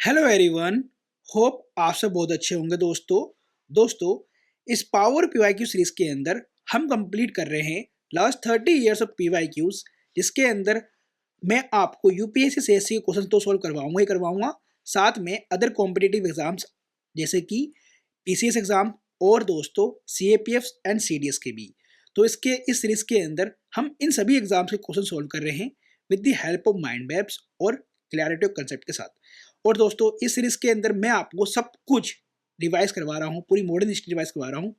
Hello everyone. Hope आप सब बहुत अच्छे होंगे दोस्तों इस पावर पीवाईक्यू सीरीज के अंदर हम कंप्लीट कर रहे हैं लास्ट 30 इयर्स ऑफ पीवाईक्यूज, जिसके अंदर मैं आपको यूपीएससी सीएससी के क्वेश्चन तो सॉल्व करवाऊंगा ही करवाऊंगा, साथ में अदर कॉम्पिटिटिव एग्जाम्स जैसे कि पीसीएस एग्जाम और दोस्तों सीएपीएफ एंड सीडीएस के भी। तो इसके इस सीरीज के अंदर हम इन सभी एग्जाम्स के क्वेश्चन सॉल्व कर रहे हैं with the help of mind maps और क्लैरिटी ऑफ कंसेप्ट के साथ। और दोस्तों इस सीरीज के अंदर मैं आपको सब कुछ रिवाइज करवा रहा हूँ, पूरी मॉडर्न हिस्ट्री रिवाइज करवा रहा हूँ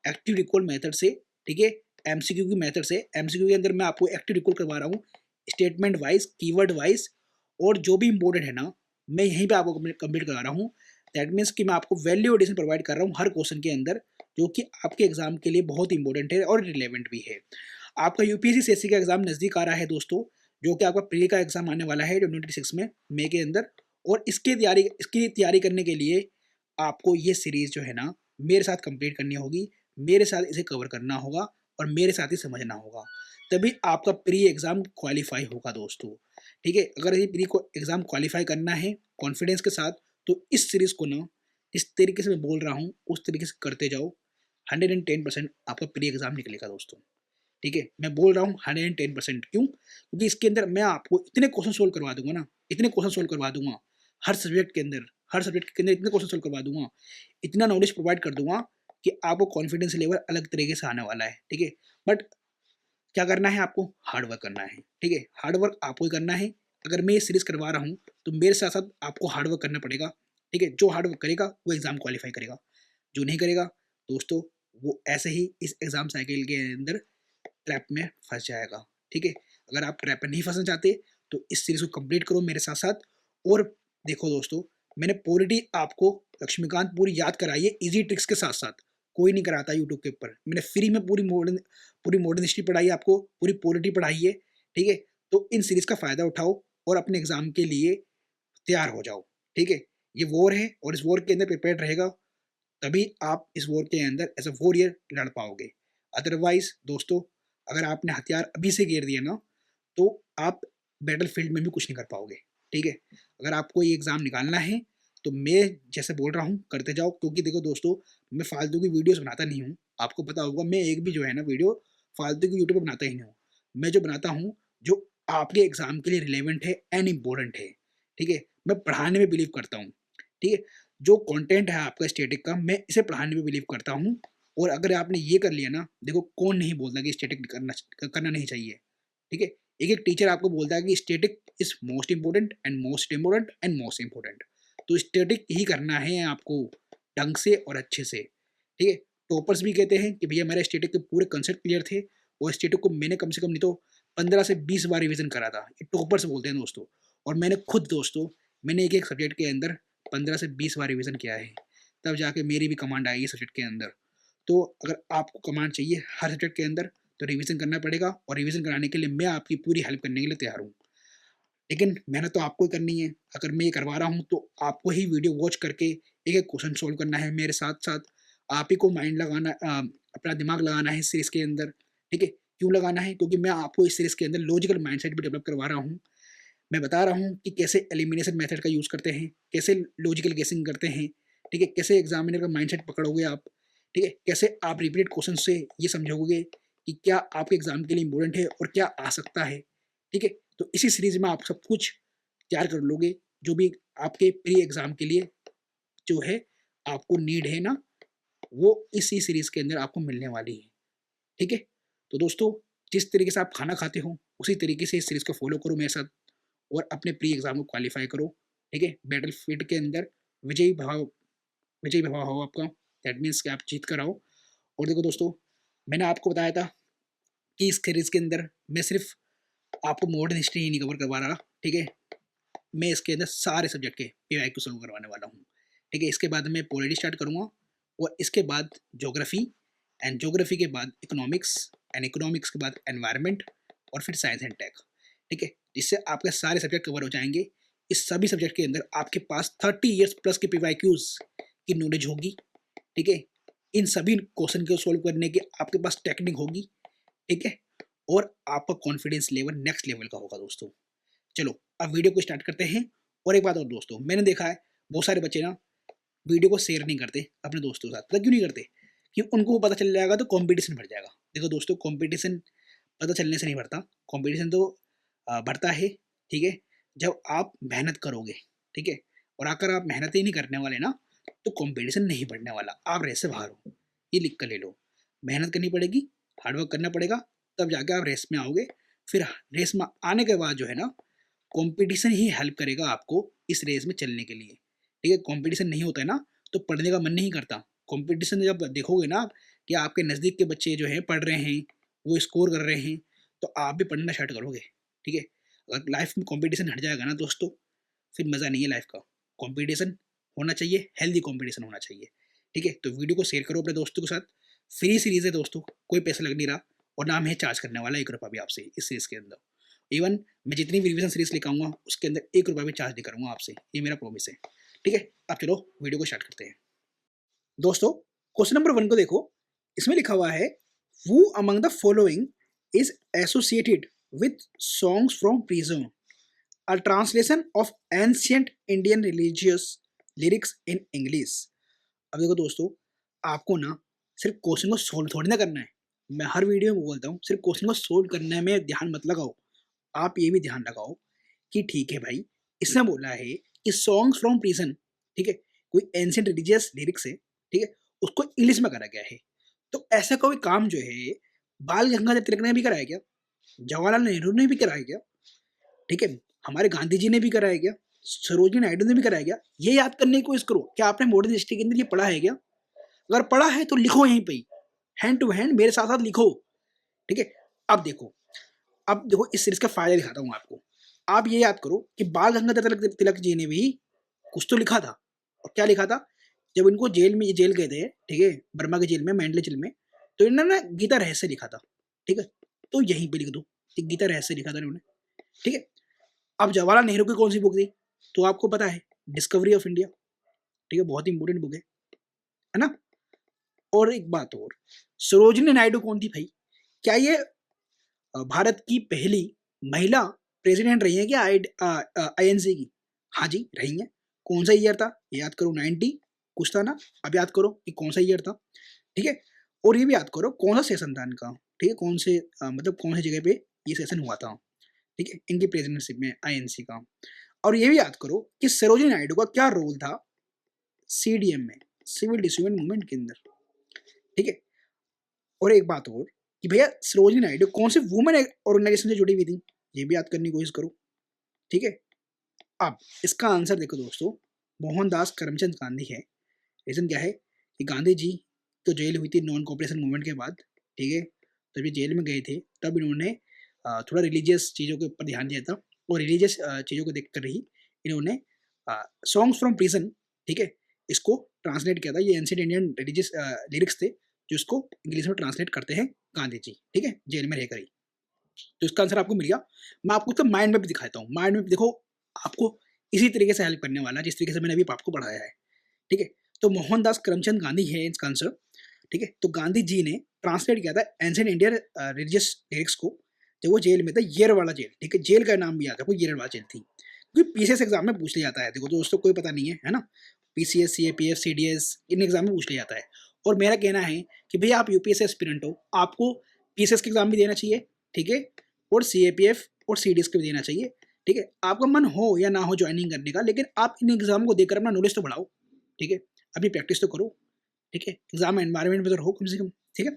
एक्टिव रिकॉल मेथड से। ठीक है, एमसीक्यू की मेथड से। एमसीक्यू के अंदर मैं आपको एक्टिव रिकॉल करवा रहा हूँ स्टेटमेंट वाइज, कीवर्ड वाइज, और जो भी इंपॉर्टेंट है ना मैं यहीं पे आपको कंप्लीट करा रहा हूँ। दैट मीन्स कि मैं आपको वैल्यू एडिशन प्रोवाइड कर रहा हूँ हर क्वेश्चन के अंदर, जो कि आपके एग्जाम के लिए बहुत इंपॉर्टेंट है और रिलेवेंट भी है। आपका यूपीएससी सीएससी का एग्जाम नजदीक आ रहा है दोस्तों, जो कि आपका प्री का एग्जाम आने वाला है 2026 में मई के अंदर। और इसकी तैयारी करने के लिए आपको ये सीरीज जो है ना मेरे साथ कंप्लीट करनी होगी, मेरे साथ इसे कवर करना होगा और मेरे साथ ही समझना होगा, तभी आपका प्री एग्जाम क्वालिफाई होगा दोस्तों। ठीक है, अगर ये प्री एग्जाम क्वालिफाई करना है कॉन्फिडेंस के साथ, तो इस सीरीज को ना इस तरीके से मैं बोल रहा हूँ उस तरीके से करते जाओ। 110% आपका प्री एग्जाम निकलेगा दोस्तों। ठीक है, मैं बोल रहा हूँ 110%। क्यों? क्योंकि इसके अंदर मैं आपको इतने क्वेश्चन सोल्व करवा दूंगा ना, इतने क्वेश्चन सोल्व करवा दूंगा हर सब्जेक्ट के अंदर, हर सब्जेक्ट के अंदर इतने क्वेश्चन सोल्व करवा दूंगा, इतना नॉलेज प्रोवाइड कर दूंगा कि आपको कॉन्फिडेंस लेवल अलग तरीके से आने वाला है। ठीक है, बट क्या करना है आपको? हार्ड वर्क करना है। ठीक है, हार्ड वर्क आपको ही करना है। अगर मैं ये सीरीज करवा रहा हूँ तो मेरे साथ साथ आपको हार्ड वर्क करना पड़ेगा। ठीक है, जो हार्ड वर्क करेगा वो एग्जाम क्वालिफाई करेगा, जो नहीं करेगा दोस्तों वो ऐसे ही इस एग्जाम साइकिल के अंदर ट्रैप में फंस जाएगा। ठीक है, अगर आप ट्रैप में नहीं फंसना चाहते तो इस सीरीज को कंप्लीट करो मेरे साथ साथ। और देखो दोस्तों, मैंने पूरी आपको लक्ष्मीकांत पूरी याद कराई है इजी ट्रिक्स के साथ साथ। कोई नहीं कराता यूट्यूब के ऊपर, मैंने फ्री में पूरी मॉडर्न हिस्ट्री पढ़ाई है आपको, पूरी पॉलिटी पढ़ाई है। ठीक है, तो इन सीरीज का फायदा उठाओ और अपने एग्जाम के लिए तैयार हो जाओ। ठीक है, ये वॉर है और इस वॉर के अंदर प्रिपेयर रहेगा तभी आप इस वॉर के अंदर एज अ वॉरियर लड़ पाओगे। अदरवाइज दोस्तों, अगर आपने हथियार अभी से गिर दिया ना तो आप बैटल फील्ड में भी कुछ नहीं कर पाओगे। ठीक है, अगर आपको ये एग्जाम निकालना है तो मैं जैसे बोल रहा हूँ करते जाओ। क्योंकि देखो दोस्तों, मैं फालतू की वीडियोस बनाता नहीं हूँ, आपको पता होगा मैं एक भी जो है ना वीडियो फालतू की यूट्यूब पर बनाता ही नहीं हूँ। मैं जो बनाता हूँ जो आपके एग्जाम के लिए रिलेवेंट है एंड इम्पोर्टेंट है। ठीक है, मैं पढ़ाने में बिलीव करता हूँ। ठीक है, जो कंटेंट है आपका स्टैटिक का मैं इसे पढ़ाने में बिलीव करता हूँ। और अगर आपने ये कर लिया ना, देखो कौन नहीं बोलता कि स्टैटिक करना नहीं चाहिए। ठीक है, एक एक टीचर आपको बोलता है कि static is most important and most important and most important. तो स्टैटिक ही करना है आपको ढंग से और अच्छे से। ठीक है, टॉपर्स भी कहते हैं कि भैया मेरे स्टैटिक के पूरे कंसेप्ट क्लियर थे और स्टैटिक को मैंने कम से कम नहीं तो 15 से 20 बार रिवीजन करा था। ये टॉपर्स बोलते हैं दोस्तों। और मैंने खुद दोस्तों, मैंने एक एक सब्जेक्ट के अंदर 15 से 20 बार रिवीजन किया है, तब जाके मेरी भी कमांड आई है सब्जेक्ट के अंदर। तो अगर आपको कमांड चाहिए हर सब्जेक्ट के अंदर तो रिवीजन करना पड़ेगा, और रिवीजन कराने के लिए मैं आपकी पूरी हेल्प करने के लिए तैयार हूँ। लेकिन मेहनत तो आपको ही करनी है। अगर मैं ये करवा रहा हूँ तो आपको ही वीडियो वॉच करके एक एक क्वेश्चन सोल्व करना है मेरे साथ साथ। आप ही को माइंड लगाना, अपना दिमाग लगाना है इस सीरीज के अंदर। ठीक है, क्यों लगाना है? क्योंकि मैं आपको इस सीरीज के अंदर लॉजिकल माइंडसेट भी डेवलप करवा रहा हूँ। मैं बता रहा हूँ कि कैसे एलिमिनेशन मेथड का यूज़ करते हैं, कैसे लॉजिकल गेसिंग करते हैं। ठीक है, कैसे एग्जामिनर का माइंडसेट पकड़ोगे आप। ठीक है, कैसे आप रिपीटेड क्वेश्चन से ये समझोगे कि क्या आपके एग्जाम के लिए इंपॉर्टेंट है और क्या आ सकता है। ठीक है, तो इसी सीरीज में आप सब कुछ तैयार कर लोगे, जो भी आपके प्री एग्जाम के लिए जो है आपको नीड है ना, वो इसी सीरीज के अंदर आपको मिलने वाली है। ठीक है, तो दोस्तों जिस तरीके से आप खाना खाते हो उसी तरीके से इस सीरीज को फॉलो करो मेरे साथ और अपने प्री एग्जाम को क्वालिफाई करो। ठीक है, बैटल फील्ड के अंदर विजयी भाव विजयी भाव हो आपका। दैट मीन्स कि आप जीत कर आओ। और देखो दोस्तों, मैंने आपको बताया था कि इस सीरीज के अंदर मैं सिर्फ आपको मॉडर्न हिस्ट्री ही नहीं कवर करवा रहा। ठीक है, मैं इसके अंदर सारे सब्जेक्ट के पीवाईक्यू सॉल्व करवाने वाला हूँ। ठीक है, इसके बाद मैं पॉलिटी स्टार्ट करूँगा और इसके बाद ज्योग्राफी, एंड ज्योग्राफी के बाद इकोनॉमिक्स, एंड इकोनॉमिक्स के बाद एनवायरनमेंट, और फिर साइंस एंड टेक। ठीक है, जिससे आपके सारे सब्जेक्ट कवर हो जाएंगे। इस सभी सब्जेक्ट के अंदर आपके पास 30 इयर्स प्लस के पीवाईक्यूज की नॉलेज होगी। ठीक है, इन सभी क्वेश्चन को सोल्व करने की आपके पास टेक्निक होगी। ठीक है, और आपका कॉन्फिडेंस लेवल नेक्स्ट लेवल का होगा दोस्तों। चलो अब वीडियो को स्टार्ट करते हैं। और एक बात और दोस्तों, मैंने देखा है बहुत सारे बच्चे ना वीडियो को शेयर नहीं करते अपने दोस्तों के साथ। पता क्यों नहीं करते? कि उनको पता चल जाएगा तो कंपटीशन बढ़ जाएगा। देखो दोस्तों, कंपटीशन पता चलने से नहीं बढ़ता, कंपटीशन तो बढ़ता है, ठीक है, जब आप मेहनत करोगे, ठीक है। और अगर आप मेहनत ही नहीं करने वाले ना, तो कंपटीशन नहीं बढ़ने वाला, आप रेस से बाहर हो। ये लिख कर ले लो, मेहनत करनी पड़ेगी, हार्डवर्क करना पड़ेगा, तब जाके आप रेस में आओगे। फिर रेस में आने के बाद जो है ना, कंपटीशन ही हेल्प करेगा आपको इस रेस में चलने के लिए, ठीक है। कंपटीशन नहीं होता है ना, तो पढ़ने का मन नहीं करता। कंपटीशन जब देखोगे ना कि आपके नज़दीक के बच्चे जो हैं पढ़ रहे हैं, वो स्कोर कर रहे हैं, तो आप भी पढ़ना स्टार्ट करोगे, ठीक है। अगर लाइफ में कंपटीशन हट जाएगा ना दोस्तों, फिर मज़ा नहीं है लाइफ का। कंपटीशन होना चाहिए, हेल्दी कंपटीशन होना चाहिए, ठीक है। तो वीडियो को शेयर करो अपने दोस्तों के साथ। फ्री सीरीज़ है दोस्तों, कोई पैसा लग नहीं रहा, और ना मैं चार्ज करने वाला 1 रुपया भी आपसे इस सीरीज़ के अंदर। इवन मैं जितनी भी रिवीजन सीरीज़ लेकर आऊँगा उसके अंदर 1 रुपया भी चार्ज नहीं करूँगा आपसे, ये मेरा प्रॉमिस है, ठीक है। अब चलो वीडियो को स्टार्ट करते हैं। दोस्तों, क्वेश्चन नंबर 1 को देखो, इसमें लिखा हुआ है, who among the following is associated with songs from prism, a translation of ancient Indian religious lyrics in English. अब देखो दोस्तों, आपको ना सिर्फ क्वेश्चन को सोल्व थोड़ी ना करना है। मैं हर वीडियो में बोलता हूँ, सिर्फ क्वेश्चन को सोल्व करने में ध्यान मत लगाओ। आप ये भी ध्यान लगाओ कि ठीक है भाई, इसने बोला है कि सॉन्ग्स फ्रॉम प्रिजन, ठीक है, कोई एंशिएंट रिलीजियस लिरिक्स है, ठीक है, उसको इंग्लिश में करा गया है। तो ऐसा कोई काम जो है बाल गंगाधर तिलक ने भी कराया क्या, जवाहरलाल नेहरू ने भी कराया क्या, ठीक है, हमारे गांधी जी ने भी कराया क्या, सरोजिनी नायडू ने भी कराया क्या? ये याद करने की कोशिश करो, क्या आपने मॉडर्न हिस्ट्री के अंदर ये पढ़ा है क्या? अगर पढ़ा है तो लिखो यहीं पे, हैंड टू हैंड मेरे साथ साथ लिखो, ठीक है। अब देखो इस सीरीज का फायदा दिखाता हूँ आपको। आप ये याद करो कि बाल गंगाधर तिलक तिलक जी ने भी कुछ तो लिखा था। और क्या लिखा था? जब इनको जेल गए थे, ठीक है, बर्मा की जेल में, मैंडले जेल में, तो इन्होंने ना गीता रहस्य लिखा था, ठीक है। तो यहीं पे लिख दो कि गीता रहस्य लिखा था इन्होंने, ठीक है। अब जवाहरलाल नेहरू की कौन सी बुक थी? तो आपको पता है, डिस्कवरी ऑफ इंडिया, ठीक है, बहुत ही इंपॉर्टेंट बुक है ना। और एक बात और, सरोजिनी नायडू कौन थी भाई? क्या ये भारत की पहली महिला प्रेसिडेंट रही है क्या आईएनसी की? हाँ जी, रही हैं। कौन सा ईयर था? याद करो, 90 कुछ था ना। अब याद करो कि कौन सा ईयर था, ठीक है। और ये भी याद करो कौन सा सेशन था इनका, ठीक है, कौन से मतलब कौन सी जगह पे ये सेशन हुआ था, ठीक है, इनकी प्रेसिडेंटशिप में आईएनसी का। और ये भी याद करो कि सरोजिनी नायडू का क्या रोल था सीडीएम में, सिविल डिसोबीडिएंस मूवमेंट के अंदर, ठीक है। और एक बात और कि भैया सरोजिनी नायडू कौन से वुमेन ऑर्गेनाइजेशन से जुड़ी हुई थी, ये भी याद करने की कोशिश करो, ठीक है। अब इसका आंसर देखो दोस्तों, मोहनदास करमचंद गांधी है। रीजन क्या है कि गांधी जी तो जेल हुई थी नॉन कोऑपरेशन मूवमेंट के बाद, ठीक है। तब ये जेल में गए थे, तब इन्होंने थोड़ा रिलीजियस चीज़ों के ऊपर ध्यान दिया था, और रिलीजियस चीज़ों को देखकर ही इन्होंने सॉन्ग्स फ्रॉम प्रिजन, ठीक है, इसको ट्रांसलेट किया था। ये एंशिएंट इंडियन रिलीजियस लिरिक्स थे, जो इसको इंग्लिश में ट्रांसलेट करते हैं गांधी जी, ठीक है, जेल में रहकर ही। तो इसका आंसर आपको मिल गया। मैं आपको उसका माइंड मैप दिखाता हूँ। माइंड मैप देखो, आपको इसी तरीके से हेल्प करने वाला है जिस तरीके से मैंने अभी आपको पढ़ाया है, ठीक है। तो मोहनदास करमचंद गांधी है इसका आंसर, ठीक है। तो गांधी जी ने ट्रांसलेट किया था एंशिएंट इंडियन रिलीजियस लिरिक्स को, जब वो जेल में था, येरवाड़ा जेल, ठीक है। जेल का नाम भी याद रखो, येरवाड़ा जेल थी, क्योंकि पीसीएस एग्जाम में पूछ लिया जाता है। देखो दोस्तों, कोई पता नहीं है ना, PCS, CAPF, CDS, in exam में पूछ लिया जाता है। और मेरा कहना है कि भैया आप यूपीएससी एस्पिरेंट हो, आपको पीसीएस के एग्जाम भी देना चाहिए, ठीक है, और सीएपीएफ और सीडीएस के भी देना चाहिए, ठीक है। आपका मन हो या ना हो ज्वाइनिंग करने का, लेकिन आप इन एग्जाम को देकर अपना नॉलेज तो बढ़ाओ, ठीक है, अभी प्रैक्टिस तो करो, ठीक है, एग्जाम एनवायरमेंट में तो रहो कम से कम, ठीक है।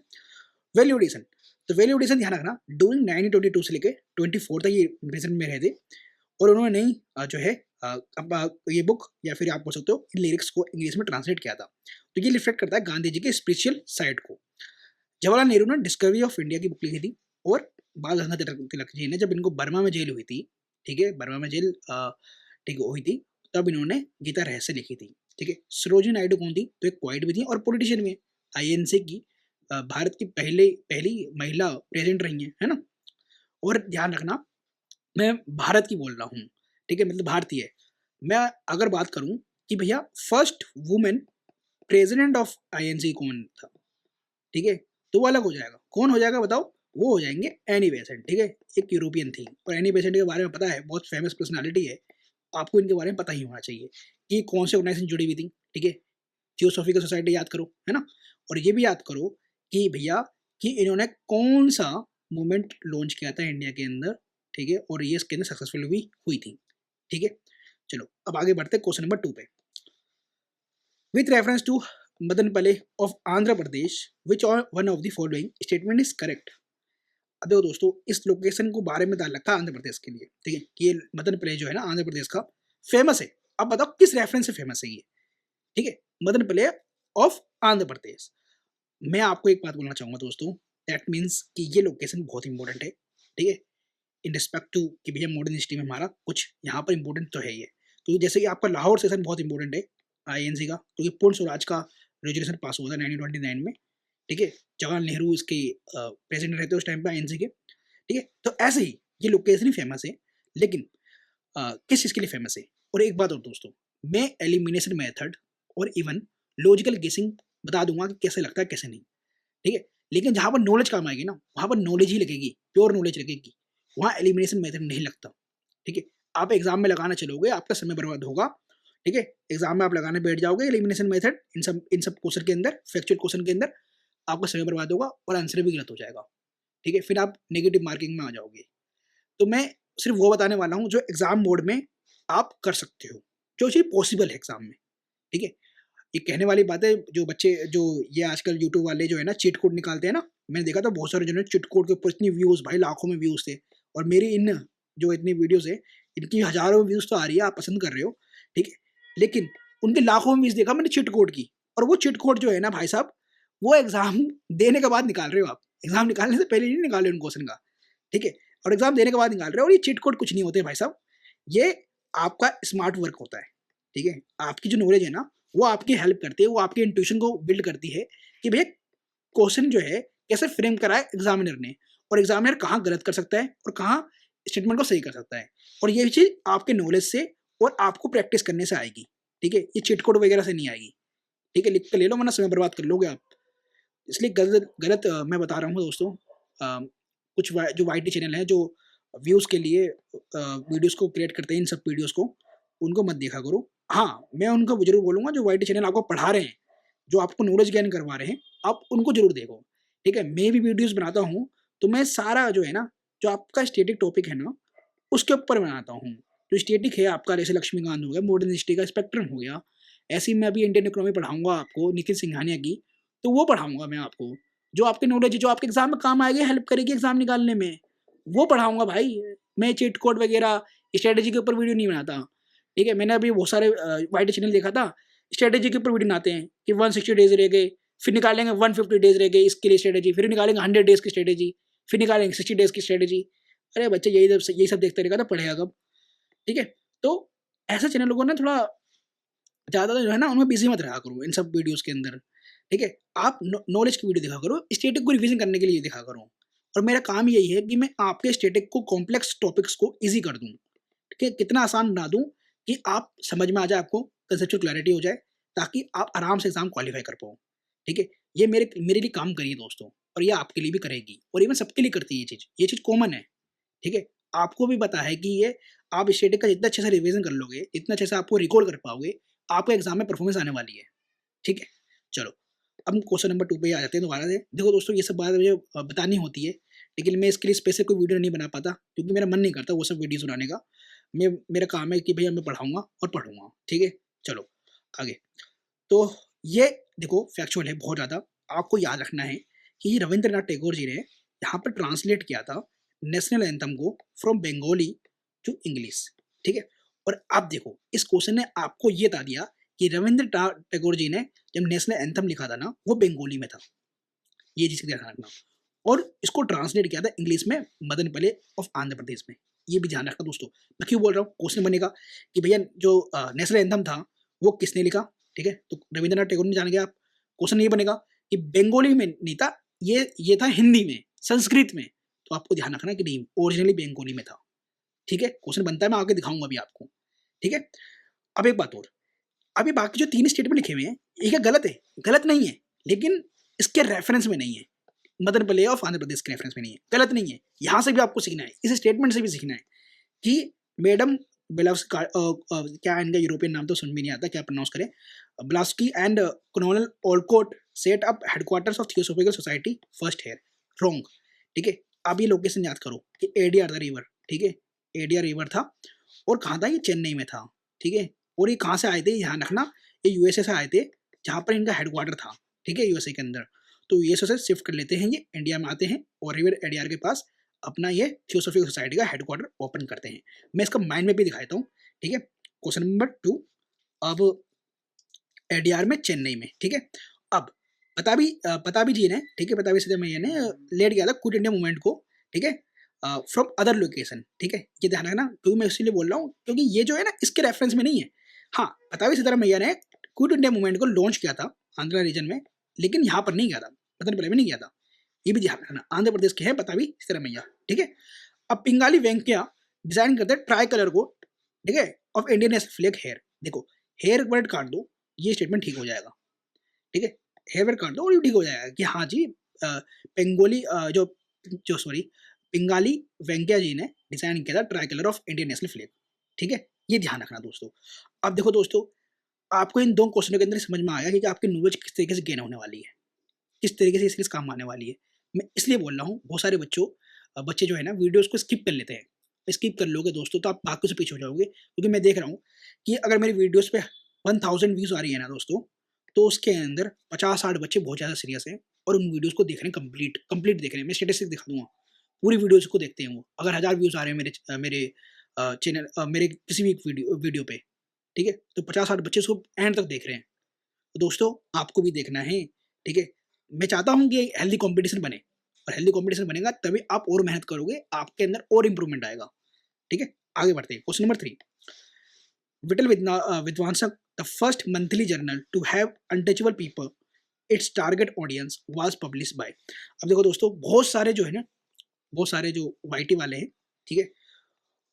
वैल्यू एडिशन, तो वैल्यू एडिशन ध्यान रखना, ड्यूरिंग 1922 से लेकर 24 तक ये प्रेजेंट में रहे थे, और उन्होंने नई जो है ये बुक, या फिर आप बोल सकते हो इन लिरिक्स को इंग्लिश में ट्रांसलेट किया था। तो ये रिफ्लेक्ट करता है गांधी जी के स्पिरिचुअल साइड को। जवाहरलाल नेहरू ने डिस्कवरी ऑफ इंडिया की बुक लिखी थी, और बाल गंगाधर तिलक जी ने, जब इनको बर्मा में जेल हुई थी, ठीक है, बर्मा में जेल ठीक हुई थी, तब इन्होंने गीता रहस्य लिखी थी, ठीक है। सरोजिनी नायडू कौन थी? तो एक पोइट भी थी और पॉलिटिशियन भी, आईएनसी की भारत की पहली महिला प्रेसिडेंट रही है ना। और ध्यान रखना, मैं भारत की बोल रहा हूँ, ठीक है, मतलब भारतीय। मैं अगर बात करूँ कि भैया first women president of INC कौन था, ठीक है, तो वो अलग हो जाएगा। कौन हो जाएगा बताओ? वो हो जाएंगे एनी बेसेंट, ठीक है, एक यूरोपियन थी। और एनी बेसेंट के बारे में पता है, बहुत फेमस पर्सनालिटी है, आपको इनके बारे में पता ही होना चाहिए कि कौन से ऑर्गेनाइजेशन जुड़ी हुई थी, ठीक है। थियोसॉफिकल सोसाइटी याद करो, है ना। और ये भी याद करो कि भैया कि इन्होंने कौन सा मूवमेंट लॉन्च किया था इंडिया के अंदर, ठीक है, और ये इसके अंदर सक्सेसफुल भी हुई थी, ठीक है। चलो अब आगे बढ़ते हैं क्वेश्चन नंबर 2 पे। With reference to Madanapalle of Andhra Pradesh which one of the following statement is correct. अब देखो दोस्तों, इस लोकेशन को बारे में डाल रखा है आंध्र प्रदेश के लिए, ठीक है, कि ये मदनपल्ले जो है ना आंध्र प्रदेश का फेमस है। अब बताओ किस रेफरेंस से फेमस है ये, ठीक है, मदनपल्ले ऑफ आंध्र प्रदेश। मैं आपको एक बात बोलना चाहूंगा दोस्तों, दैट मीन्स कि ये लोकेशन बहुत इंपॉर्टेंट है, ठीक है, इन रिस्पेक्ट टू कि भैया मॉडर्न हिस्ट्री में हमारा कुछ यहाँ पर इंपॉर्टेंट तो है ये। क्योंकि जैसे कि आपका लाहौर सेशन बहुत इंपॉर्टेंट है आईएनसी का, क्योंकि पूर्ण स्वराज का रेजोल्यूशन पास हुआ था 1929 में, ठीक है। जवाहरलाल नेहरू इसके प्रेसिडेंट रहते उस टाइम पे आईएनसी के, ठीक है। तो ऐसे ही ये लोकेशन ही फेमस है, लेकिन किस चीज़ के लिए फेमस है। और एक बात और दोस्तों, मैं एलिमिनेशन मेथड और इवन लॉजिकल गेसिंग बता दूंगा कि कैसे लगता है कैसे नहीं, ठीक है। लेकिन जहाँ पर नॉलेज काम आएगी ना, वहाँ पर नॉलेज ही लगेगी, प्योर नॉलेज लगेगी, वहाँ एलिमिनेशन मेथड नहीं लगता, ठीक है। आप एग्जाम में लगाना चलोगे, आपका समय बर्बाद होगा, ठीक है। एग्जाम में आप लगाने बैठ जाओगे एलिमिनेशन मेथड इन सब क्वेश्चन के अंदर, फैक्चुअल क्वेश्चन के अंदर, आपका समय बर्बाद होगा और आंसर भी गलत हो जाएगा, ठीक है। फिर आप नेगेटिव मार्किंग में आ जाओगे। तो मैं सिर्फ वो बताने वाला हूँ जो एग्जाम मोड में आप कर सकते हो, जो चीज़ पॉसिबल है एग्जाम में, ठीक है। ये कहने वाली बात है, जो बच्चे जो ये आजकल यूट्यूब वाले जो है ना चीट कोड निकालते हैं ना, मैंने देखा था बहुत सारे जो है चीट कोड के ऊपर इतनी व्यूज़, भाई लाखों में व्यूज़ थे। और मेरी इन जो इतनी वीडियोज़ है, इनकी हज़ारों में व्यूज़ तो आ रही है, आप पसंद कर रहे हो, ठीक है। लेकिन उनके लाखों में व्यूज़ देखा मैंने चीट कोड की, और वो चीट कोड जो है ना भाई साहब, वो एग्जाम देने के बाद निकाल रहे हो आप, एग्जाम निकालने से पहले नहीं निकाल रहे उन क्वेश्चन का, ठीक है। और एग्जाम देने के बाद निकाल रहे हो, और ये चीट कोड कुछ नहीं होते भाई साहब, ये आपका स्मार्ट वर्क होता है, ठीक है। आपकी जो नॉलेज है ना, वो आपकी हेल्प करती है, वो आपके इंट्यूशन को बिल्ड करती है कि भैया क्वेश्चन जो है कैसे फ्रेम करा है एग्जामिनर ने, और एग्जामिनर कहाँ गलत कर सकता है और कहाँ स्टेटमेंट को सही कर सकता है। और ये चीज़ आपके नॉलेज से और आपको प्रैक्टिस करने से आएगी, ठीक है। ये चिट कोड वगैरह से नहीं आएगी, ठीक है। लिख कर ले लो, वरना समय बर्बाद कर लोगे आप। इसलिए गलत गलत मैं बता रहा हूँ दोस्तों। कुछ जो वाई टी चैनल हैं जो व्यूज़ के लिए वीडियोज़ को क्रिएट करते हैं, इन सब वीडियोज़ को उनको मत देखा करो। हाँ, मैं उनको जरूर बोलूँगा जो वाई टी चैनल आपको पढ़ा रहे हैं, जो आपको नॉलेज गेन करवा रहे हैं, आप उनको जरूर देखो, ठीक है। मैं भी वीडियोज़ बनाता हूँ तो मैं सारा जो है ना, जो आपका स्टैटिक टॉपिक है ना, उसके ऊपर बनाता हूँ। जो स्टैटिक है आपका, जैसे लक्ष्मीकांत हो गया, मॉडर्न हिस्ट्री का स्पेक्ट्रम हो गया, ऐसे ही मैं अभी इंडियन इकोनॉमी पढ़ाऊंगा आपको, निखिल सिंघानिया की, तो वो पढ़ाऊंगा मैं आपको, जो आपकी नॉलेज है, जो आपके एग्जाम में काम आएगी, हेल्प करेगी एग्जाम निकालने में, वो पढ़ाऊंगा भाई। मैं चीट कोड वगैरह स्ट्रेटेजी के ऊपर वीडियो नहीं बनाता, ठीक है। मैंने अभी बहुत सारे वाई टी चैनल देखा था, स्ट्रेटेजी के ऊपर वीडियो बनाते हैं कि 160 डेज रह गए, फिर निकालेंगे 150 डेज रह गए इसके लिए स्ट्रेटेजी, फिर निकालेंगे 100 डेज की स्ट्रेटेजी, फिर निकालेंगे 60 डेज की स्ट्रेटेजी। अरे बच्चे यही सब देखते रहेगा तो पढ़ेगा कब, ठीक है। तो ऐसे चैनलों को ना थोड़ा ज़्यादा जो है ना, उनमें बिजी मत रहा करो इन सब वीडियोस के अंदर, ठीक है। आप नॉलेज की वीडियो देखा करो, स्टैटिक को रिवीजन करने के लिए देखा करो। और मेरा काम यही है कि मैं आपके स्टैटिक को, कॉम्प्लेक्स टॉपिक्स को ईजी कर दूँ, ठीक है, कितना आसान बना दूँ कि आप समझ में आ जाए, आपको कंसेप्चुअल क्लैरिटी हो जाए, ताकि आप आराम से एग्जाम क्वालिफाई कर पाओ, ठीक है। ये मेरे लिए काम करिए दोस्तों, और ये आपके लिए भी करेगी, और इवन सबके लिए करती है ये चीज़ कॉमन है, ठीक है। आपको भी पता है कि ये आप स्टैटिक का जितना अच्छे से रिवीजन कर लोगे, इतना अच्छे से आपको रिकॉल कर पाओगे, आपके एग्जाम में परफॉर्मेंस आने वाली है, ठीक है। चलो अब क्वेश्चन नंबर 2 पे आ जाते हैं दोबारा से। देखो दोस्तों, ये सब बात मुझे बतानी होती है, लेकिन मैं इसके लिए स्पेशल कोई वीडियो नहीं बना पाता, क्योंकि मेरा मन नहीं करता वो सब वीडियोस बनाने का। मेरा काम है कि भैया मैं पढ़ाऊंगा और पढ़ूंगा, ठीक है। चलो आगे। तो ये देखो फैक्चुअल है बहुत ज़्यादा, आपको याद रखना है कि रविंद्रनाथ टैगोर जी ने यहाँ पर ट्रांसलेट किया था नेशनल एंथम को फ्रॉम बंगाली टू इंग्लिश, ठीक है। और आप देखो इस क्वेश्चन ने आपको ये बता दिया कि रविंद्र टैगोर जी ने जब नेशनल एंथम लिखा था ना, वो बंगाली में था, ये चीज़ ध्यान रखना। और इसको ट्रांसलेट किया था इंग्लिश में मदनपल्ले ऑफ आंध्र प्रदेश में, ये भी ध्यान रखना दोस्तों। मैं क्यों बोल रहा हूँ, क्वेश्चन बनेगा कि भैया जो नेशनल एंथम था वो किसने लिखा, ठीक है। तो रविंद्रनाथ टैगोर ने, जान गया आप। क्वेश्चन ये बनेगा कि बंगाली में नहीं था, ये था हिंदी में, संस्कृत में, तो आपको ध्यान रखना कि नहीं, ओरिजिनली बंगाली में था, ठीक है। क्वेश्चन बनता है, मैं आगे दिखाऊंगा अभी आपको, ठीक है। अब एक बात और, अभी बाकी जो 3 स्टेटमेंट लिखे हुए हैं, ये क्या गलत है? गलत नहीं है, लेकिन इसके रेफरेंस में नहीं है, मदनपल्ले ऑफ आंध्र प्रदेश के रेफरेंस में नहीं है, गलत नहीं है। यहाँ से भी आपको सीखना है, इस स्टेटमेंट से भी सीखना है कि मैडम बेलावस्की क्या इनका यूरोपियन नाम तो सुन भी नहीं आता, क्या प्रोनाउंस करें, Blavatsky and Colonel Olcott set up headquarters of Theosophical Society first here, wrong, ठीक है। अब ये लोकेशन याद करो कि एडीआर द रिवर, ठीक है, एडीआर रिवर था और कहाँ था, ये चेन्नई में था, ठीक है। और ये कहाँ से आए थे, ध्यान रखना, ये यूएसए से आए थे, जहाँ पर इनका हेडक्वार्टर था, ठीक है, यूएसए के अंदर। तो यूएसए से शिफ्ट कर लेते हैं, ये इंडिया में आते हैं और रिवर एडीआर के पास अपना ये थियोसॉफिकल सोसाइटी का हेडक्वार्टर ओपन करते हैं। मैं इसका माइंड में भी दिखाता हूँ, ठीक है। क्वेश्चन नंबर 2, अब एडीआर में चेन्नई में, ठीक है। अब पताबी जी ने, ठीक है, पताबी सिद्धमैया ने लेट किया था क्विट इंडिया मूवमेंट को, ठीक है, फ्रॉम अदर लोकेशन, ठीक है। ये ध्यान रखना, क्योंकि मैं इसीलिए बोल रहा हूँ क्योंकि ये जो है ना इसके रेफरेंस में नहीं है। हाँ, पताबी सिद्धमैया ने क्विट इंडिया मूवमेंट को लॉन्च किया था आंध्र रीजन में, लेकिन यहाँ पर नहीं किया था, मदनपल्ली में नहीं किया था। ये भी ध्यान रखना, आंध्र प्रदेश के हैं पताबी सिद्धमैया, ठीक है। अब पिंगाली वेंकैया डिजाइन करते हैं ट्राई कलर को, ठीक है, of Indian national flag here. देखो, हेयर वर्ड काट दो, ये स्टेटमेंट ठीक हो जाएगा, ठीक है। हेयर वर्ड काट दो और ये ठीक हो जाएगा कि हाँ जी, पेंगोली जो सॉरी पिंगाली वेंकैया जी ने डिजाइन किया था try colour of Indian national flag, ठीक है। ये ध्यान रखना दोस्तों। अब देखो दोस्तों, आपको इन दो क्वेश्चनों के अंदर समझ में आया कि आपकी नॉलेज किस तरीके से गेन होने वाली है, किस तरीके से ये सीरीज काम आने वाली है। मैं इसलिए बोल रहा हूँ, बहुत सारे बच्चे जो है ना वीडियोस को स्किप कर लेते हैं। स्किप कर लोगे दोस्तों तो आप बाकी से पीछे हो जाओगे, क्योंकि मैं देख रहा हूँ कि अगर मेरी वीडियोस पे 1000 व्यूज आ रही है ना दोस्तों, तो उसके अंदर 50-60 बच्चे बहुत ज़्यादा सीरियस हैं और उन वीडियोस को देख रहे हैं, कंप्लीट देख रहे हैं। मैं स्टेटिस्टिक दिखा दूंगा, पूरी वीडियोस को देखते हैं वो। अगर 1000 व्यूज आ रहे हैं मेरे चैनल, मेरे किसी भी वीडियो पे, ठीक है, तो 50-60 बच्चे उसको एंड तक देख रहे हैं। तो दोस्तों आपको भी देखना है, ठीक है। मैं चाहता हूँ कि हेल्दी कंपटीशन बने, और हेल्दी कंपटीशन बनेगा तभी आप और मेहनत करोगे, आपके अंदर और इंप्रूवमेंट आएगा, ठीक है। आगे बढ़ते हैं, क्वेश्चन नंबर 3, विटल विद्वांसक the first monthly journal to have untouchable people its target audience was publish by. अब देखो दोस्तों, बहुत सारे जो वाईटी वाले हैं, ठीक है,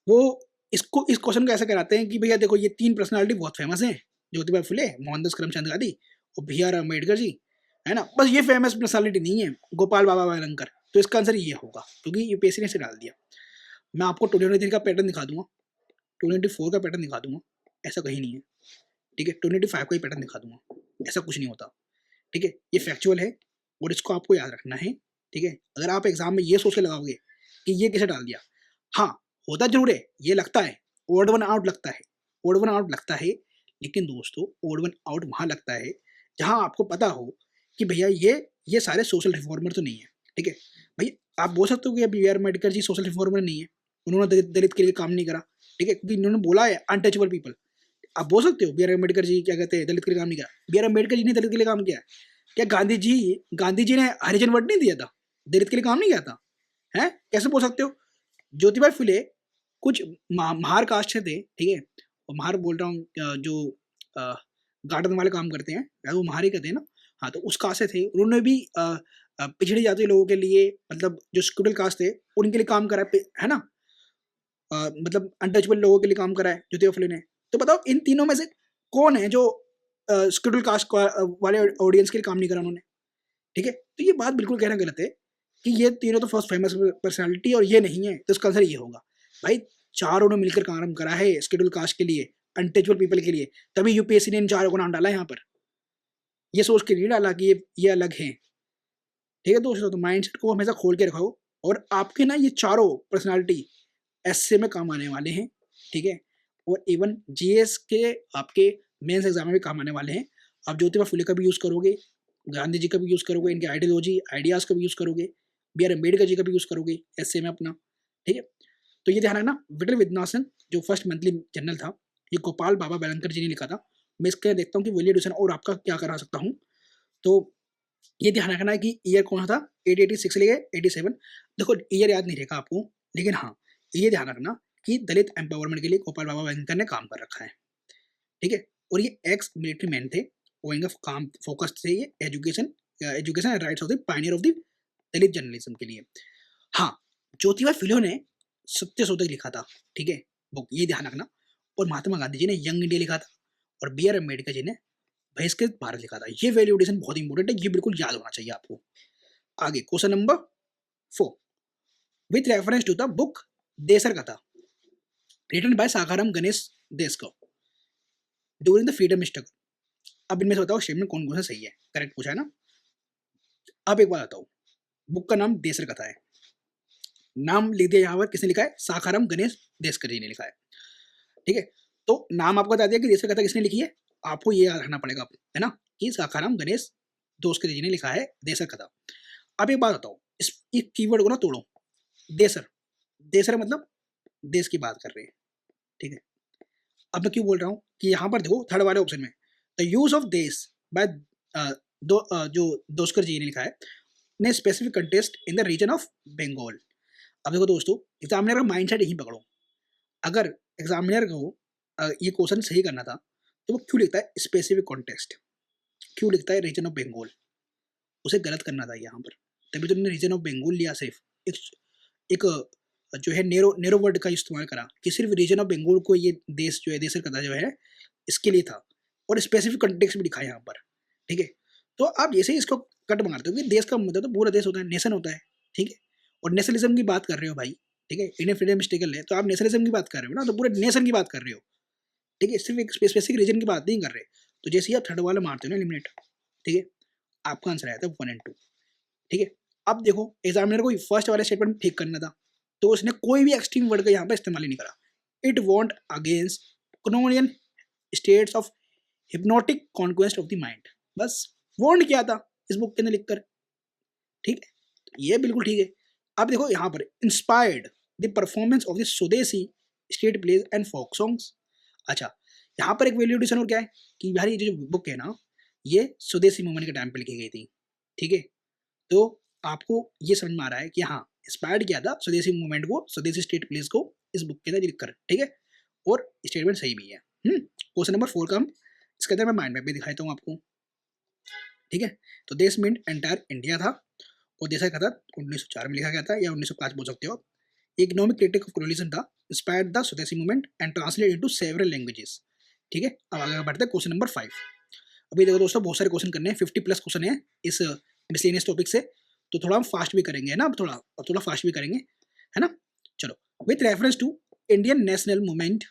वो इस क्वेश्चन को ऐसा कराते हैं कि भैया देखो, ये 3 पर्सनालिटी बहुत फेमस हैं, ज्योतिबा फुले, मोहनदास करमचंद गांधी और BR अम्बेडकर जी, है ना। बस ये फेमस पर्सनालिटी नहीं है, गोपाल बाबा वलंकर। तो इसका आंसर ये होगा, क्योंकि यूपीएससी ने इसे डाल दिया। मैं आपको 2023 का पैटर्न दिखा दूंगा, 2024 का पैटर्न दिखा दूंगा, ऐसा कहीं नहीं है, ठीक है। 2025 का ही पैटर्न दिखा दूंगा, ऐसा कुछ नहीं होता, ठीक है। ये फैक्चुअल है और इसको आपको याद रखना है, ठीक है। अगर आप एग्जाम में ये सोच के लगाओगे कि ये कैसे डाल दिया, हाँ होता जरूर है, ये लगता है ओड वन आउट लगता है, लेकिन दोस्तों ओड वन आउट वहां लगता है जहां आपको पता हो कि भैया ये सारे सोशल रिफॉर्मर तो नहीं है, ठीक है। भाई आप बोल सकते हो कि BR Ambedkar ji social reformer नहीं है, उन्होंने दलित के लिए काम नहीं करा, ठीक है, क्योंकि इन्होंने बोला है अनटचेबल पीपल। आप बोल सकते हो BR अम्बेडकर जी क्या कहते हैं, दलित के लिए काम नहीं करा। BR अम्बेडकर जी ने दलित के लिए काम किया। क्या गांधी जी ने हरिजन वर्ड नहीं दिया था, दलित के लिए काम नहीं किया था, है? कैसे बोल सकते हो? ज्योतिबा फुले कुछ महार कास्ट से थे, ठीक है, और महार बोल रहा हूँ जो गार्डन वाले काम करते हैं, वो महार ही कहते हैं ना, हाँ, तो उस कास्ट से थे। उन्होंने भी पिछड़ी जाति लोगों के लिए, मतलब जो शेड्यूल कास्ट थे उनके लिए काम करा है ना, मतलब अनटचेबल लोगों के लिए काम करा है ज्योतिबा फुले ने। तो बताओ इन तीनों में से कौन है जो शेड्यूल कास्ट वाले ऑडियंस के लिए काम नहीं करा उन्होंने, ठीक है। तो ये बात बिल्कुल कहना गलत है कि ये तीनों तो फर्स्ट फेमस पर्सनालिटी और ये नहीं है, तो इसका आंसर ये होगा। भाई चारों ने मिलकर काम करा है शेड्यूल कास्ट के लिए, अनटचेबल पीपल के लिए, तभी यूपीएससी ने इन चारों को नाम डाला है यहाँ पर। ये सोच के नहीं डाला कि ये अलग हैं, ठीक है दोस्तों। तो माइंडसेट को हमेशा खोल के रखो, और आपके ना ये चारों पर्सनालिटी एसए में काम आने वाले हैं, ठीक है, और इवन जीएस के आपके मेंस एग्जाम में भी काम आने वाले हैं। आप ज्योतिबा फुले का भी यूज़ करोगे, गांधी जी का भी यूज़ करोगे, इनके आइडियोलॉजी आइडियाज़ का भी यूज़ करोगे, BR अम्बेडकर जी का भी यूज़ करोगे एसए में अपना, ठीक है। तो ये ध्यान रखना, विटल विद्वांसन जो फर्स्ट मंथली जर्नल था, ये गोपाल बाबा वलंकर जी ने लिखा था। मैं इसके देखता हूँ कि वैल्यूएशन और आपका क्या करा सकता हूँ। तो ये ध्यान रखना है कि ईयर कौन था, 886 ले गए 87। देखो ईयर याद नहीं रहेगा आपको, लेकिन हाँ ये ध्यान रखना कि दलित एम्पावरमेंट के लिए गोपाल बाबा वलंकर ने काम कर रखा है, ठीक है। और ये एक्स मिलिट्री मैन थे, वो इनका काम फोकस थे ये education and rights of the Pioneer of the Dalit journalism के लिए। हाँ, ज्योतिबा फुले ने सत्य शोधक लिखा था, ठीक है, बुक, ये ध्यान रखना। और महात्मा गांधी जी ने यंग इंडिया लिखा था, और BR अम्बेडकर जी ने बहिष्कृत भारत लिखा था। ये वैल्यूएशन बहुत इंपॉर्टेंट है, ये बिल्कुल याद होना चाहिए आपको। आगे question number 4, with reference to the book Desher Katha, written by Sakharam Ganesh Deuskar during the freedom struggle. अब इनमें से बताओ स्टेटमेंट कौन कौन सा सही है, करेक्ट पूछा है ना। अब एक बात बताओ, बुक का नाम देसर कथा है, नाम लिख दिया यहाँ पर, किसने लिखा है? साखाराम गणेश देस्कर जी ने लिखा है, ठीक है। तो नाम आपको बता दिया कि देसर कथा किसने लिखी है, आपको ये याद रखना पड़ेगा, है ना, कि साखाराम गणेश देस्कर जी ने लिखा है देसर कथा। अब एक बात बताओ, इस कीवर्ड को ना तोड़ो, देसर, देसर मतलब देश की बात कर रहे हैं, ठीक है। अब मैं क्यों बोल रहा हूँ कि यहाँ पर देखो थर्ड वाले ऑप्शन में the use of desh by जो दोस्कर जी ने लिखा है ने specific context in the region of Bengal. अब देखो दोस्तों, एग्जामिनर का माइंडसेट यही पकड़ो, अगर एग्जामिनर को ये क्वेश्चन सही करना था तो वो क्यों लिखता है स्पेसिफिक कॉन्टेक्स्ट, क्यों लिखता है रीजन ऑफ बंगाल, उसे गलत करना था यहाँ पर, तभी तो उन्होंने रीजन ऑफ बंगाल लिया, सिर्फ एक जो है नेरो वर्ड का इस्तेमाल करा कि सिर्फ रीजन ऑफ बंगाल को ये देश जो है देशर कथा जो है इसके लिए था, और स्पेसिफिक कंटेक्स्ट भी दिखा यहाँ पर, ठीक है। तो आप जैसे ही इसको कट मारते हो कि देश का मतलब तो पूरा देश होता है, नेशन होता है, ठीक है, और नेशनलिज्म की बात कर रहे हो भाई, ठीक है, इंडियन फ्रीडम स्ट्रगल है तो आप नेशनलिज्म की बात कर रहे हो ना, तो पूरे नेशन की बात कर रहे हो, ठीक है, सिर्फ एक स्पेसिफिक रीजन की बात नहीं कर रहे। तो जैसे ही आप थर्ड वाला मारते हो ना एलिमिनेट, ठीक है, आपका आंसर आया था 1 और 2, ठीक है। अब देखो एग्जामिनर को फर्स्ट वाला स्टेटमेंट ठीक करना था, तो उसने कोई भी एक्सट्रीम वर्ड का यहाँ पर इस्तेमाल ही नहीं करा। It won't against colonial states of hypnotic conquest of the mind, बस वॉन्ट किया था इस बुक के अंदर लिखकर, ठीक है, तो ये बिल्कुल ठीक है। अब देखो यहाँ पर inspired the performance of the swadeshi state plays and folk songs. अच्छा, यहाँ पर एक वैल्यू एडिशन और क्या है कि यार ये जो बुक है ना ये स्वदेशी मूवमेंट के टाइम पे लिखी गई थी, ठीक है, तो आपको ये समझ में आ रहा है कि हाँ इंस्पायर्ड किया था स्वदेशी मूवमेंट को, स्वदेशी स्टेट प्लेस को इस बुक के अंदर लिखकर, ठीक है, और स्टेटमेंट सही भी है। क्वेश्चन नंबर 4 का हम इसके अंदर मैं माइंड मैप भी दिखाता हूँ आपको, ठीक है। तो देश मीन एंटायर इंडिया था, और जैसा कहा था 1904 में लिखा गया था या 1905 बोल सकते हो आप। इकोनॉमिक क्रिटिक ऑफ कोलोनिज्म था, inspired the Swadeshi movement and translate into several languages, ठीक है। अब आगे बढ़ते हैं क्वेश्चन नंबर 5। अभी देखो दोस्तों बहुत सारे क्वेश्चन करने हैं, 50+ क्वेश्चन है इस मिसलेनियस टॉपिक से, तो थोड़ा हम फास्ट भी करेंगे, है ना, अब थोड़ा फास्ट भी करेंगे, है ना। चलो, with reference to Indian national movement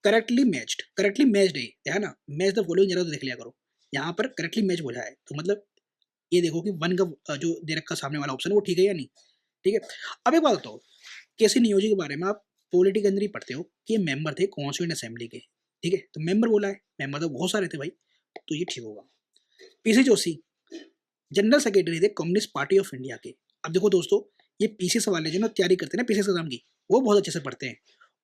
correctly matched है ना, मैच द फॉलोइंग जरा तो देख लिया करो, यहाँ पर करेक्टली मैच बोला है तो मतलब ये देखो कि 1 का जो दे रखा सामने वाला ऑप्शन वो ठीक है या नहीं, ठीक है। अब एक बात बताओ, केसी नियोजी के बारे में आप पॉलिटी के अंदर ही पढ़ते हो कि ये मेंबर थे कॉन्स्टिट्यूएंट असेंबली के, ठीक है, तो मेंबर बोला है, मेंबर तो बहुत सारे थे भाई, तो ये ठीक होगा। पीसी जोशी जनरल सेक्रेटरी थे कम्युनिस्ट पार्टी ऑफ इंडिया के। अब देखो दोस्तों, ये पीसी वाले जो ना तैयारी करते हैं ना पीसी एग्जाम की, वो बहुत अच्छे से पढ़ते हैं,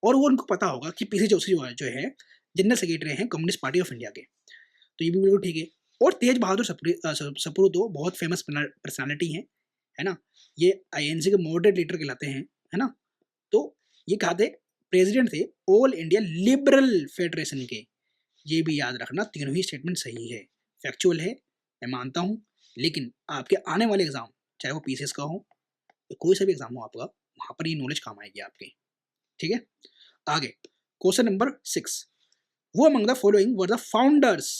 और वो उनको पता होगा कि पीसी जोशी जो है जनरल सेक्रेटरी हैं कम्युनिस्ट पार्टी ऑफ इंडिया के, तो ये भी बिल्कुल ठीक है। और तेज बहादुर सप्रू तो बहुत फेमस पर्सनालिटी हैं, है ना, ये आईएनसी के मॉडरेट लीडर कहलाते हैं, है ना। तो ये कहा थे प्रेसिडेंट थे ऑल इंडिया लिबरल फेडरेशन के, ये भी याद रखना, तीनों ही स्टेटमेंट सही है, फैक्चुअल है, मैं मानता हूँ, लेकिन आपके आने वाले एग्जाम चाहे वो पीसीएस का हो या कोई सा भी एग्जाम हो आपका, वहाँ पर ये नॉलेज काम आएगी आपकी, ठीक है। आगे क्वेश्चन नंबर 6, वो among the following were the founders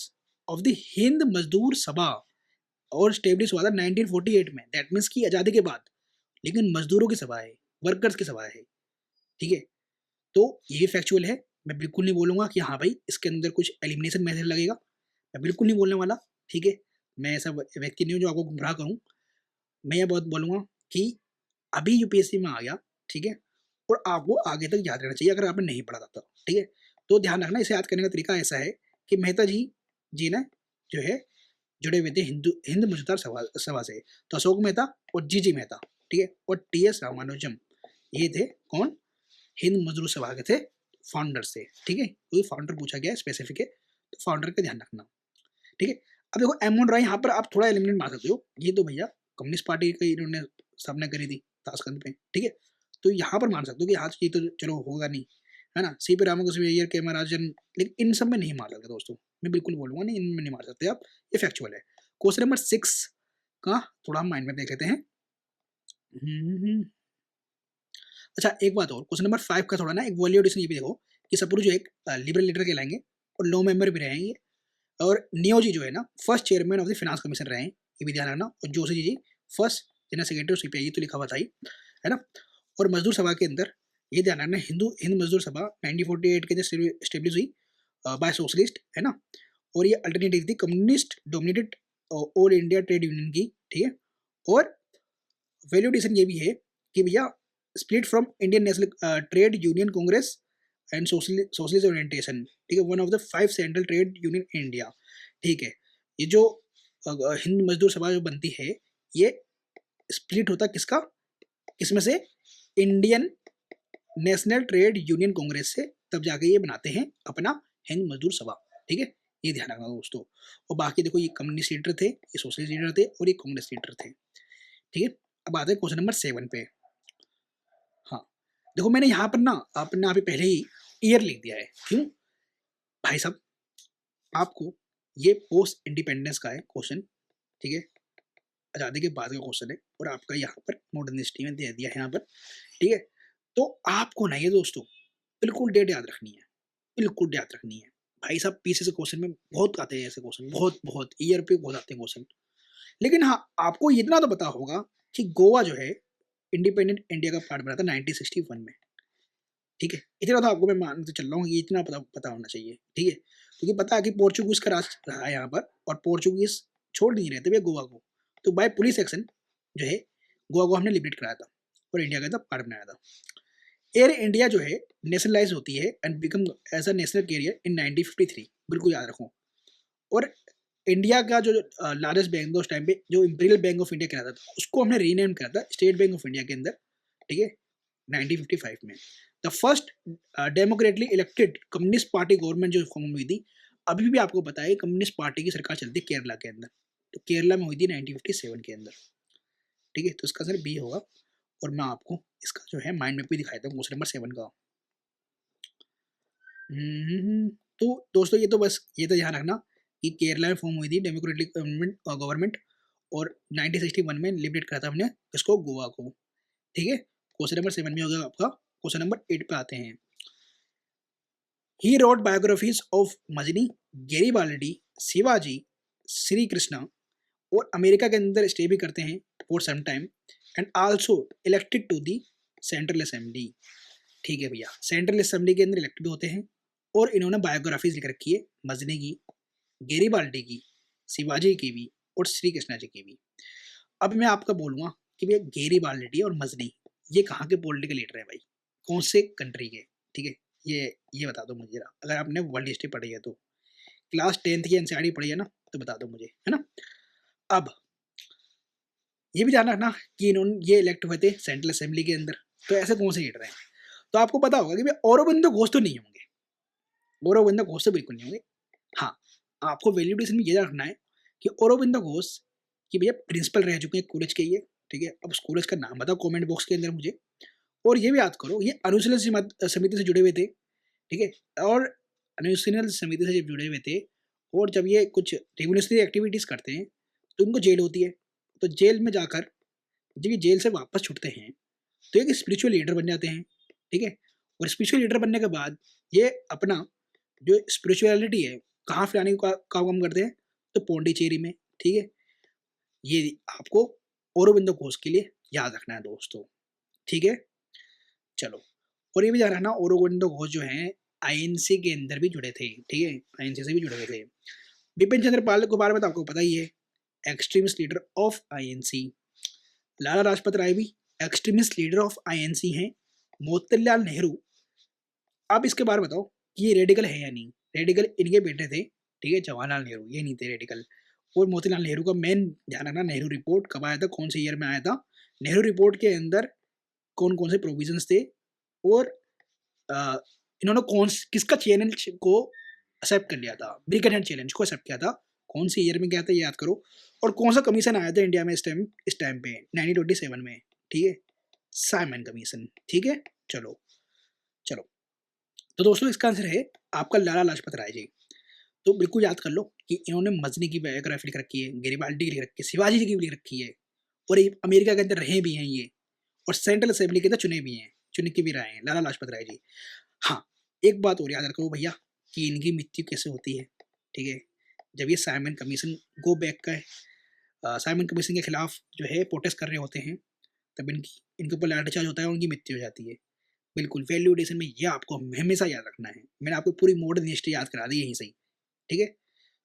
of the Hind मजदूर सभा, और स्टेब्लिश हुआ था 1948 में, दैट मीन्स की आज़ादी के बाद, लेकिन मजदूरों की सभा है, वर्कर्स की सभा है, ठीक है। तो ये भी फैक्चुअल है, मैं बिल्कुल नहीं बोलूँगा कि हाँ भाई इसके अंदर कुछ एलिमिनेशन मेथड लगेगा, मैं बिल्कुल नहीं बोलने वाला, ठीक है, मैं ऐसा व्यक्ति नहीं हूँ जो आपको गुमराह करूँ। मैं ये बहुत बोलूँगा कि अभी यूपीएससी में आ गया, ठीक है, और आपको आगे तक याद रहना चाहिए अगर आपने नहीं पढ़ा था तो, ठीक है। तो ध्यान रखना, इसे याद करने का तरीका ऐसा है कि मेहता जी ने जो है जुड़े हुए थे हिंद मजदूर सभा से, तो अशोक मेहता और जी मेहता, ठीक है, और टीएस रामानुजम, ये थे कौन, हिंद मजदूर सभा के थे फाउंडर से, ठीक है। कोई फाउंडर पूछा गया स्पेसिफिक है तो फाउंडर का ध्यान रखना, ठीक है। अब देखो एम राय, यहाँ पर आप थोड़ा एलिमिनेट मार सकते हो, ये तो भैया कम्युनिस्ट पार्टी की इन्होंने स्थापना करी थी ताशकंद पे, ठीक है, तो यहाँ पर मान सकते हो कि हाँ ये तो चलो होगा नहीं, है ना, सीपी रामकृष्ण अय्यर के महाराजन, लेकिन इन सब में नहीं मार सकते दोस्तों, मैं बिल्कुल बोलूँगा नहीं, इनमें नहीं मार सकते आप, ये फैक्चुअल है। क्वेश्चन नंबर 6 का थोड़ा हम माइंड में देख लेते हैं। अच्छा एक बात और, क्वेश्चन नंबर 5 का थोड़ा ना एक वैल्यू एडिशन ये भी देखो कि सपुर जो एक लिबरल लीडर कहलाएंगे और लो मेंबर भी रहेंगे, और नियोजी जो है ना first chairman of the finance commission रहे हैं, ये भी ध्यान रखना, और Joshi ji first general secretary CPI तो लिखा हुआ था ही, है ना। और मजदूर सभा के अंदर ये ध्यान रखना, हिंद मजदूर सभा 1948 के अंदर स्टेब्लिश हुई बाय सोशलिस्ट, है ना। और ये अल्टरनेटिव थी communist dominated all India trade union की, ठीक है। और वैल्यूडेशन ये भी है कि भैया split from Indian national trade union Congress and socialist orientation, ठीक है, one of the 5 central trade union in India, ठीक है। ये जो हिंद मजदूर सभा जो बनती है, ये स्प्लिट होता किसका, किसमें से, Indian national trade union Congress से, तब जाके ये बनाते हैं अपना हिंद मजदूर सभा, ठीक है। ये ध्यान रखना दोस्तों। और बाकी देखो, ये कम्युनिस्ट लीडर थे, ये सोशलिस्ट लीडर थे, और ये कांग्रेस लीडर थे, ठीक है। अब आते हैं क्वेश्चन नंबर 7 पे। हाँ, देखो मैंने यहाँ पर ना अपने आप ही पहले ही ईयर लिख दिया है, क्यों भाई साहब, आपको ये पोस्ट इंडिपेंडेंस का है क्वेश्चन, ठीक है, आज़ादी के बाद का क्वेश्चन है, और आपका यहाँ पर मॉडर्न हिस्ट्री में दे दिया है यहाँ पर, ठीक है। तो आपको ना ये दोस्तों बिल्कुल डेट याद रखनी है, बिल्कुल याद रखनी है भाई साहब। पीछे से क्वेश्चन में बहुत आते हैं ऐसे क्वेश्चन, बहुत बहुत ईयर पे बहुत आते हैं क्वेश्चन। लेकिन हाँ, आपको इतना तो पता होगा कि गोवा जो है इंडिपेंडेंट इंडिया का पार्ट बना था 1961 में, ठीक है। इतना तो आपको मैं मानते चल रहा हूँ, ये इतना पता होना चाहिए, ठीक है। क्योंकि पता है कि पोर्चुगीज का राज रहा है यहाँ पर, और पोर्चुगीज छोड़ नहीं रहे थे भैया गोवा को, तो बाय पुलिस एक्शन जो है गोवा को हमने लिबरेट कराया था और इंडिया का पार्ट बनाया था। एयर इंडिया जो है नेशनलाइज होती है and become as a national carrier in 1953, बिल्कुल याद रखो। और इंडिया का जो लार्जेस्ट बैंक था उस टाइम पे, जो इंपीरियल बैंक ऑफ इंडिया कहलाता था, उसको हमने रीनेम करा था स्टेट बैंक ऑफ इंडिया के अंदर, ठीक है, 1955 में। The first democratically elected communist party government जो फॉर्म हुई थी, अभी भी आपको पता है कम्युनिस्ट पार्टी की सरकार चलती है केरला के अंदर, तो केरला में हुई थी 1957 के अंदर, ठीक है। तो इसका आंसर बी होगा। और मैं आपको इसका जो है माइंड मैप भी दिखाई था क्वेश्चन नंबर 7 का। तो दोस्तों ये तो बस ये तो ध्यान रखना कि केरला में फॉर्म हुई थी डेमोक्रेटिक गवर्नमेंट, और 1961 में लिबरेट करा था हमने इसको, गोवा को, ठीक है। क्वेश्चन नंबर 7 में हो गया आपका। क्वेश्चन नंबर 8 पे आते हैं। He wrote biographies of Mazzini, Garibaldi, Shivaji, Shri Krishna, और अमेरिका के अंदर स्टे भी करते हैं for some time, and also elected to the central assembly, ठीक है भैया। सेंट्रल असेंबली के अंदर इलेक्टेड होते हैं, और इन्होंने बायोग्राफीज लिख रखी है मजनी की, गेरिबाल्डी की, शिवाजी की भी, और श्री कृष्णा जी की भी। अब मैं आपका बोलूँगा कि भैया गेरिबाल्डी और मजनी ये कहाँ के पॉलिटिकल लीडर है भाई, कौन से कंट्री के, ठीक है। ये बता दो मुझे जरा, अगर आपने वर्ल्ड हिस्ट्री पढ़ी है तो, क्लास 10th की एनसीईआरटी पढ़ी है ना, तो बता दो मुझे, है ना। अब ये भी ध्यान रखना कि इन्होंने ये इलेक्ट हुए थे सेंट्रल असेंबली के अंदर, तो ऐसे कौन से लीडर हैं। तो आपको पता होगा कि भाई औरोबिंदो घोष तो नहीं होंगे, औरोबिंदो घोष तो बिल्कुल नहीं होंगे। हाँ, आपको वैल्यूडेशन में ये रखना है कि औरोबिंदो घोष कि भैया प्रिंसिपल रह चुके हैं कॉलेज के ये, ठीक है। अब उस कॉलेज का नाम बताओ कमेंट बॉक्स के अंदर मुझे। और ये भी याद करो, ये अनुशीलन समिति से जुड़े हुए थे, ठीक है। और अनुशीलन समिति से जब जुड़े हुए थे, और जब ये कुछ रिवोल्यूशनरी एक्टिविटीज़ करते हैं, तो इनको जेल होती है। तो जेल में जाकर जब ये जेल से वापस छुटते हैं, तो एक स्पिरिचुअल लीडर बन जाते हैं, ठीक है। और स्पिरिचुअल लीडर बनने के बाद ये अपना जो स्पिरिचुअलिटी है कहाँ फैलाने का काम करते हैं, तो पौंडीचेरी में, ठीक है। ये आपको औरोबिंदो घोष के लिए याद रखना है दोस्तों, ठीक है। चलो, और ये भी ध्यान रखना औरोबिंदो घोष जो हैं आईएनसी के अंदर भी जुड़े थे, ठीक है, आईएनसी से भी जुड़े हुए थे। बिपिन चंद्र पाल के बारे में तो आपको पता ही है, extremist leader of INC. Lala Lajpat Rai भी एक्सट्रीमिस्ट लीडर ऑफ आईएनसी हैं। मोतीलाल नेहरू, आप इसके बारे में बताओ कि ये रेडिकल है या नहीं। रेडिकल इनके बेटे थे, ठीक है, जवाहरलाल नेहरू, ये नहीं थे रेडिकल। और मोतीलाल नेहरू का मेन ध्यान रखना, नेहरू रिपोर्ट कब आया था, कौन से ईयर में आया था। नेहरू रिपोर्ट के अंदर कौन कौन से प्रोविजंस थे, और इन्होंने किसका चैलेंज को एक्सेप्ट कर लिया था, ब्रिगेड हैंड चैलेंज को एक्सेप्ट किया था, कौन सी ईयर में क्या था ये याद करो। और कौन सा कमीशन आया था इंडिया में इस टाइम पे 1927 में, ठीक है, साइमन कमीशन, ठीक है। चलो चलो, तो दोस्तों इसका आंसर है आपका लाला लाजपत राय जी। तो बिल्कुल याद कर लो कि इन्होंने मजनी की बायोग्राफी लिख रखी है, गेरिबाल्डी की लिख रखी है, शिवाजी जी की भी लिख रखी है, और ये अमेरिका के अंदर रहे भी हैं ये, और सेंट्रल असेंबली के अंदर चुने भी हैं, चुन के भी रहे हैं लाला लाजपत राय जी। हाँ, एक बात और याद रखो भैया कि इनकी मृत्यु कैसे होती है, ठीक है। जब ये साइमन कमीशन गो बैक का साइमन कमीशन के खिलाफ जो है प्रोटेस्ट कर रहे होते हैं, तब इनके ऊपर लाठीचार्ज होता है और उनकी मृत्यु हो जाती है। बिल्कुल वैल्यू एडिशन में ये आपको हमेशा याद रखना है। मैंने आपको पूरी मॉडर्न हिस्ट्री याद करा दी यहीं से ही, ठीक है।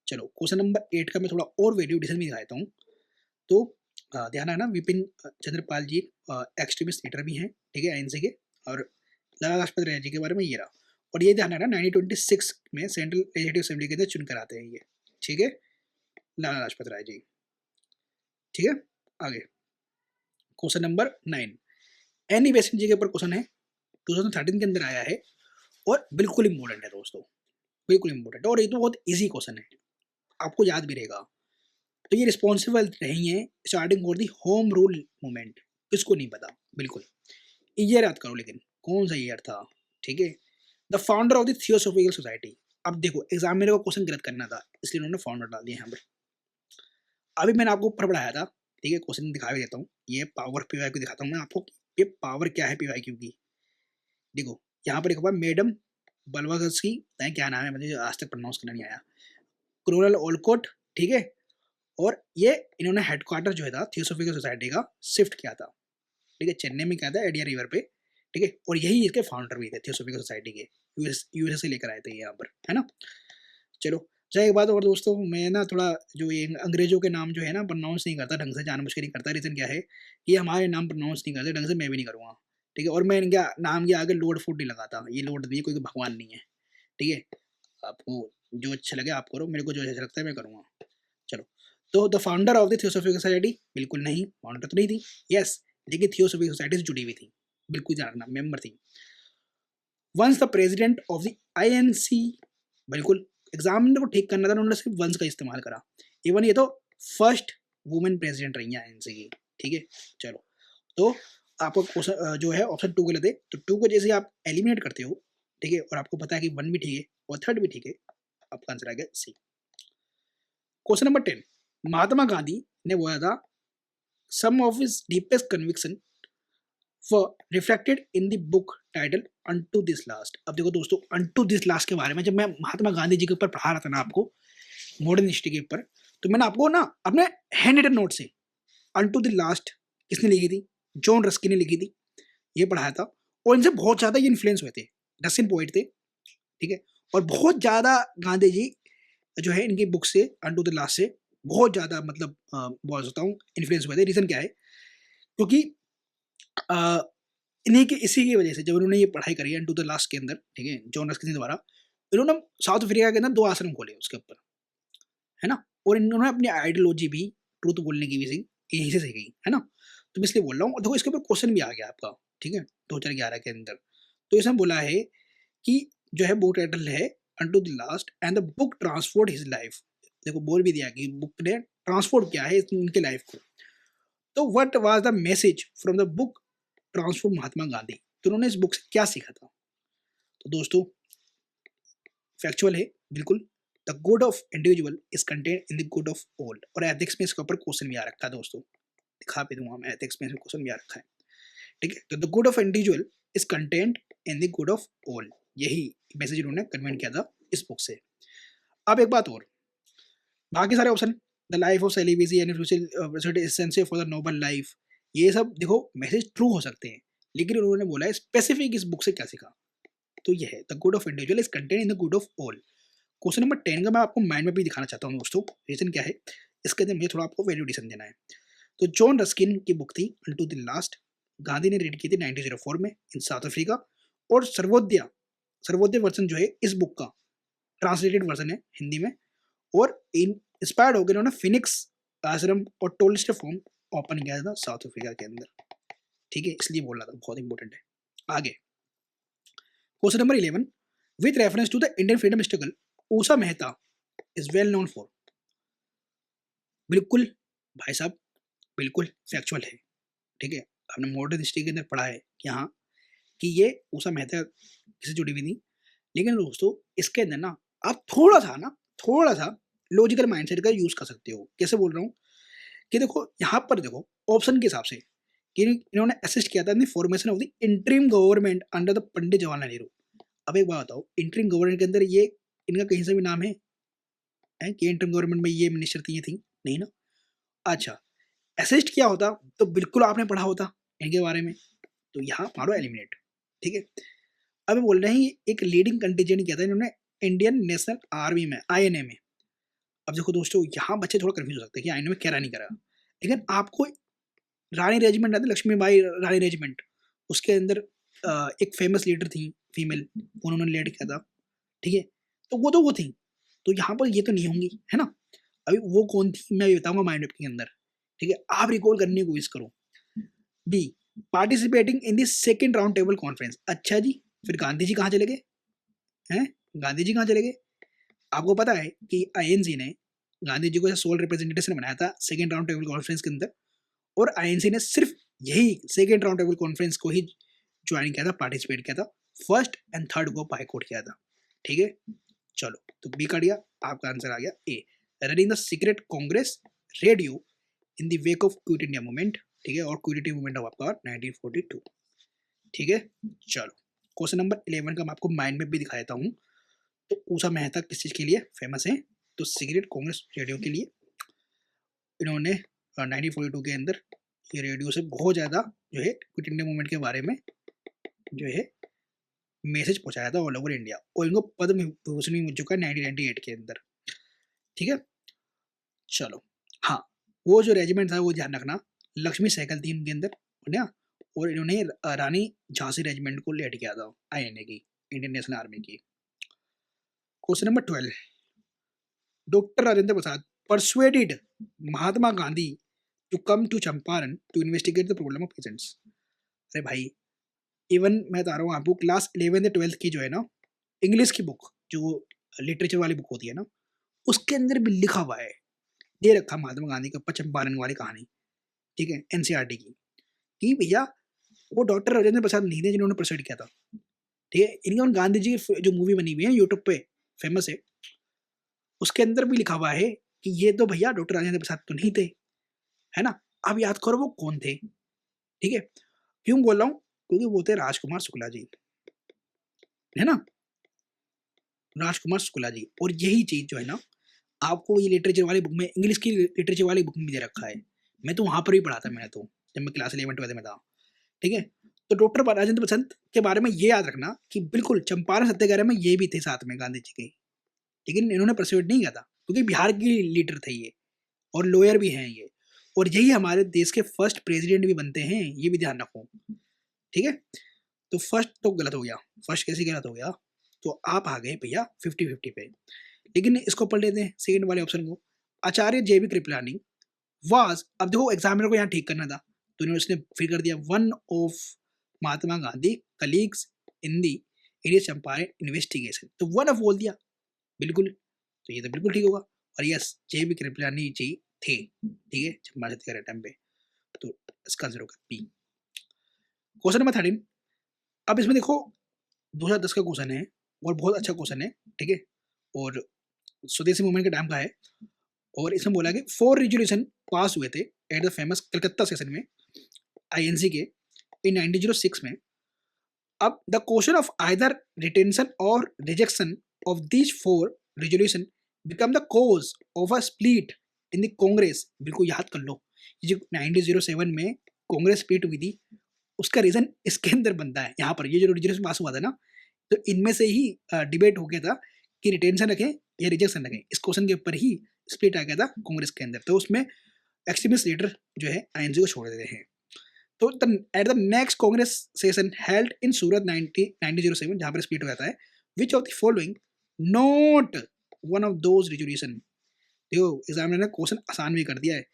चलो क्वेश्चन नंबर 8 का मैं थोड़ा और वैल्यू एडिशन में दिखाता हूँ। तो ध्यान रखना, विपिन चंद्रपाल जी एक्सट्रीमिस्ट लीडर भी हैं, ठीक है, आईएनसी के। और लाला लाजपत राय जी के बारे में ये रहा। और ये ध्यान रखना 1926 में सेंट्रल लेजिस्लेटिव असेंबली के अंदर चुनकर आते हैं ये, ठीक है, लाला लाजपत राय जी, ठीक है। आगे क्वेश्चन नंबर 9 एनी बेसेंट जी के ऊपर क्वेश्चन है, 2013 के अंदर आया है और बिल्कुल इम्पोर्टेंट है दोस्तों, बिल्कुल इम्पोर्टेंट। और ये तो बहुत इजी क्वेश्चन है, आपको याद भी रहेगा। तो ये रिस्पॉन्सिबल रही है starting for the home rule movement, किसको नहीं पता, बिल्कुल ईयर याद करो, लेकिन कौन सा ईयर था, ठीक है। The founder of the theosophical society. अब देखो एग्जाम में को क्वेश्चन गलत करना था, इसलिए उन्होंने फाउंडर डाल दिया यहाँ पर। अभी मैंने आपको ऊपर पढ़ाया था, ठीक है, क्वेश्चन दिखा भी देता हूँ। ये पावर पीवाईक्यू दिखाता हूँ मैं आपको, ये पावर क्या है पीवाईक्यू की। देखो यहाँ पर लिखा हुआ मैडम बलवागस्की, क्या नाम है, मुझे आज तक प्रोनाउंस करना नहीं आया, क्रोनल ओलकोट, ठीक है। और ये इन्होंने हेडक्वार्टर जो है था थियोसॉफिकल सोसाइटी का शिफ्ट किया था, ठीक है, चेन्नई में किया था, एडिया रिवर पे, ठीक है। और यही इसके फाउंडर भी थे थियोसॉफिकल सोसाइटी के, यूएस से लेकर आए थे यहाँ पर, है ना। चलो अच्छा एक बात और दोस्तों, मैं ना थोड़ा जो ये अंग्रेजों के नाम जो है ना प्रोनाउंस नहीं करता ढंग से, जानबूझ के नहीं करता। रीज़न क्या है कि हमारे नाम प्रोनाउंस नहीं करते ढंग से, मैं भी नहीं करूँगा, ठीक है। और मैं इनके नाम के आगे लॉर्ड फूड नहीं लगाता, ये लॉर्ड नहीं, कोई भगवान नहीं है, ठीक है। आपको जो अच्छा लगे आप करो, मेरे को जो अच्छा लगता है मैं करूँगा। चलो तो the founder of the theosophical society, बिल्कुल नहीं, फाउंडर तो नहीं थी, यस, लेकिन थियोसॉफिकल सोसाइटी से जुड़ी हुई थी, बिल्कुल जानना, मेंबर थी। Once the president of the INC, बिल्कुल एग्जामिनर को ठीक करना था, उन्होंने सिर्फ वंस का इस्तेमाल करा। इवन ये तो फर्स्ट वुमेन प्रेसिडेंट रही है आईएनसी की, ठीक है। चलो तो आपको क्वेश्चन जो है ऑप्शन 2 के लिए, तो 2 को जैसे आप एलिमिनेट करते हो, ठीक है, और आपको पता है कि 1 भी ठीक है और 3rd भी ठीक है, आपका आंसर आ गया C. Question number 10 Mahatma Gandhi ने बोला था some of his deepest conviction were reflected in the book titled Unto This Last। अब देखो दोस्तों, Unto This Last के बारे में जब मैं महात्मा गांधी जी के ऊपर पढ़ा रहा था ना आपको मॉडर्न हिस्ट्री के ऊपर, तो मैंने आपको ना अपने हैंड रिटन नोट से Unto the Last किसने लिखी थी, जॉन रस्किन ने लिखी थी, ये पढ़ाया था। और इनसे बहुत ज़्यादा ये इन्फ्लुएंस हुए थे, रशियन पोइट थे, ठीक है। और बहुत ज़्यादा गांधी जी जो है इनकी बुक से Unto the Last से बहुत ज़्यादा मतलब बोल सकता हूँ इन्फ्लुएंस हुए थे। रीज़न क्या है, क्योंकि इन्हीं के इसी की वजह से जब उन्होंने ये पढ़ाई करी Unto the Last के अंदर, ठीक है, जॉन रस्किन द्वारा, इन्होंने साउथ अफ्रीका के अंदर 2 आश्रम खोले उसके ऊपर, है ना। और इन्होंने अपनी आइडियोलॉजी भी ट्रूथ बोलने की भी यहीं से सीखी, है ना। तो मैं इसलिए बोल रहा हूँ। और देखो इसके ऊपर क्वेश्चन भी आ गया आपका, ठीक है, 2011 के अंदर। तो इसमें बोला है कि जो है बुक टाइटल है Unto the Last and the book transformed his life. देखो बोल भी दिया कि बुक ने ट्रांसफॉर्ड किया है इनके लाइफ को। तो what was the message from the book transform Mahatma Gandhi, तो उन्होंने इस बुक से क्या सीखा था। तो दोस्तों फैक्चुअल है बिल्कुल, the good of individual is content in the good of all. और एथिक्स में इसके ऊपर क्वेश्चन भी आ रखा है दोस्तों, दिखा भी दूंगा मैं, एथिक्स में क्वेश्चन भी आ रखा है, ठीक है। तो the good of individual is content in the good of all, यही मैसेज उन्होंने कन्वेंट किया था इस बुक से। अब एक बात और, बाकी सारे option the life of celibacy and essential for the noble life, ये सब देखो मैसेज ट्रू हो सकते हैं, लेकिन उन्होंने बोला है स्पेसिफिक इस बुक से क्या सीखा। तो ये है the good of individual is content in the good of all. Question number 10 का मैं आपको माइंड मैप भी दिखाना चाहता हूँ दोस्तों। रीजन क्या है, इसके अंदर मुझे थोड़ा आपको वैल्यूएशन देना है। तो जॉन रस्किन की बुक थी Unto the Last, गांधी ने रीड की थी 1904 में इन साउथ अफ्रीका। और सर्वोदय वर्जन जो है इस बुक का ट्रांसलेटेड वर्जन है हिंदी में। और इंस्पायर्ड होकर इन्होंने फिनिक्स आश्रम और टोलिस्ट फॉर्म ओपन किया था साउथ अफ्रीका के अंदर, ठीक है, इसलिए बोल रहा था, बहुत इंपॉर्टेंट है। आगे question number 11 with reference to the Indian freedom struggle Usha Mehta is well known for, बिल्कुल भाई साहब बिल्कुल फैक्चुअल है, ठीक है। आपने मॉडर्न हिस्ट्री के अंदर पढ़ा है यहाँ कि ये उषा मेहता से जुड़ी हुई थी। लेकिन दोस्तों इसके अंदर ना आप थोड़ा सा लॉजिकल माइंडसेट का यूज कर सकते हो। कैसे बोल रहा हूँ कि देखो यहाँ पर देखो ऑप्शन के हिसाब से कि इन्होंने असिस्ट किया था in the formation of the interim government under the Pandit Jawaharlal Nehru. अब एक बात बताओ, इंटरिम गवर्नमेंट के अंदर ये इनका कहीं से भी नाम है कि इंटरिम गवर्नमेंट में ये मिनिस्टर थी, ये थी नहीं ना। अच्छा असिस्ट किया होता तो बिल्कुल आपने पढ़ा होता इनके बारे में। तो यहाँ मारो एलिमिनेट, ठीक है। अब ये बोल रहे हैं एक लीडिंग कंटीजेंट किया था इन्होंने इंडियन नेशनल आर्मी में, आईएनए में। अब देखो दोस्तों, यहाँ बच्चे थोड़ा कंफ्यूज हो सकते हैं कि आईएनए में क्या नहीं करा, लेकिन आपको रानी रेजिमेंट आता है, लक्ष्मीबाई रानी रेजिमेंट, उसके अंदर एक फेमस लीडर थी फीमेल, उन्होंने लीड किया था, ठीक है। तो वो थी, तो यहाँ पर ये तो नहीं होंगी, है ना। अभी वो कौन थी मैं बताऊंगा माइंड मैप के अंदर, ठीक है। आप रिकॉल करने की कोशिश करो। B, participating in the second round table conference. अच्छा जी, फिर गांधी जी कहाँ चले गए हैं? गांधी जी कहाँ चले गए? आपको पता है कि आईएनसी ने गांधी जी को सोल रिप्रेजेंटेशन बनाया था सेकेंड राउंड टेबल कॉन्फ्रेंस के अंदर, और आईएनसी ने सिर्फ यही सेकेंड राउंड टेबल कॉन्फ्रेंस को ही ज्वाइन किया था, पार्टिसिपेट किया था। फर्स्ट एंड थर्ड को बाइकआउट किया था, ठीक है। चलो, तो बी कर दिया, आपका आंसर आ गया a, running the secret Congress radio in the wake of quit India movement, ठीक है। और क्विट इंडिया मूवमेंट ऑफ आपका 1942, ठीक है। चलो, क्वेश्चन नंबर 11 का मैं आपको माइंड में भी दिखा देता हूँ। तो ऊषा मेहता किस चीज के लिए फेमस है? तो सीक्रेट कांग्रेस रेडियो के लिए। इन्होंने 1942 के अंदर ये रेडियो से बहुत ज़्यादा जो है क्विट इंडिया मूवमेंट के बारे में जो है मैसेज पहुंचाया था ऑल ओवर इंडिया, और इनको पद्म विभूषण भी मिल चुका है 1998 के अंदर, ठीक है। चलो, हाँ, वो जो रेजिमेंट था वो ध्यान रखना, लक्ष्मी सहगल थी उनके अंदर, ना। और इन्होंने रानी झांसी रेजिमेंट को लीड किया था, आईएनए की, इंडियन नेशनल आर्मी की। Question number 12, doctor Rajendra Prasad persuaded Mahatma Gandhi to come to Champaran to investigate the problem of patients. अरे भाई, इवन मैं बता रहा हूँ आपको, क्लास 11 12 की जो है ना इंग्लिश की बुक, जो लिटरेचर वाली बुक होती है ना, उसके अंदर भी लिखा हुआ है, दे रखा महात्मा गांधी का चंपारण वाली कहानी, ठीक है, एनसीईआरटी की, कि भैया वो डॉक्टर राजेंद्र प्रसाद नहीं थे जिन्होंने प्रोसाइड किया था, ठीक है। इनके और गांधी जी की जो मूवी बनी हुई है यूट्यूब पे, फेमस है, उसके अंदर भी लिखा हुआ है कि ये तो भैया डॉक्टर राजेंद्र प्रसाद तो नहीं थे, है ना। अब याद करो वो कौन थे, ठीक है। क्यों बोल रहा हूँ? क्योंकि वो थे राजकुमार शुक्ला जी, है ना, राजकुमार शुक्ला जी। और यही चीज जो है ना आपको ये लिटरेचर वाली बुक में, इंग्लिश की लिटरेचर वाली बुक में दे रखा है। मैं तो वहां पर भी पढ़ा था, मैंने तो जब मैं क्लास 11 12 में था, ठीक है। तो डॉक्टर राजेंद्र प्रसाद के बारे में ये याद रखना कि बिल्कुल चंपारण सत्याग्रह में ये भी थे साथ में गांधी जी के, लेकिन इन्होंने परसुएट नहीं किया था क्योंकि बिहार की लीडर थे ये, और लॉयर भी हैं ये, और यही हमारे देश के फर्स्ट प्रेसिडेंट भी बनते हैं, ये भी ध्यान रखो, ठीक है। तो फर्स्ट तो गलत हो गया, फर्स्ट कैसे गलत हो गया? तो आप आ गए भैया 50-50 पे, लेकिन इसको पढ़ लेते हैं सेकंड वाले ऑप्शन को। आचार्य जे बी कृपलानी वाज, अब देखो एग्जामिनर को यहाँ ठीक करना था, तो इन्होंने उसने फिर कर दिया one of Mahatma Gandhi colleagues in the Indian Champaran investigation, तो वन ऑफ बोल दिया, बिल्कुल, तो ये तो बिल्कुल ठीक होगा। और यस, जे बी कृपलानी जी थे, ठीक है, चंपारण सत्याग्रह टाइम पे, तो इसका आंसर होगा बी। क्वेश्चन नंबर 13, अब इसमें देखो 2010 का क्वेश्चन है और बहुत अच्छा क्वेश्चन है, ठीक है, और स्वदेशी मूवमेंट के टाइम का है। और इसमें बोला कि 4 रेजोल्यूशन पास हुए थे at the famous Calcutta session में आईएनसी के इन 1906 में। अब the question of either retention और rejection of these 4 resolution become the cause of a split in the Congress. बिल्कुल याद कर लो, ये जो 1907 में कांग्रेस स्प्लिट हुई थी उसका रीजन इसके अंदर बनता है। यहाँ पर ये जो रेजोल्यूशन पास हुआ था ना, तो इनमें से ही डिबेट हो गया था कि रिटेंशन रखें या रिजेक्शन रखें, इस क्वेश्चन के ऊपर ही स्प्लिट आ गया था कांग्रेस के अंदर। तो उसमें एक्सट्रीमिस्ट लीडर जो है आईएनसी को छोड़ देते हैं। तो at the next Congress session held in Surat 1907, जहां पर स्प्लिट हो जाता है, which of the following not one of those resolution. देखो एग्जामिनर ने क्वेश्चन आसान भी कर दिया है,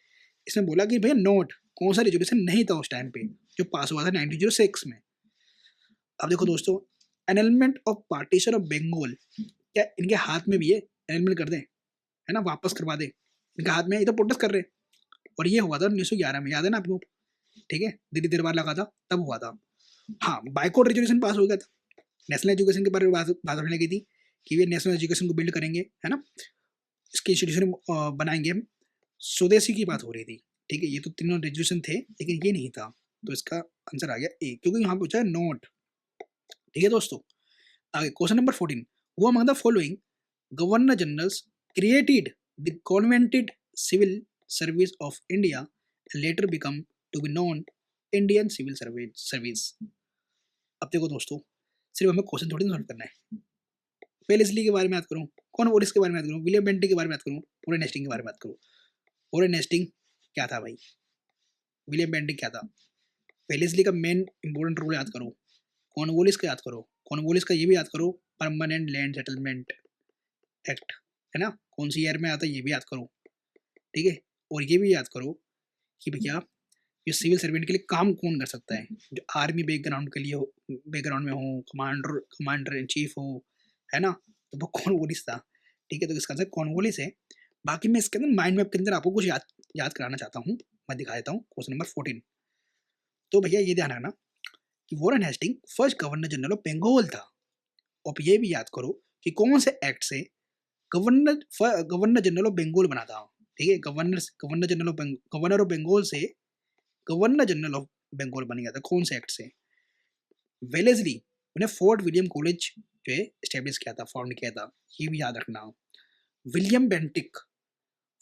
इसमें बोला कि भैया नोट कौन सा रिजोल्यूशन नहीं था उस टाइम पे जो पास हुआ था 1906 में। अब देखो दोस्तों, annulment of partition of Bengal, क्या इनके हाथ में भी है एनलमेंट कर दें, है ना, वापस करवा दें, इनके हाथ में है, ये तो प्रोटेस्ट कर रहे हैं। और ये हुआ था 1911 में, याद है ना आपको, ठीक है, दिल्ली दरबार लगा था तब हुआ था। हाँ, बाइकआउट रेजोल्यूशन पास हो गया था, नेशनल एजुकेशन के बारे में बात होने लगी थी कि वे नेशनल एजुकेशन को बिल्ड करेंगे, है ना, इसकी इंस्टीट्यूशन बनाएंगे हम, स्वदेशी की बात हो रही थी, ठीक है। ये तो तीनों रेजोल्यूशन थे, लेकिन ये नहीं था, तो इसका आंसर आ गया ए, क्योंकि यहाँ पूछा है नोट, ठीक है दोस्तों। आगे question number 14, who among the following governor generals created the covenanted civil service of India later become to be known Indian civil service. अब देखो दोस्तों, सिर्फ हमें क्वेश्चन थोड़ी सॉल्व करना है। वेलेस्ली के बारे में याद करूँ, कॉर्नवालिस के बारे में याद करूँ, विलियम बेंटिक के बारे में याद करूँ, वॉरेन हेस्टिंग के बारे में याद करूँ। वॉरेन हेस्टिंग क्या था भाई, विलियम बेंटिक क्या था, वेलेस्ली का मेन इंपॉर्टेंट रोल याद करो, कॉर्नवालिस का याद करो, कॉर्नवालिस का ये भी याद करो, परमानेंट लैंड सेटलमेंट एक्ट है ना, कौन सी ईयर में आता है ये भी याद करो, ठीक है। और ये भी याद करो कि भैया ये सिविल सर्वेंट के लिए काम कौन कर सकता है, जो आर्मी बैकग्राउंड के लिए हो, बैकग्राउंड में हो, कमांडर इन चीफ हो, है ना, तो वो कॉर्नवालिस था, ठीक है। तो इसका आंसर कॉर्नवालिस है। बाकी मैं इसके अंदर माइंड मैप के अंदर आपको कुछ याद कराना चाहता हूँ, मैं दिखा देता हूँ। क्वेश्चन नंबर 14, तो भैया ये ध्यान रखना कि Warren Hastings first governor general of Bengal था। और ये भी याद करो कि कौन से एक्ट से गवर्नर जनरल ऑफ बंगाल बना था, ठीक है। गवर्नर ऑफ बंगाल से गवर्नर जनरल ऑफ बंगाल बन गया था, कौन से एक्ट से, वेलेस्ली उन्हें फोर्ट विलियम कॉलेज जो है स्टेब्लिश किया था, फाउंड किया था, ये भी याद रखना। William Bentinck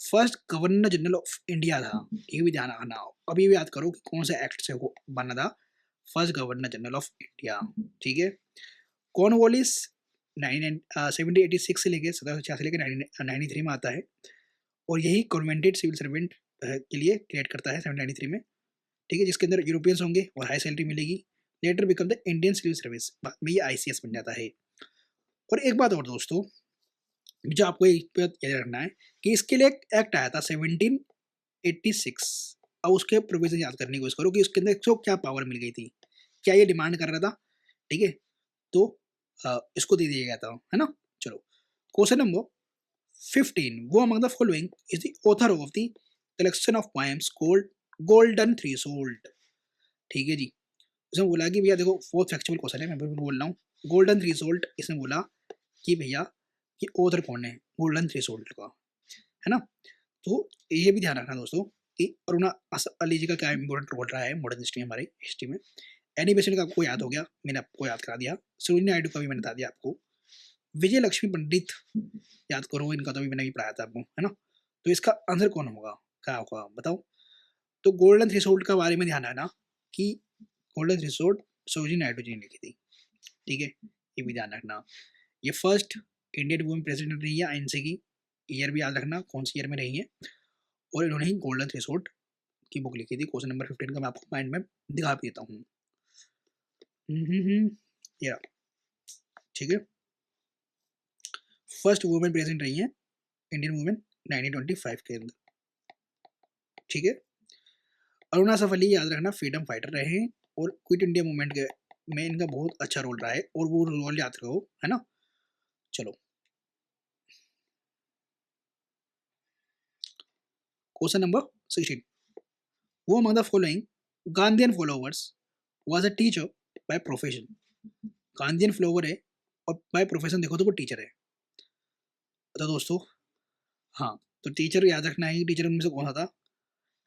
first governor general of India था, ये भी ध्यान रखना। अब ये भी याद करो कि कौन से एक्ट से वो बना था, first governor general of India, ठीक है। कॉर्नवालिस 1786 से लेकर 1786 लेकर 1993 में आता है, और यही कॉन्वेंटेड सिविल सर्वेंट के लिए क्रिएट करता है 1793 में, ठीक है, जिसके अंदर यूरोपियंस होंगे और हाई सैलरी मिलेगी। Later become the Indian civil service, बाद में ये ICS बन जाता है। और एक बात और दोस्तों, जो आपको याद रखना है कि इसके लिए एक एक्ट आया था 1786। अब उसके प्रोविजन याद करने की कोशिश करो कि उसके अंदर इसको क्या पावर मिल गई थी, क्या ये डिमांड कर रहा था, ठीक है। तो इसको दे दिया गया था, है ना। चलो क्वेश्चन नंबर 15, वो among the following is the author of the collection of poems called golden threshold, ठीक है जी। इसमें बोला कि भैया देखो, फोर्थ फैक्चुअल क्वेश्चन है, मैं बिल्कुल बोल रहा हूँ, गोल्डन थ्रेशोल्ड, इसमें बोला कि भैया कि ऑथर कौन है गोल्डन थ्रेशोल्ड का, है ना। तो ये भी ध्यान रखना दोस्तों कि अरुणा असफ अली जी का क्या इंपॉर्टेंट रोल रहा है मॉडर्न हिस्ट्री, हमारी हिस्ट्री में। एनिमेशन का आपको याद हो गया, मैंने आपको याद करा दिया। सरोजिनी नायडू का भी मैंने बता दिया आपको। विजय लक्ष्मी पंडित याद करो, इनका तो भी मैंने भी पढ़ाया था आपको, है ना। तो इसका आंसर कौन होगा, क्या होगा बताओ। तो गोल्डन थ्रेशोल्ड के बारे में ध्यान रखना कि गोल्डन थ्रेशोल्ड सरोजिनी नायडू जी ने लिखी थी, ठीक है, ये भी ध्यान रखना। ये फर्स्ट इंडियन वुमेन प्रेसिडेंट रही है INC की, ईयर भी याद रखना कौन सी ईयर में रही है, और इन्होंने ही गोल्डन थ्रेशोल्ड की बुक लिखी थी। क्वेश्चन नंबर 15 का मैं आपको माइंड में दिखा भी देता हूँ, या ठीक है। फर्स्ट वुमेन प्रेसिडेंट रही है इंडियन वुमेन 1925 के अंदर, ठीक है। अरुणा असफ अली याद रखना फ्रीडम फाइटर रहे हैं, और क्विट इंडिया मूवमेंट के में इनका बहुत अच्छा रोल रहा है, और वो रोल याद रखो, है ना। चलो क्वेश्चन नंबर 16, वो among the following Gandhian followers was a teacher by profession, Gandhian follower है और बाय प्रोफेशन देखो तो वो टीचर है। तो दोस्तों हाँ, तो टीचर याद रखना है, टीचर उनमें से कौन सा था,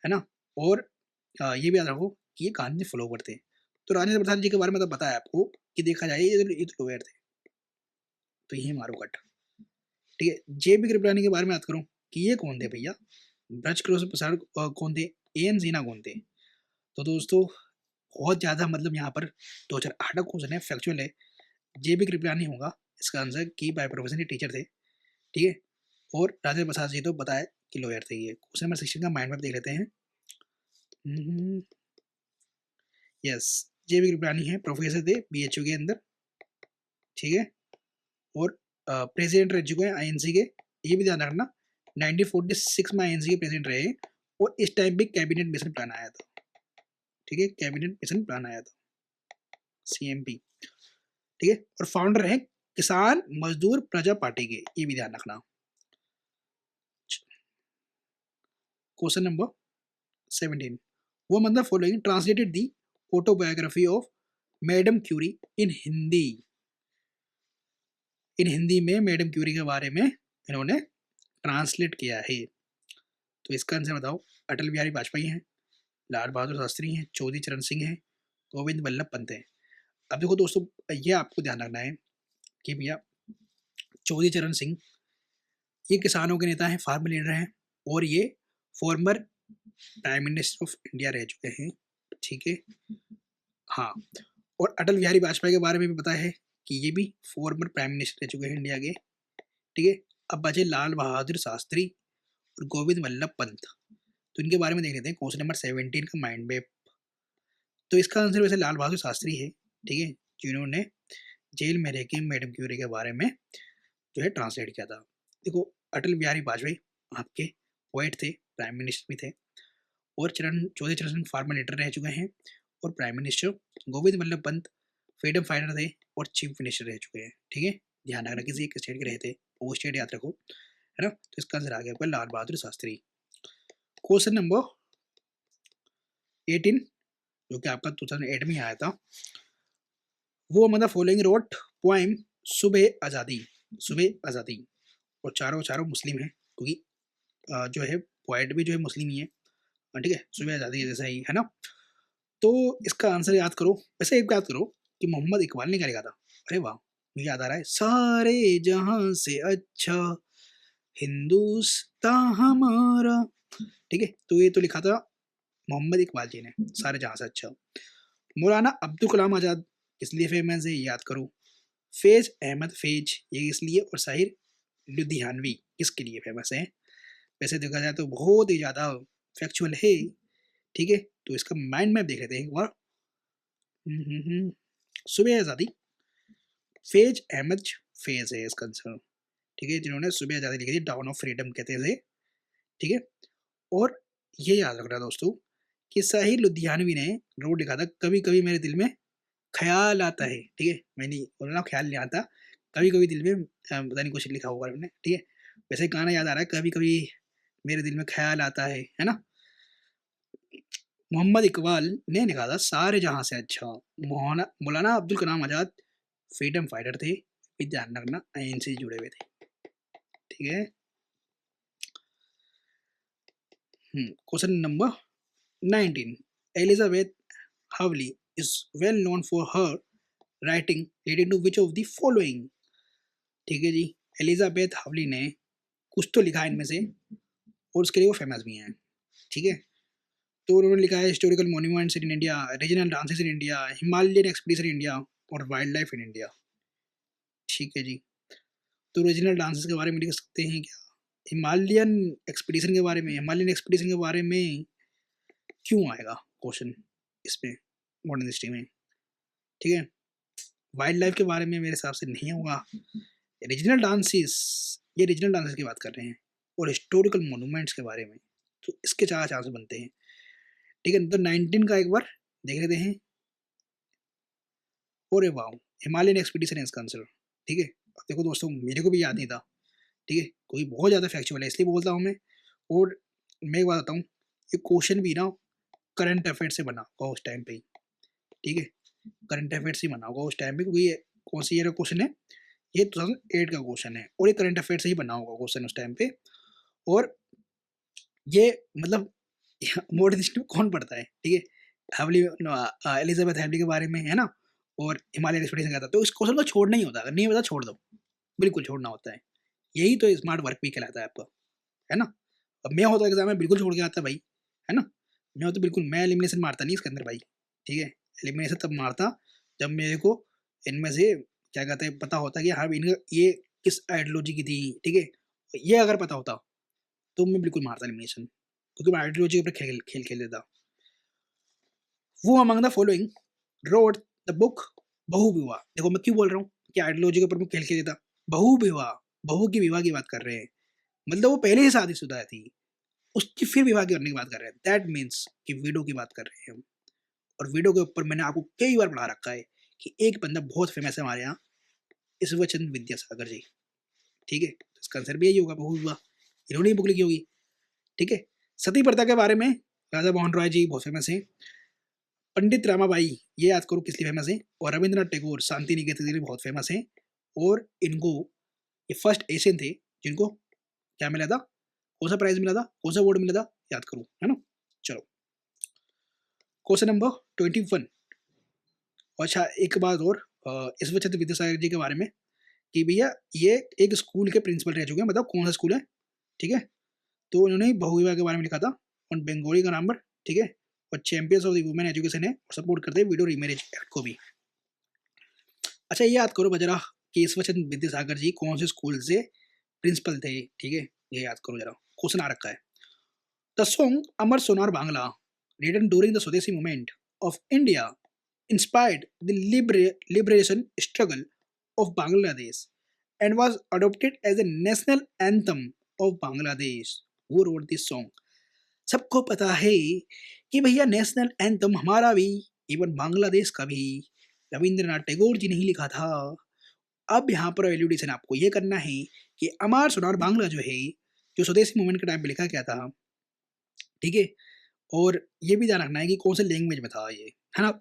है ना। और ये भी याद रखो कि ये गांधी फॉलोवर थे। तो राजेंद्र प्रसाद जी के बारे में तो बताया आपको कि देखा जाए ये तो लोअर थे, तो ये मारो कट, ठीक है। JB कृपलानी के बारे में याद करो कि ये कौन थे भैया, ब्रज प्रसाद कौन थे, AN सिन्हा कौन थे। तो दोस्तों बहुत ज़्यादा मतलब यहाँ पर 2008 का क्वेश्चन है, फैक्चुअल है। JB कृपलानी होगा इसका आंसर, की बाय प्रोफेशन टीचर थे, ठीक है। और राजेंद्र प्रसाद जी तो बताया कि लॉयर थे। ये क्वेश्चन नंबर 16 का माइंड मैप देख लेते हैं। यस, JB कृपलानी है, प्रोफेसर थे BHU के अंदर, ठीक है। और प्रेसिडेंट रह चुके हैं INC के, ये भी ध्यान रखना 1946 में INC के प्रेसिडेंट रहे, और इस टाइम पे कैबिनेट मिशन प्लान आया था, ठीक है, कैबिनेट मिशन प्लान आया था CMP, ठीक है। और फाउंडर है किसान मजदूर प्रजा पार्टी के, ये भी ध्यान रखना। क्वेश्चन नंबर 17, वो मतलब following translated the autobiography of madam Curie in Hindi, in Hindi में मैडम क्यूरी के बारे में इन्होंने ट्रांसलेट किया है। तो इसका आंसर बताओ। अटल बिहारी वाजपेयी हैं, लाल बहादुर शास्त्री हैं, चौधरी चरण सिंह हैं, गोविंद वल्लभ पंत हैं। अब देखो दोस्तों, ये आपको ध्यान रखना है कि भैया चौधरी चरण सिंह ये किसानों के नेता हैं, फार्मर लीडर हैं, और ये former prime minister of India रह चुके हैं, ठीक है। हाँ, और अटल बिहारी वाजपेयी के बारे में भी पता है कि ये भी फॉर्मर प्राइम मिनिस्टर रह चुके हैं इंडिया के। ठीक है, अब बचे लाल बहादुर शास्त्री और गोविंद वल्लभ पंत। तो इनके बारे में देख लेते हैं क्वेश्चन नंबर 17 का माइंड मैप। तो इसका आंसर वैसे लाल बहादुर शास्त्री है, ठीक है, जिन्होंने जेल में रह के मैडम क्यूरी के बारे में जो है ट्रांसलेट किया था। देखो, अटल बिहारी वाजपेयी आपके पोएट थे, प्राइम मिनिस्टर भी थे, और चौधरी चरण सिंह फार्मर लीडर रह चुके हैं और prime minister. Govind Vallabh Pant freedom fighter थे और चीफ मिनिस्टर रह चुके हैं। ठीक है, ध्यान रखना किसी एक स्टेट के रहे थे, वो स्टेट याद रखो, है ना। तो इसका आंसर आ गया आपका लाल बहादुर शास्त्री। क्वेश्चन नंबर 18 जो कि आपका 2008 में आया था, वो मतलब फॉलोइंग रोट पोएम सुबह आज़ादी। सुबह आज़ादी, और चारों मुस्लिम हैं, क्योंकि जो है पोएट भी जो है मुस्लिम ही है, ठीक है, सुबह आज़ादी जैसा ही है ना। तो इसका आंसर याद करो, वैसे एक याद करो कि मोहम्मद इकबाल ने क्या लिखा था। अरे वाह, मुझे याद आ रहा है, सारे जहां से अच्छा हिंदुस्तान हमारा। ठीक है, तो ये तो लिखा था मोहम्मद इकबाल जी ने, सारे जहां से अच्छा। मौलाना अब्दुल कलाम आजाद इसलिए फेमस है, याद करो। फैज अहमद फैज ये इसलिए, और साहिर लुधियानवी किसके लिए फेमस है। वैसे देखा जाए तो बहुत ही ज़्यादा फैक्चुअल है। ठीक है, तो इसका माइंड मैप देख लेते हैं एक बार। सुबह आज़ादी, फैज अहमद फैज है इसका आंसर। ठीक है, जिन्होंने सुबह आज़ादी लिखी थी, डाउन ऑफ फ्रीडम कहते थे। ठीक है, और ये याद रखना दोस्तों कि साहिर लुधियानवी ने रोड लिखा था, कभी कभी मेरे दिल में ख्याल आता है। ठीक है, मैंने बोला ख्याल नहीं आता, कभी कभी दिल में पता नहीं कुछ लिखा होगा उन्होंने। ठीक है, वैसे गाना याद आ रहा है, कभी कभी मेरे दिल में ख्याल आता है ना। मोहम्मद इकबाल ने लिखा था सारे जहां से अच्छा। मौलाना अब्दुल कलाम आजाद फ्रीडम फाइटर थे, ध्यान रखना आईएन से जुड़े हुए थे। ठीक है, question number 19, Elizabeth Hawley is well known for her writing leading to which of the following। ठीक है जी, एलिजाबेथ हावली ने कुछ तो लिखा है इनमें से, और उसके लिए वो फेमस भी हैं। ठीक है, तो उन्होंने लिखा है historical monuments in India, regional dances in India, Himalayan expedition in India, और वाइल्ड लाइफ इन इंडिया। ठीक है जी, तो रीजनल डांसेस के बारे में लिख सकते हैं क्या, हिमालयन एक्सपीडिशन के बारे में। हिमालयन एक्सपीडिशन के बारे में क्यों आएगा क्वेश्चन इसमें मॉडर्न हिस्ट्री में। ठीक है, वाइल्ड लाइफ के बारे में मेरे हिसाब से नहीं होगा। रीजनल डांसेस, ये रीजनल डांसेस की बात कर रहे हैं, और हिस्टोरिकल मोनूमेंट्स के बारे में, तो इसके 4 चांस बनते हैं। ठीक है, तो 19 का एक बार देख लेते हैं। और वाह, हिमालयन एक्सपीडिशन है इसका आंसर। ठीक है, अब देखो दोस्तों, मेरे को भी याद नहीं था। ठीक है, कोई बहुत ज़्यादा फैक्चुअल है इसलिए बोलता हूँ मैं। और मैं एक बात बताऊँ, ये क्वेश्चन भी ना करंट अफेयर से बना होगा उस टाइम पे ही। ठीक है, करंट अफेयर से ही बना होगा उस टाइम पे, क्योंकि ये कौन सी ईयर का क्वेश्चन है, ये 2008 का क्वेश्चन है, और ये करंट अफेयर से ही बना होगा क्वेश्चन उस टाइम पे। और ये मतलब मॉडर्न हिस्ट्री में कौन पढ़ता है। ठीक है, हावली एलिजाबेथ हावली के बारे में है ना, और हिमालयन एक्सपीडिशन का था, तो इस क्वेश्चन को छोड़ना ही होता है, अगर नहीं पता छोड़ दो, बिल्कुल छोड़ना होता है। यही तो स्मार्ट वर्क भी कहलाता है आपका, है ना। अब मैं होता एग्जाम में बिल्कुल छोड़ के आता भाई, है ना। मैं तो बिल्कुल, मैं एलिमिनेशन मारता नहीं इसके अंदर भाई। ठीक है, एलिमिनेशन तब मारता जब मेरे को इनमें से क्या कहते हैं पता होता कि हाँ इनका ये किस आइडियोलॉजी की थी। ठीक है, ये अगर पता होता तो मैं बिल्कुल मारता एलिमिनेशन, क्योंकि मैं आइडियोलॉजी के ऊपर खेल देता। वो among the following road the book बहु विवाह। देखो मैं क्यों बोल रहा हूँ कि आइडियोलॉजी के ऊपर मैं खेल देता। बहु विवाह, बहू की विवाह की बात कर रहे हैं, मतलब वो पहले ही शादीशुदा थी, उसकी फिर विवाह करने की बात कर रहे हैं। दैट मीन्स कि विडो की बात कर रहे हैं हम। और विडो के ऊपर मैंने आपको कई बार पढ़ा रखा है कि एक बंदा बहुत फेमस है हमारे यहाँ, ईश्वरचंद्र विद्यासागर जी। ठीक है, तो इसका आंसर भी यही होगा, बहु विवाह, इन्होंने ही बुक लिखी होगी। ठीक है, सती प्रथा के बारे में राजा मोहन राय जी बहुत फेमस है। पंडित रामाबाई, ये याद करो किस लिए फेमस है। और रविंद्रनाथ टैगोर शांति निकेतन के लिए बहुत फेमस है। और इनको ये फर्स्ट एशियन थे जिनको क्या मिला था, कौन सा प्राइज मिला था, कौन सा अवार्ड मिला था, याद करो, है ना। चलो क्वेश्चन नंबर 21। अच्छा एक बात और, ईश्वरचंद्र विद्यासागर जी के बारे में कि भैया ये एक स्कूल के प्रिंसिपल रह चुके हैं, मतलब कौन सा स्कूल है। ठीक है, तो उन्होंने बहुविवाह के बारे में लिखा था, और बंगाली का नंबर। ठीक है, और champions of the women education है, और सपोर्ट करते हैं विडो रीमैरिज एक्ट को भी। अच्छा ये याद करो जरा, केशवचंद्र विद्यासागर जी कौन से स्कूल से प्रिंसिपल थे, ठीक है, ये याद करो जरा, क्वेश्चन आ रखा है। The song Amar Sonar Bangla written during the Swadeshi movement of India inspired the liberation struggle of Bangladesh and was adopted as a national anthem of Bangladesh. Who wrote this song? सबको पता है कि भैया नेशनल एंथम हमारा भी, इवन बांग्लादेश का भी, रविंद्रनाथ टैगोर जी ने ही लिखा था। अब यहाँ पर एल्यूडेशन आपको ये करना है कि अमर सोनार बांग्ला जो है, जो स्वदेशी मूवमेंट के टाइम पे लिखा गया था, ठीक है, और ये भी ध्यान रखना है कि कौन से लैंग्वेज में था ये, है ना।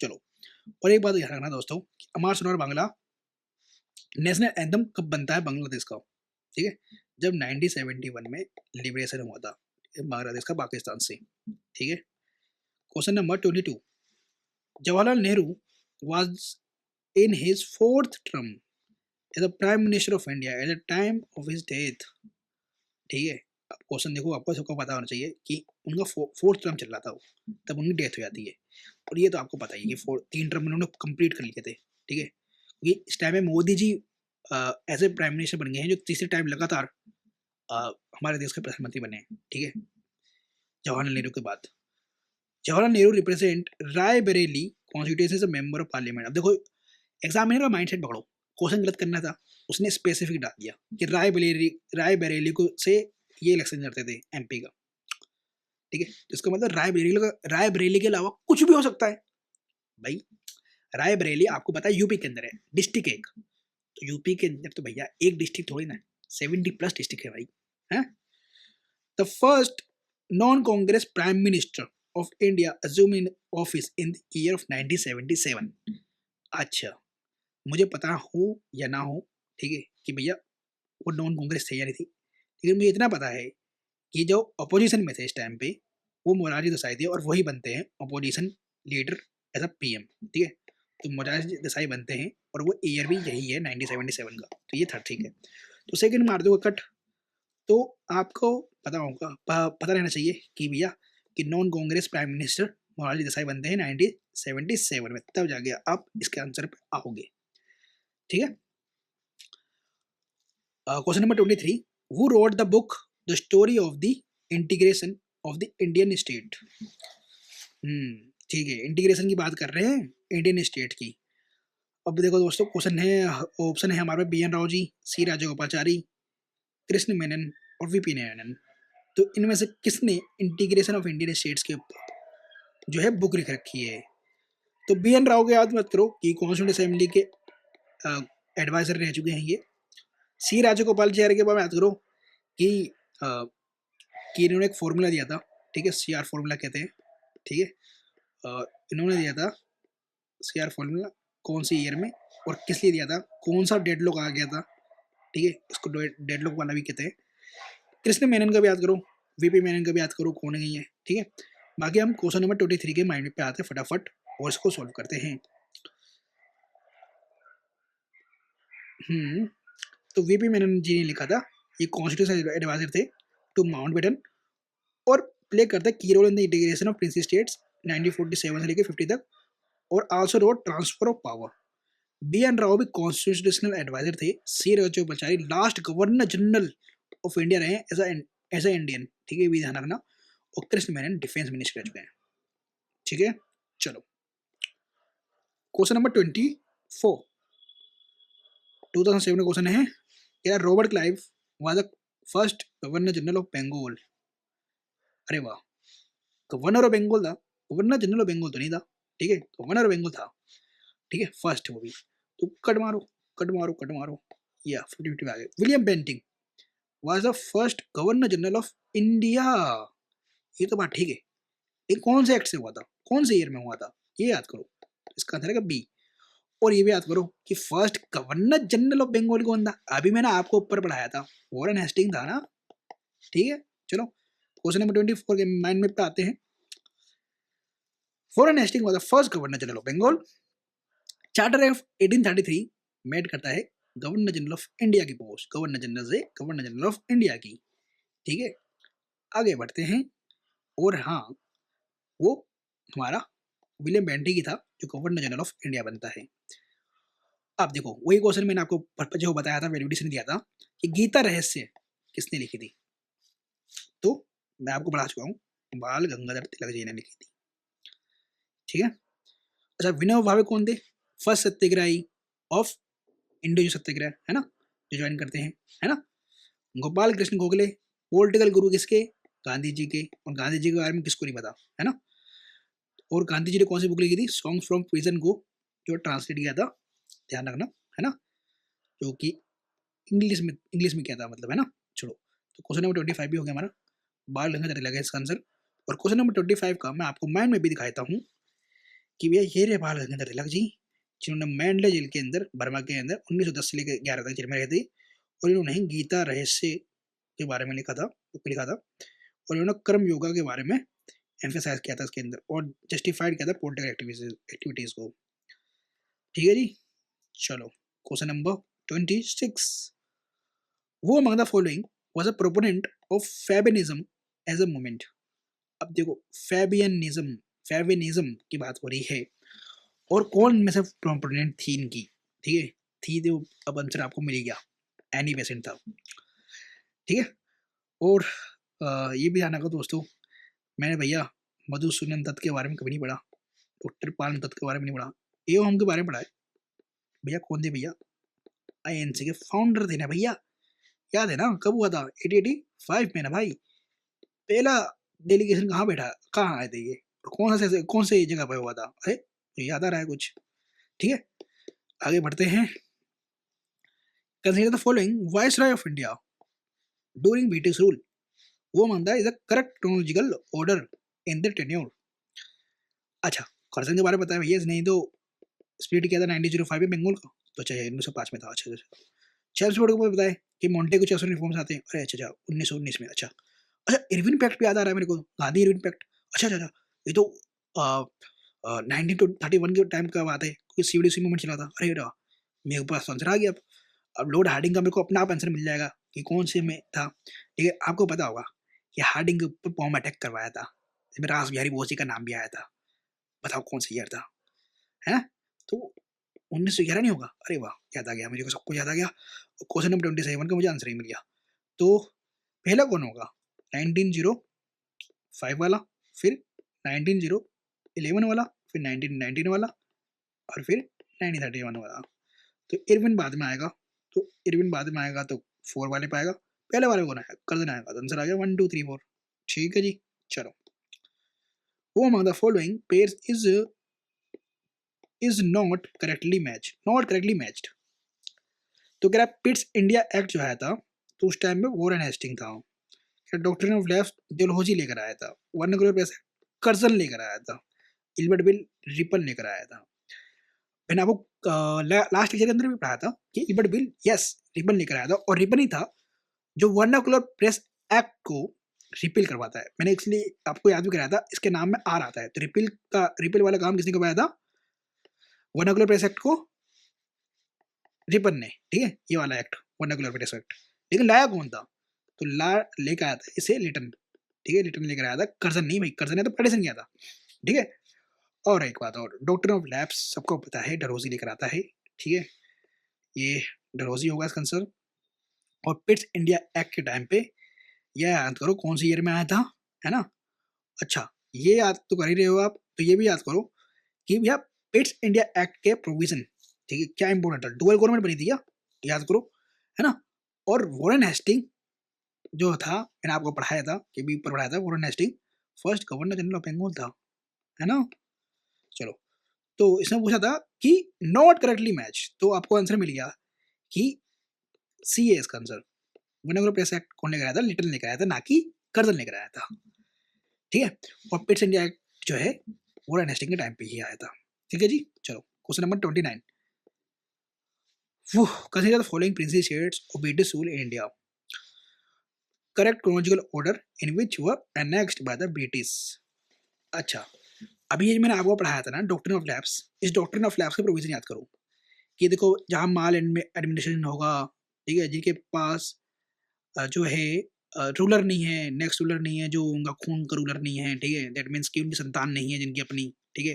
चलो, और एक बात ध्यान रखना दोस्तों, अमर सोनार बांग्ला नेशनल एंथम कब बनता है बांग्लादेश का, ठीक है, जब 1971 में लिबरेशन हुआ था बांग्लादेश का पाकिस्तान से, ठीक है। Question number 22, Jawaharlal Nehru was in his fourth term as the prime minister of India at the time of his death, ठीक है। अब क्वेश्चन देखो, आपको सबको पता होना चाहिए कि उनका फोर्थ टर्म चल रहा था तब उनकी डेथ हो जाती है, और ये तो आपको पता ही है कि 3 टर्म उन्होंने कंप्लीट कर लिए थे, ठीक है, क्योंकि इस टाइम में मोदी जी ऐसे प्राइम मिनिस्टर बन गए हैं जो तीसरे टाइम लगातार हमारे देश के प्रधानमंत्री बने हैं, ठीक है, जवाहरलाल नेहरू के बाद। Jawaharlal Nehru represent Raebareli constituency as a member of parliament. अब देखो एग्जामिनर का माइंडसेट पकड़ो, क्वेश्चन गलत करना था, उसने स्पेसिफिक डाल दिया कि रायबरेली को से ये इलेक्शन करते थे एमपी का, ठीक है, जिसका मतलब रायबरेली के अलावा कुछ भी हो सकता है भाई। रायबरेली आपको पता है यूपी के अंदर है, डिस्ट्रिक्ट एक, तो यूपी के अंदर तो भैया एक डिस्ट्रिक्ट थोड़ी ना, 70+ डिस्ट्रिक्ट है भाई, हैं। The first non Congress prime minister of India assume in office in the year of 1977। अच्छा, मुझे पता हो या ना हो, ठीक है, कि भैया वो नॉन कांग्रेस थे या नहीं थी, लेकिन मुझे इतना पता है कि जो अपोजिशन में थे इस टाइम पे वो मोरारजी देसाई थे, और वही बनते हैं opposition leader as a PM, ठीक है। तो मोरारजी देसाई बनते हैं और वो ईयर भी यही है 1977 का, तो ये था, ठीक है। तो सेकंड मार दो कट, तो आपको पता होगा, पता रहना चाहिए कि भैया कि non Congress prime minister Morarji Desai बनते हैं 1977 में, तब जाके आप इसके आंसर पे आओगे, ठीक है। Question number 23, who wrote the book the story of the integration of the Indian state. ठीक है, इंटीग्रेशन की बात कर रहे हैं इंडियन स्टेट की। अब देखो दोस्तों, क्वेश्चन है, ऑप्शन है हमारे बी एन राव जी, सी राजगोपाचारी, कृष्ण मेनन और वीपी नारायणन। तो इनमें से किसने इंटीग्रेशन ऑफ इंडियन स्टेट्स के ऊपर जो है बुक लिख रखी है? तो बी एन राव को याद मत करो कि कॉन्स्टिट्यूंट असेंबली के एडवाइजर रह चुके हैं ये। सी राजगोपालाचारी के बारे में याद करो कि इन्होंने एक फॉर्मूला दिया था, ठीक है, सी आर फॉर्मूला कहते हैं, ठीक है। इन्होंने दिया था सी आर फॉर्मूला कौन सी ईयर में और किस लिए दिया था, कौन सा डेडलॉक आ गया था, ठीक है, इसको डेडलॉक वाला भी कहते हैं। कृष्ण मेनन का भी याद करो, वीपी मेनन का भी याद करो, कौन नहीं है, ठीक है। बाकी हम क्वेश्चन नंबर 23 के माइंड पे आते हैं फटाफट और इसको सॉल्व करते हैं। तो वीपी मेनन जी ने लिखा था, ये कॉन्स्टिट्यूशन एडवाइजर थे टू माउंटबेटन और प्ले करते की role in the integration of princely states 1947 से लेकर 50 तक, और also role transfer of power. B N Rau भी कॉन्स्टिट्यूशनल एडवाइजर थे। C Rajagopalachari last governor general of India रहे एज ए इंडियन, ठीक है, भी ध्यान रखना। और कृष्ण मेनन डिफेंस मिनिस्टर रह चुके हैं, ठीक है। चलो, क्वेश्चन नंबर 24, 2007 का क्वेश्चन है, क्या Robert Clive was the first governor general of Bengal. अरे वाह, गवर्नर ऑफ बंगाल था, गवर्नर जनरल ऑफ बंगाल तो नहीं था, ठीक है, गवर्नर ऑफ बंगाल था, ठीक है, फर्स्ट वो भी। तो कट मारो कट मारो कट मारो, या 50-50 आ गए। William Bentinck was the first governor general of India. ये तो बात ठीक है, ये कौन से एक्ट से हुआ था, कौन से ईयर में हुआ था, ये याद करो, इसका आंसर है बी। और ये भी याद करो कि first governor general of Bengal कौन था, अभी मैंने आपको ऊपर पढ़ाया था, वॉरेन हेस्टिंग था ना, ठीक है। चलो, क्वेश्चन नंबर 24 के माइंड में पे आते हैं। Warren Hastings was the first governor general of Bengal. Charter of 1833 made करता है गवर्नर जनरल ऑफ इंडिया की पोस्ट, गवर्नर जनरल से गवर्नर जनरल ऑफ इंडिया की, ठीक है। आगे बढ़ते हैं, और हाँ, वो हमारा विलियम बेंटिंग की था जो गवर्नर जनरल ऑफ इंडिया बनता है। अब देखो वही क्वेश्चन मैंने आपको जो बताया था, वैलिडिटी दिया था कि गीता रहस्य किसने लिखी थी, तो मैं आपको पढ़ा चुका हूँ, बाल गंगाधर तिलक जी ने लिखी थी, ठीक है। अच्छा, विनोबा भावे कौन थे? फर्स्ट सत्याग्रही ऑफ इंडो जो सत्याग्रह है ना, जो ज्वाइन करते हैं, है ना। गोपाल कृष्ण गोखले पॉलिटिकल गुरु किसके? गांधी जी के। और गांधी जी के बारे में किसको नहीं पता, है ना। और गांधी जी ने कौन सी बुक लिखी थी? सॉन्ग्स फ्रॉम प्रिजन को, जो ट्रांसलेट किया था, ध्यान रखना, है ना, जो कि इंग्लिश में किया था, मतलब, है ना। चलो, तो क्वेश्चन नंबर 25 भी हो गया हमारा, बाल गंगाधर तिलक है इसका आंसर। और क्वेश्चन नंबर 25 का मैं आपको माइंड में भी दिखाता हूँ कि भैया ये रहे बाल गंगाधर तिलक जी, जिन्होंने मैंडले जेल के अंदर, बर्मा के अंदर 1910 से लेकर 11 तक जेल में रहे थे। और इन्होंने गीता रहस्य के बारे में लिखा था, बुक लिखा था। और इन्होंने कर्म योगा के बारे में एम्फेसाइज किया था इसके अंदर, और जस्टिफाइड किया था पॉलिटिकल एक्टिविटीज को, ठीक है जी। चलो, question number 26, who among the following was a proponent of Fabianism as a movement. अब देखो, फेबिनिज्म की बात हो रही है, और कौन में से प्रोपोनेंट थी इनकी, ठीक है, थी तो अब आंसर आपको मिल गया, एनी बेसेंट था, ठीक है। और ये भी ध्यान रखो दोस्तों, मैंने भैया मधुसूदन दत्त के बारे में कभी नहीं पढ़ा, डॉक्टर पाल दत्त के बारे में नहीं पढ़ा, एवं के बारे में पढ़ा है। भैया कौन थे भैया? आईएनसी के फाउंडर थे ना भैया, याद है ना, कब हुआ था? 1885 में ना भाई। पहला डेलीगेशन कहाँ आए थे ये, और कौन से जगह पे हुआ था? अरे याद आ रहा है कुछ, ठीक है। आगे बढ़ते हैं। Consider the following viceroy of India during British rule, वो मानता है is a correct chronological order in the tenure. अच्छा, कर्जन के बारे में बताया भैया, नहीं तो स्प्लिट किया था 1905 में बंगाल का, तो अच्छा 1905 में था। अच्छा अच्छा, चेम्स बोर्ड को बताया कि मोंटे कुछ ऐसे रिफॉर्म्स आते हैं, अरे अच्छा अच्छा 1919 में। अच्छा अच्छा, इरविन पैक्ट भी याद आ रहा है मेरे को, गांधी इरविन पैक्ट। अच्छा अच्छा अच्छा, ये तो 1931 के टाइम का बात है, क्योंकि सीवीडीसी मूवमेंट चला था। अरे रा, मेरे पास आंसर आ गया। अब लॉर्ड हार्डिंग का मेरे को अपना आप आंसर मिल जाएगा कि कौन से में था, ठीक है। आपको पता होगा कि हार्डिंग के ऊपर बॉम्ब अटैक करवाया था, इसमें रास बिहारी बोस जी का नाम भी आया था। बताओ कौन सा ईयर था, है? तो 1911 नहीं होगा? अरे वाह, याद आ गया मुझे को, सब कुछ याद आ गया। क्वेश्चन नंबर 27 का मुझे आंसर ही मिल गया। तो पहला कौन होगा? 1905 वाला, फिर 1911 वाला, फिर 1919 वाला, और फिर 1931 वाला। तो इरविन बाद में आएगा, तो इरविन बाद में आएगा तो 4 वाले पाएगा। पहले वाले कौन आएगा? कर्जन आएगा, तो आंसर आ गया 1 2 3 4, ठीक है जी। चलो, वो among the following pairs is not correctly matched. तो कह रहा है पिट्स इंडिया एक्ट जो आया था, तो उस टाइम में वॉरेन हेस्टिंग था, डॉक्ट्रिन ऑफ लेफ्ट डेलहौजी लेकर आया था, वर्नाकुलर प्रेस कर्जन लेकर आया था, इल्बर्ट बिल रिपन लेकर आया था। मैंने आपको लास्ट लेक्चर के अंदर भी पढ़ाया था कि इल्बर्ट बिल, यस, रिपन लेकर आया था, और रिपन ही था जो वर्नाकुलर प्रेस एक्ट को रिपील करवाता है। मैंने इसलिए आपको याद भी कराया था, इसके नाम में आर आता है, तो रिपील वाला काम किसने करवाया था? वर्नाकुलर प्रेस एक्ट को रिपन ने, ठीक है, ये वाला एक्ट वर्नाकुलर प्रेस एक्ट। लेकिन लाया कौन था? तो लेकर आया था इसे लिटन, ठीक है, लिटन लेकर आया था, कर्जन नहीं भाई, कर्जन ने तो पेडिसन किया था, ठीक है। और एक बात और, डॉक्टर ऑफ लैब्स सबको पता है, डलहौजी लेकर आता है, ठीक है, ये डलहौजी होगा इसका आंसर। और पिट्स इंडिया एक्ट के टाइम पे, यह याद करो कौन सी ईयर में आया था, है ना। अच्छा, ये याद तो कर ही रहे हो आप, तो ये भी याद करो कि भैया पिट्स इंडिया एक्ट के प्रोविजन, ठीक है, क्या इंपॉर्टेंट था, डुअल गवर्नमेंट बनी थी क्या, याद करो, है ना। और वॉरेन हेस्टिंग जो था, मैंने आपको पढ़ाया था कि भी ऊपर पढ़ाया था, Warren Hastings first governor general of Bengal था, है ना। चलो, तो इसने पूछा था कि नॉट करेक्टली मैच, तो आपको आंसर मिल गया कि सी है इसका आंसर। वर्नाकुलर प्रेस एक्ट कौन लेकर आया था? लिटन लेकर आया था, ना कि कर्जन लेकर आया था, ठीक है। और पिट्स इंडिया एक्ट जो है वॉरेन हेस्टिंग के टाइम पे ही आया था, ठीक है जी। चलो, question number 29, consider the following principal states of British rule in India, correct chronological order in which were annexed by the British. अच्छा, अभी ये मैंने आपको पढ़ाया था ना डॉक्ट्रिन ऑफ लैब्स, इस डॉक्ट्रिन ऑफ लैब्स के प्रोविजन याद करो कि देखो, जहाँ माल एडमिनिस्ट्रेशन होगा, ठीक है, जिनके पास जो है रूलर नहीं है, नेक्स्ट रूलर नहीं है, जो उनका खून का रूलर नहीं है, ठीक है, दैट मीन्स कि उनकी संतान नहीं है जिनकी अपनी, ठीक है,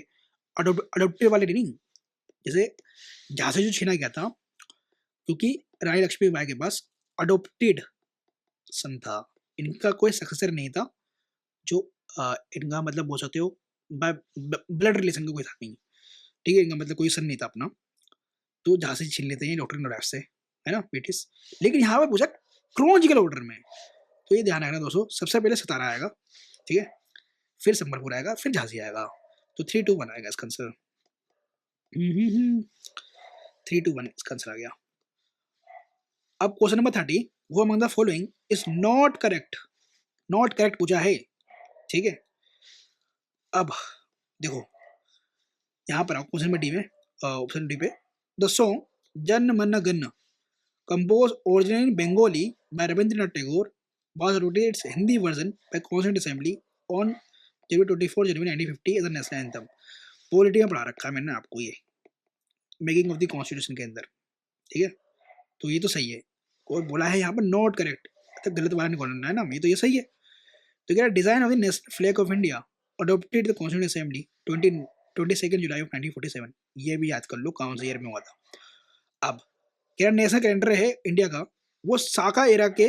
अडोप्टिव वाले नहीं, जैसे झांसी जो छीना गया था क्योंकि रानी लक्ष्मीबाई के पास अडोप्टेड सन था, इनका कोई सक्सेसर नहीं था जो इनका मतलब बोल सकते हो बाय ब्लड रिलेशन का कोई था नहीं, ठीक है, इनका मतलब कोई सन नहीं था अपना, तो झांसी छीन लेते हैं डॉक्टर नवाब से, है ना ब्रिटिश। लेकिन यहाँ पे पूछा क्रोनोलॉजिकल ऑर्डर में, तो ये ध्यान रखना दोस्तों, सबसे पहले सतारा आएगा, ठीक है, फिर संबलपुर आएगा, फिर झांसी आएगा, तो 3-2-1 आएगा इसका आंसर। 3-2-1 इसका आंसर आ गया। अब क्वेश्चन नंबर 30, वो among the following is not correct, not correct पूछा है, ठीक है। अब देखो यहाँ पर आओ क्वेश्चन नंबर डी में, ऑप्शन डी पे, द सॉन्ग जन मन gun composed originally in Bengali by Rabindranath Tagore was routed its Hindi version by Constituent Assembly on January 24 January 1950 as a national anthem। Polity में पढ़ा रखा है मैंने आपको ये मेकिंग ऑफ द कॉन्स्टिट्यूशन के अंदर, ठीक है, तो ये तो सही है। और बोला है यहाँ पर नॉट करेक्ट, तो गलत वाला निकालना है ना, ये तो ये सही है। तो क्या design of the national flag of India adopted the constitution assembly 22 July of 1947, ये भी याद कर लो कौन से ईयर में हुआ था। अब क्या नेशनल कैलेंडर है इंडिया का, वो साका एरा के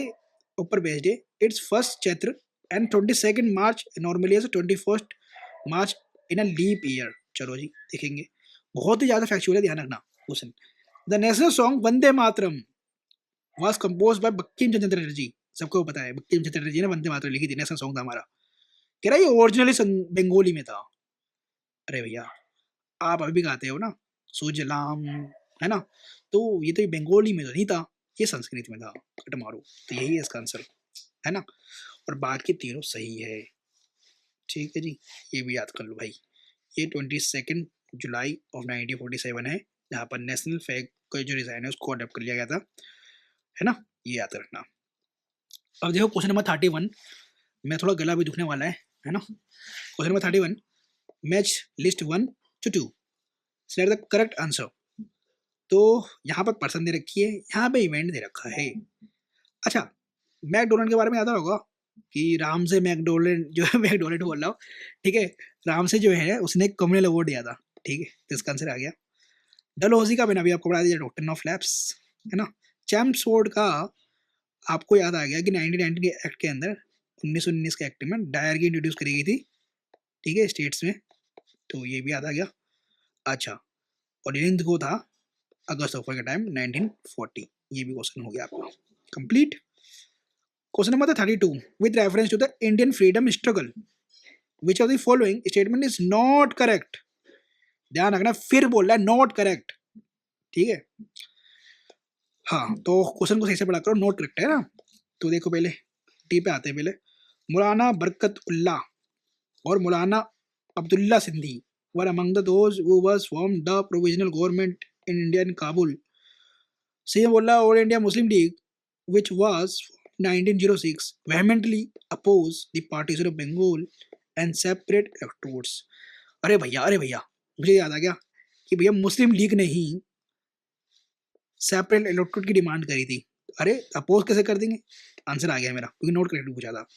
ऊपर बेस्ड है, it's first Chaitra and 22 March normally as 21 March in a leap year. चलो जी देखेंगे, बहुत ही ज्यादा फैक्चुअल है, ध्यान रखना question. The national song Vande Mataram was composed by Bankim Chandra Chatterjee, सबको पता है बंकिम चंद्र चटर्जी ने वंदे मातरम लिखी थी, नेशनल सॉन्ग था हमारा। कह रहा ये ओरिजिनली बंगाली में था। अरे भैया आप अभी भी गाते हो ना सुजलाम, है ना, तो ये तो बंगाली में तो नहीं था, ये संस्कृत में था, कट मारो, तो यही है इसका आंसर, है ना। और बाकी तीनों सही है, ठीक है जी, ये भी याद कर लो भाई। ये 22 जुलाई ऑफ 1947 है, जहाँ पर नेशनल फ्लैग का जो डिजाइन है उसको अडॉप्ट कर लिया गया था, है ना, ये याद रखना। अब देखो क्वेश्चन नंबर 31 में थोड़ा गला भी दुखने वाला है ना। Question number 31, match list 1 to 2, select the correct answer. तो यहाँ पर पर्सन दे रखी है, यहाँ पे इवेंट दे रखा है। अच्छा, मैकडोनल्ड के बारे में याद होगा कि राम से मैकडोनल्ड जो है, मैकडोनल्ड बोल रहा हूँ, ठीक है, राम से जो है उसने एक कम्युनल अवार्ड दिया था, ठीक है, तो इसका आंसर आ गया। डलहौजी का मैंने अभी आपको बता दिया, डॉक्टर ऑफ लैब्स, है ना। चैम्पफोर्ड का आपको याद आ गया कि 1990 के एक्ट के अंदर 1919 के एक्ट में डायरगी इंट्रोड्यूस करी गई थी, ठीक है, स्टेट्स में, तो ये भी याद आ गया। अच्छा, और नींद को था अगस्त ऑफर के टाइम 1940, ये भी क्वेश्चन हो गया आपका complete. Question number 32, with reference to the Indian freedom struggle which of the following statement is not correct. ध्यान रखना, फिर बोल रहा है नॉट करेक्ट, ठीक है। हाँ, तो क्वेश्चन को सही से पढ़ा करो, नॉट करेक्ट है ना। तो देखो पहले टी पे आते हैं, पहले मौलाना बरकत उल्लाह और मौलाना Abdullah Sindhi were among those who was formed the provisional government in India in Kabul. Same बोला All India Muslim League, which was 1906, vehemently opposed the partition of Bengal and separate electorates. अरे भैया मुझे याद आ गया कि भैया मुस्लिम लीग ने ही सेपरेट इलेक्टोरेट की डिमांड करी थी। अरे अपोज कैसे कर देंगे, आंसर आ गया मेरा, क्योंकि नोट करेक्ट पूछा था।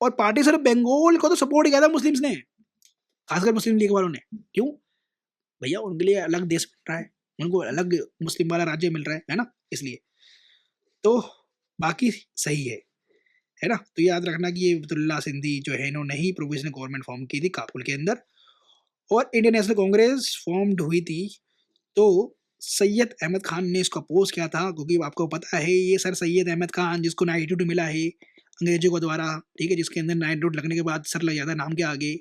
और पार्टीशन ऑफ बंगाल को तो सपोर्ट किया था मुस्लिम्स ने, खासकर मुस्लिम लीग वालों ने। क्यों भैया, उनके लिए अलग देश मिल रहा है, उनको अलग मुस्लिम वाला राज्य मिल रहा है ना, इसलिए। तो बाकी सही है ना। तो याद रखना कि ये अब्दुल्ला सिंधी जो है इन्होंने ही प्रोविजनल गवर्नमेंट फॉर्म की थी काबुल के अंदर, और इंडियन नेशनल कांग्रेस फॉर्म्ड हुई थी, तो सैयद अहमद खान ने इसको अपोज किया था, क्योंकि आपको पता है ये सर सैयद अहमद खान जिसको नाइटहुड मिला है अंग्रेजों को द्वारा, ठीक है, जिसके अंदर नाइटहुड लगने के बाद सर लग जाता है नाम के आगे,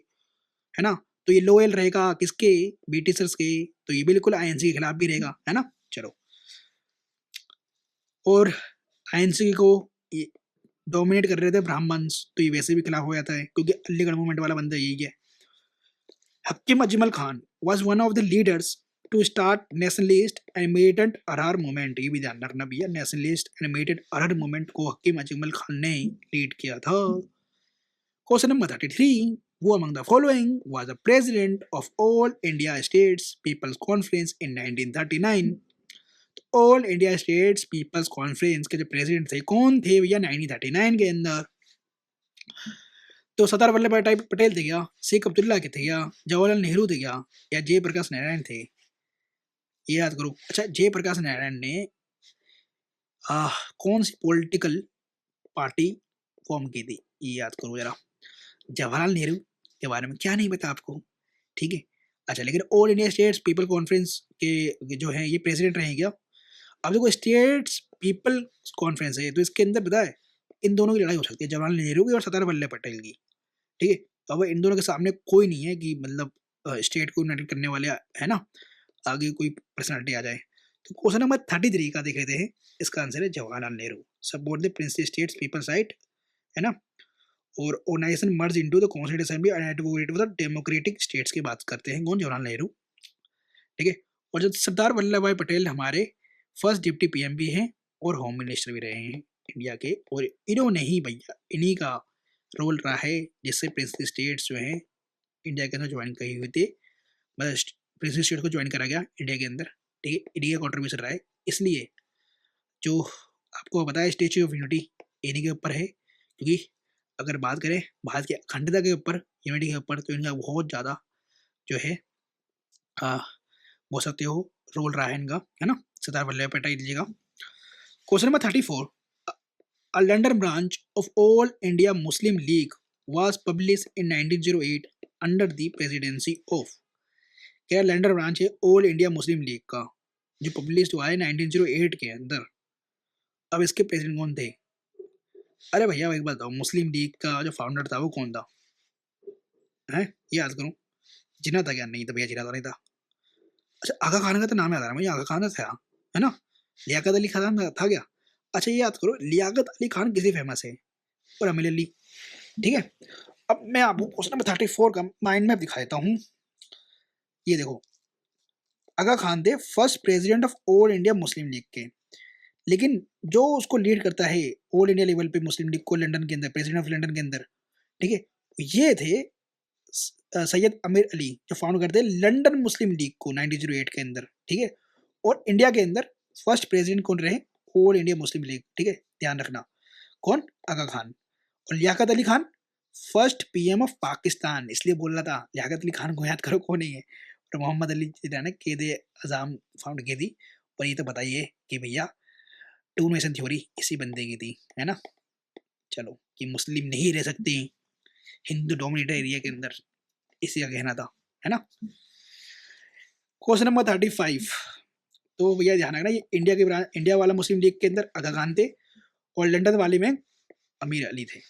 है ना, तो ये लोयल रहेगा किसके, ब्रिटिशर्स के, तो ये बिल्कुल आईएनसी के खिलाफ भी रहेगा, है ना। चलो, और आईएनसी को डोमिनेट कर रहे थे ब्राह्मण्स, तो ये वैसे भी खिलाफ हो जाता है, क्योंकि अलीगढ़ मूवमेंट वाला बंदा यही है। Hakim Ajmal Khan was one of the leaders to start nationalist and militant arhar movement, ये भी ध्यान रखना भैया, nationalist and militant arhar movement को हकीम अजमल खान ने लीड किया था। Question number 33, who among the following was the president of All India States People's Conference in 1939। All India states people's conference के जो प्रेसिडेंट थे कौन थे भैया 1939 के अंदर। तो सरदार वल्लभ भाई पटेल थे क्या, शेख अब्दुल्ला के थे क्या, जवाहरलाल नेहरू थे क्या, या जयप्रकाश नारायण थे। ये याद करो। अच्छा, जयप्रकाश नारायण ने कौन सी पॉलिटिकल पार्टी फॉर्म की थी, ये याद करो जरा। जवाहरलाल नेहरू के बारे में क्या नहीं पता आपको, ठीक है। अच्छा, लेकिन all India states people conference के जो है ये प्रेसिडेंट रहे क्या? अब देखो, स्टेट्स पीपल कॉन्फ्रेंस है तो इसके अंदर पता है इन दोनों की लड़ाई हो सकती है, जवाहरलाल नेहरू की और सरदार वल्लभ पटेल की, ठीक है। तो अब इन दोनों के सामने कोई नहीं है कि मतलब स्टेट को यूनाइटेड करने वाले है ना, आगे कोई पर्सनालिटी आ जाए। तो क्वेश्चन नंबर 33 का देख लेते हैं। इसका आंसर है Jawaharlal Nehru. Support the princely states people's right, है ना। और organisation merge into the constituent assembly and advocate for the democratic states की बात करते हैं कौन? जवाहरलाल नेहरू, ठीक है। और जो सरदार वल्लभ भाई पटेल हमारे फर्स्ट डिप्टी पीएम भी हैं और होम मिनिस्टर भी रहे हैं इंडिया के, और इन्होंने ही भैया इन्हीं का रोल रहा है जिससे प्रिंसली स्टेट्स जो हैं इंडिया के अंदर ज्वाइन की हुई थी, मतलब प्रिंसली स्टेट को ज्वाइन करा गया इंडिया के अंदर, ठीक है। इंडिया का कॉन्ट्रीब्यूशन रहा है, इसलिए जो आपको पता है स्टेच्यू ऑफ यूनिटी इन्हीं के ऊपर है, क्योंकि अगर बात करें भारत की अखंडता के ऊपर, यूनिटी के ऊपर, तो इनका बहुत ज़्यादा जो है बोल सकते हो रोल रहा है इनका, है ना। सरदार वल्लभ भाई पटेल जी का। Question number 34, a London branch of All India Muslim League was published in 1908 under the presidency of, क्या लंडन ब्रांच है ऑल इंडिया मुस्लिम लीग का जो पब्लिश हुआ है 1908 के अंदर। अब इसके प्रेसिडेंट कौन थे? अरे भैया एक बात बताओ, मुस्लिम लीग का जो फाउंडर था वो कौन था? है ये याद करो। जिना था क्या? नहीं था भैया, जिना तो नहीं था। अच्छा, आगा खान का तो नाम याद आ रहा है मुझे, आगा खान था, है ना। लियाकत अली खान था क्या? अच्छा, ये याद करो, लियाकत अली खान किसी फेमस है? और अमीर अली, ठीक है। अब मैं आपको क्वेश्चन नंबर 34 का माइंड मैप दिखा देता हूँ। ये देखो, आगा खान थे first president of all India Muslim league के, लेकिन जो उसको लीड करता है ऑल इंडिया लेवल पे मुस्लिम लीग को लंदन के अंदर, प्रेसिडेंट ऑफ लंदन के अंदर, ठीक है, ये थे सैयद अमीर अली, जो फाउंड करते हैं लंदन मुस्लिम लीग को 1908 के अंदर, ठीक है। और इंडिया के अंदर फर्स्ट प्रेसिडेंट कौन रहे? ऑल इंडिया मुस्लिम लीग, ठीक है, ध्यान रखना। कौन? आगा खान। और Liaquat Ali Khan first PM of Pakistan, इसलिए बोल रहा था लियाकत अली खान को याद करो कौन नहीं है। और मोहम्मद अली जिन्ना ने केदे अजाम फाउंड की थी। और ये तो बताइए कि भैया टू नेशन थ्योरी इसी बंदे की थी, है ना। चलो, कि मुस्लिम नहीं रह सकते हिंदू डोमिनेटेड एरिया के अंदर, इसी का कहना था, है ना। क्वेश्चन नंबर 35, तो भैया ध्यान रखना, ये इंडिया के इंडिया वाला मुस्लिम लीग के अंदर आगा खान थे और लंदन वाले में अमीर अली थे,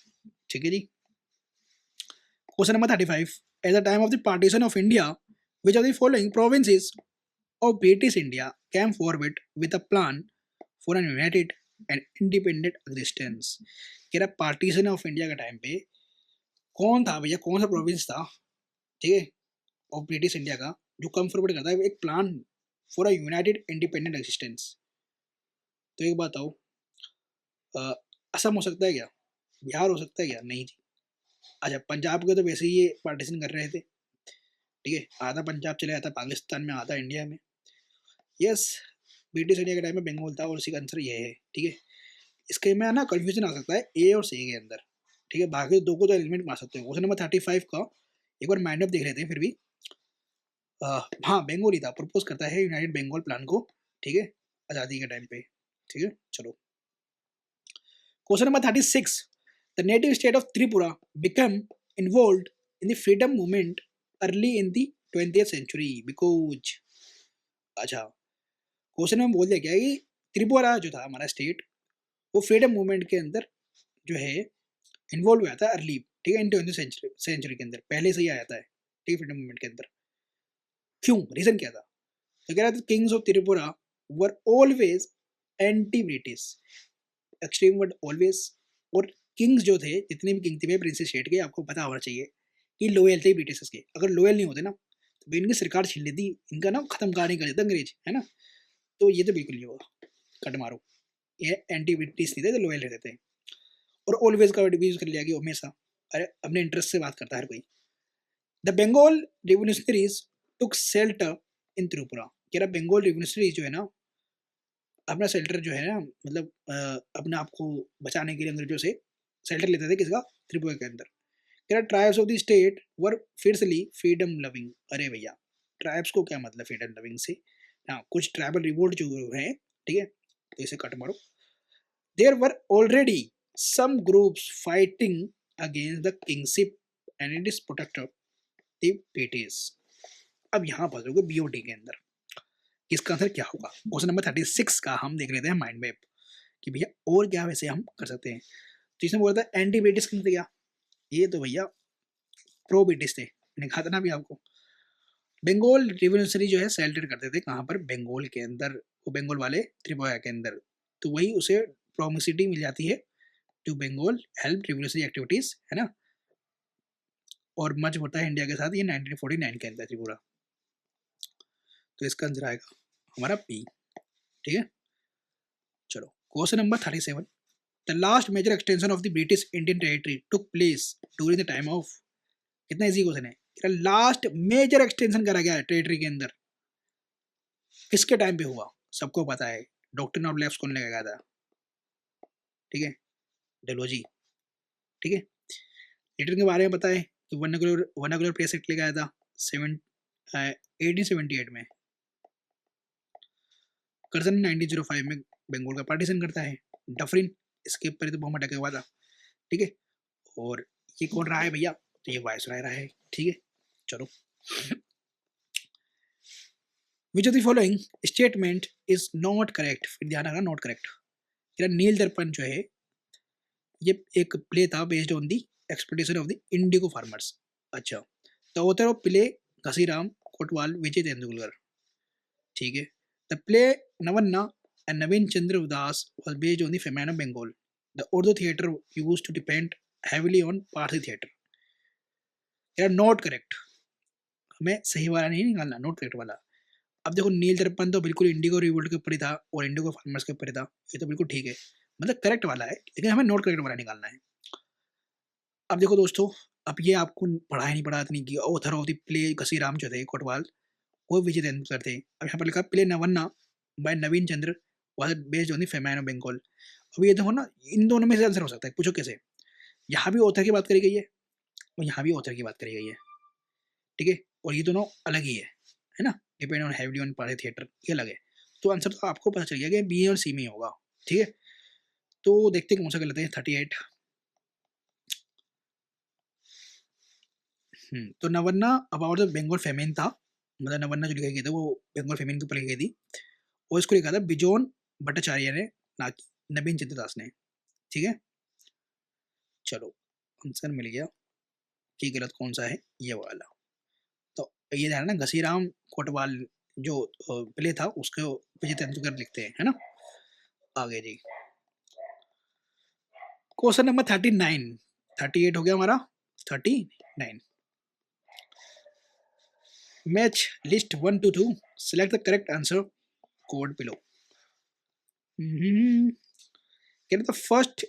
ठीक है जी। Question number 35, at the time of the partition of India which of the following provinces of British India came forward with a plan for an united and independent existence? कह रहा पार्टीशन ऑफ इंडिया के time पे कौन था भैया, कौन सा province था, ठीक है, ऑफ ब्रिटिश इंडिया का, जो कम फॉरवर्ड करता है एक plan for a United independent existence? तो एक बात बताओ, असम हो सकता है क्या? बिहार हो सकता है क्या? नहीं जी। अच्छा, पंजाब के तो वैसे ही ये पार्टीशन कर रहे थे, ठीक है, आधा पंजाब चले जाता पाकिस्तान में, आधा इंडिया में। यस, ब्रिटिश इंडिया के टाइम में बंगाल था और उसी का आंसर ये है, ठीक है। इसके में ना कंफ्यूजन आ सकता है ए और सी के अंदर, ठीक है, बाकी दो को तो एलिमेंट मार सकते हो। क्वेश्चन नंबर 35 का एक बार माइंड अप देख लेते हैं फिर भी। हाँ, बंगाली था, प्रपोज करता है यूनाइटेड बंगाल प्लान को, ठीक है, आज़ादी के टाइम पे, ठीक है। चलो, question number 36, the native state of Tripura become involved in the freedom movement early in the 20th century because. अच्छा, क्वेश्चन में बोल दिया क्या कि त्रिपुरा जो था हमारा स्टेट, वो फ्रीडम मूवमेंट के अंदर जो है इन्वॉल्व हुआ था अर्ली, ठीक है, इन 20th सेंचुरी के अंदर पहले से ही आया था, ठीक है, फ्रीडम मूवमेंट के अंदर। क्यों? रीजन क्या था? तो कह रहा था Kings of Tripura were always anti British, extreme word always. और किंग्स जो थे, जितने भी किंग थे प्रिंसेस स्टेट के, आपको पता होना चाहिए कि लॉयल थे ब्रिटिश के। अगर लॉयल नहीं होते ना तो इनकी सरकार छीन लेती, इनका ना खत्म करने कर देता अंग्रेज, है ना। तो ये तो बिल्कुल नहीं होगा, कट मारो। ये एंटी ब्रिटिश नहीं थे, तो लॉयल रहते थे। और ऑलवेज का वर्ड भी यूज कर लिया कि हमेशा, अरे अपने इंटरेस्ट से बात करता है हर कोई। The Bengal revolutionaries took shelter in Tripura, कह रहा बंगाल रिवोल्यूशनरीज जो है ना अपना शेल्टर जो है ना, मतलब अपने आप को बचाने के लिए अंग्रेजों से शेल्टर लेते थे, किसका? त्रिपुरा के अंदर। कह रहा tribes of the state were fiercely freedom loving. अरे भैया, ट्राइब्स को क्या मतलब फ्रीडम लविंग से? हाँ, कुछ ट्राइबल रिवोल्ट जो हुए हैं, ठीक है, तो इसे कट मारो। There were already some groups fighting against the kingship and its protector the British. अब यहाँ फंसोगे बीओटी के अंदर, इसका आंसर क्या होगा? क्वेश्चन नंबर 36 का हम देख लेते हैं माइंड मैप कि भैया और क्या वैसे हम कर सकते हैं। तो इसमें बोला था एंटी ब्रिटिश किंग थे क्या? ये तो भैया प्रो ब्रिटिश थे, मैंने कहा था ना अभी आपको। बंगाल रिवोल्यूशनरी जो है सेलिब्रेट करते थे कहाँ पर? बंगाल के अंदर, वो बंगाल वाले त्रिपुरा के अंदर, तो वही उसे प्रोमिसिटी मिल जाती है to Bengal help revolutionary activities, है ना, और मर्ज होता है इंडिया के साथ ये 1949 के अंदर त्रिपुरा। तो इसका आंसर आएगा हमारा पी, ठीक है। चलो question number 37, the last major extension of the British Indian territory took place during the time of, कितना इजी क्वेश्चन है, लास्ट मेजर एक्सटेंशन करा गया है टेरिटरी के अंदर, किसके टाइम पे हुआ? सबको पता है, डॉक्ट्रिन ऑफ लैप्स कौन लगाया था, ठीक है, डेलोजी, ठीक है। लिटरल के बारे में पता है कि वर्नाकुलर प्रेस एक्ट लगाया था 1878 में। कर्जन 1905 में बंगाल का पार्टीशन करता है। डफरिन इसके ऊपर तो बहुत अटैक हुआ था, ठीक है। और ये कौन रहा है भैया? तो ये वायसराय रहा है, ठीक है। चलो, विच of the following statement is not correct? फिर ध्यान रखना, नॉट करेक्ट। नील दर्पण जो है ये एक प्ले था based on the expectation of the indigo farmers. अच्छा, the author of play Ghasiram Kotwal Vijay Tendulkar, ठीक है। द प्ले नवन्ना and Navin Chandra Das was based on the famine of Bengal. The Urdu theatre used to depend heavily on Parsi theatre. यार not correct, हमें सही वाला नहीं निकालना, नॉट करेक्ट वाला। अब देखो नील दर्पण तो बिल्कुल इंडिगो रिवोल्ट के ऊपर ही था और इंडिगो फार्मर्स के ऊपर ही था, ये तो बिल्कुल ठीक है, मतलब करेक्ट वाला है, लेकिन हमें नॉट करेक्ट वाला निकालना है। अब देखो दोस्तों, अब ये आपको पढ़ा ही नहीं पढ़ा नहीं कि ऑथर ऑफ द प्ले घसीराम जो थे कोटवाल वो विजय तेंदुलकर थे। अब यहाँ पर लिखा प्ले नवन्ना by Navin Chandra was based on the famine of Bengal. अब ये देखो ना, इन दोनों में से आंसर हो सकता है, पूछो कैसे? यहाँ भी ऑथर की बात करी गई है और यहाँ भी ऑथर की बात करी गई है, ठीक है, और ये दोनों अलग ही है ना, depend on heavily on party theatre, ये अलग है। तो आंसर तो आपको पता चल गया कि बी और सी में ही होगा, ठीक है। तो देखते हैं कौन सा गलत है। 38, तो नवन्ना अबाउट द बंगाल फेमिन था, मतलब नवन्ना जो लिखा गया था वो बंगाल फेमिन के ऊपर लिखी गई थी, और इसको लिखा था बिजोन भट्टाचार्य ने, ना कि नवीन चंद्र दास ने, ठीक है। चलो आंसर मिल गया कि गलत कौन सा है, ये वाला। तो ये ध्यान ना, घसीराम कोटवाल जो प्ले था उसको विजय तेंदुलकर लिखते हैं, है ना। आगे जी, क्वेश्चन नंबर 39, 38 हो गया हमारा, 39, match list 1 to 2, select the correct answer, code below. क्या the first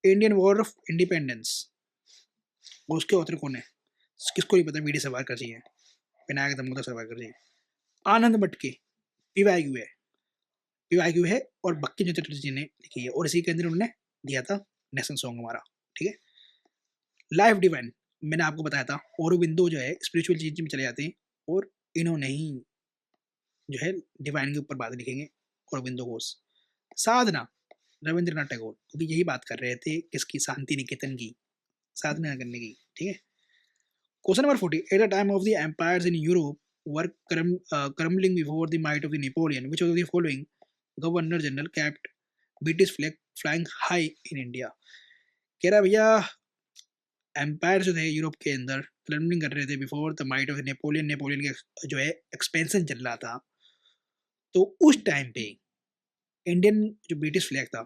Indian war of independence, उसके ऑथर कौन है? किसको नहीं पता, वीडी सावरकर जी है, विनायक दामोदर सावरकर जी, आनंद मटके, पीवाईक्यू है, पीवाईक्यू है, और बंकिम चंद्र चटर्जी जी ने लिखी है, और इसी के अंदर उन्होंने दिया था नेशनल सॉन्ग हमारा, ठीक है। लाइफ डिवाइन, मैंने आपको बताया था, औरबिंदो जो है स्पिरिचुअल चीज में चले जाते हैं, और इन्होंने ही जो है डिवाइन के ऊपर बात लिखेंगे, औरबिंदो घोष। साधना रविंद्रनाथ टैगोर, क्योंकि यही बात कर रहे थे किसकी, शांति निकेतन की, साधना करने की, ठीक है। Question number 40, at the time of the empires in Europe were crumbling before the might of the Napoleon, which of the following governor general kept British flag flying high in India? कह रहा भैया empire जो थे Europe के अंदर crumbling कर रहे थे before the might of Napoleon, Napoleon के जो है एक्सपेंशन चल रहा था, तो उस टाइम पे इंडियन जो ब्रिटिश फ्लैग था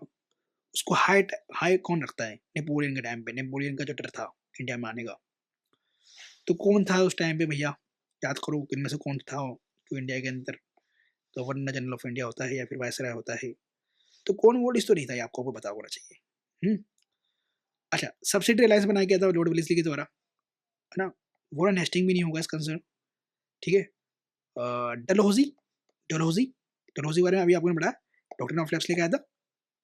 उसको हाई हाई कौन रखता है? नेपोलियन के टाइम पे, नेपोलियन का जो डर था इंडिया में आने का, तो कौन था उस टाइम पे भैया? याद करो इनमें से कौन था जो इंडिया के अंदर गवर्नर जनरल ऑफ इंडिया होता है या फिर वायसराय होता है, तो कौन वो लिस्ट तो नहीं था, ये आपको पता होना चाहिए। अच्छा, सब्सिडी अलायंस बनाया गया था लॉर्ड वेलेस्ली के द्वारा, है ना, वॉरेन हेस्टिंग भी नहीं होगा इसका आंसर, ठीक है। डलहौजी, डलहौजी, डलहौजी के बारे में अभी आपको पढ़ा, डॉक्टर ऑफ लैब्स लेके आया था,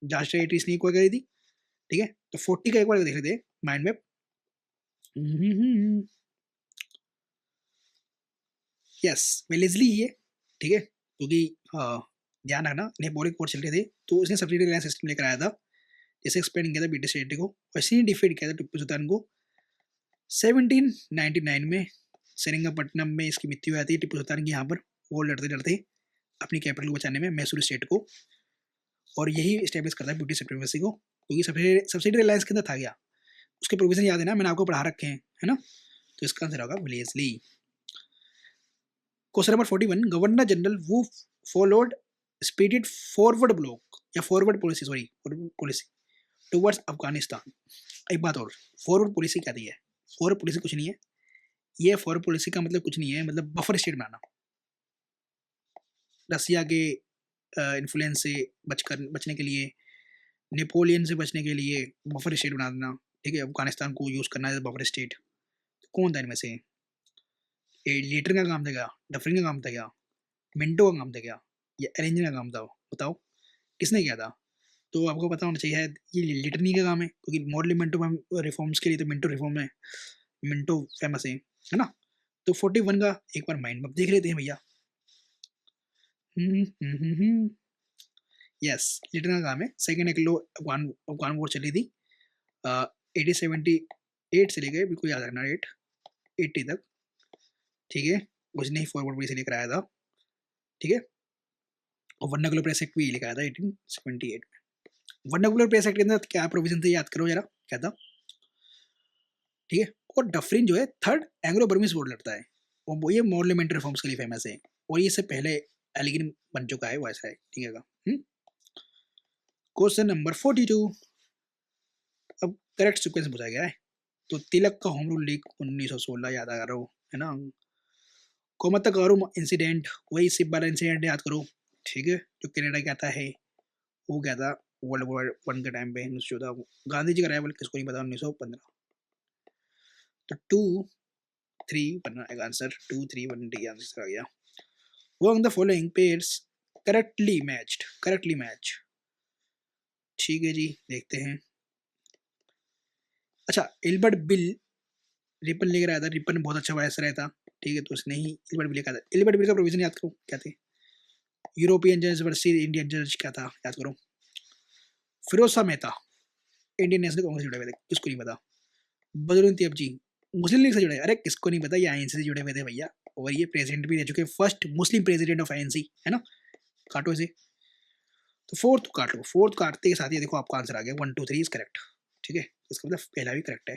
राष्ट्रीय ट्रीज नहीं कोई करी थी, ठीक है। तो 40 का एक बार देख लेते हैं माइंड मैप। यस, वेलेस्ली ही है, ठीक है, क्योंकि ध्यान रखना, नेपोलियन वॉर चल रहे थे तो उसने सब्सिडी रिलायंस सिस्टम लेकर आया था, जिसे एक्सपेंड किया था ब्रिटिश स्टेट को, और इसी ने डिफीट किया था टिप्पू सुल्तान को 1799 में। सेरिंगपट्टनम में इसकी मृत्यु हुई थी टिप्पू सुल्तान की, यहाँ पर वो लड़ते लड़ते अपनी कैपिटल को बचाने में, मैसूर स्टेट को, और यही इस्टेब्लिश करता है ब्रिटिश सुप्रीमेसी को, क्योंकि सब्सिडी रिलायंस के अंदर था गया। उसके प्रोविजन याद है ना, मैंने आपको पढ़ा रखे हैं, है ना। तो इसका आंसर होगा विलियम्सली। क्वेश्चन नंबर 41, गवर्नर जनरल वो फॉलोड स्पीडेड फॉरवर्ड ब्लॉक या forward policy, sorry policy towards Afghanistan. एक बात और, फॉरवर्ड पॉलिसी क्या दी है? फॉरवर्ड पॉलिसी कुछ नहीं है, ये फॉरवर्ड पॉलिसी का मतलब कुछ नहीं है, मतलब बफर स्टेट बनाना, रसिया के इन्फ्लुएंस से बचने के लिए, नेपोलियन से बचने के लिए बफर स्टेट बना देना, ठीक है, अफगानिस्तान को यूज करना है बफर स्टेट। तो कौन था इनमें से? लीटर का काम था क्या, डफरिन का काम था क्या, मिंटो का काम था क्या, या अरेंजर का काम था? बताओ किसने किया था? तो आपको पता होना चाहिए ये लिटरनी का काम है, क्योंकि मॉडल मिंटो रिफॉर्म्स के लिए तो मिंटो रिफॉर्म है, मिंटो फेमस है ना। तो 41 का एक बार माइंड मैप देख लेते हैं भैया। यस, लिटरनी का काम है। सेकेंड एग्लो अफगान वॉर चली थी 1878 से लेके, बिल्कुल याद रखना, 80 तक, ठीक है। उसने ही फॉरवर्ड पॉलिसी लेकर आया था, ठीक है। और वर्नाकुलर प्रेस एक्ट भी लेकर आया था 1878 में। वर्नाकुलर प्रेस एक्ट के अंदर क्या प्रोविजन थे, याद करो जरा, क्या था, ठीक है। और डफरिन जो है थर्ड एंग्लो बर्मीज वॉर लड़ता है, और वो ये मॉडल रिफॉर्म्स के लिए फेमस है, और ये इससे पहले एलिगिन बन चुका है, वैसा है, ठीक है। क्वेश्चन नंबर 42, अब करेक्ट सीक्वेंस पूछा गया है। तो तिलक का होम रूल लीग 1916 याद आ रहा हो, है ना। कोमतगारू इंसिडेंट, वही सिब्बाला इंसिडेंट याद करो, ठीक है, जो कनाडा का आता है, वो क्या था वर्ल्ड वॉर 1 के टाइम पे 1914। गांधी जी का राइवल किसको नहीं पता, 1915। तो 2-3 बनना आंसर, 2-3-1 डी आंसर आ गया। वो the following pairs correctly match, ठीक है जी, देखते हैं। अच्छा, एल्बर्ट बिल रिपन लेकर आया था, रिपन बहुत अच्छा वायस रहता, ठीक है, तो उसने ही एल्बर्ट बिल लेकर आया था। एल्बर्ट बिल का प्रोविजन याद करो क्या थे? यूरोपियन जज वर्सेस इंडियन जज क्या था, याद करो। फिरोज शाह मेहता इंडियन नेशनल कांग्रेस जुड़े हुए थे, किसको नहीं पता। बदरुद्दीन तैयब जी मुस्लिम लीग से जुड़े, अरे किसको नहीं पता, ये आईएनसी से जुड़े हुए थे भैया, और ये प्रेसिडेंट भी रह चुके, first Muslim president of INC, है ना। काटो इसे, तो फोर्थ काट लो, फोर्थ काटते के साथ ये देखो आपका आंसर आ गया, 1 2 3 इज करेक्ट, ठीक है। इसका मतलब पहला भी करेक्ट है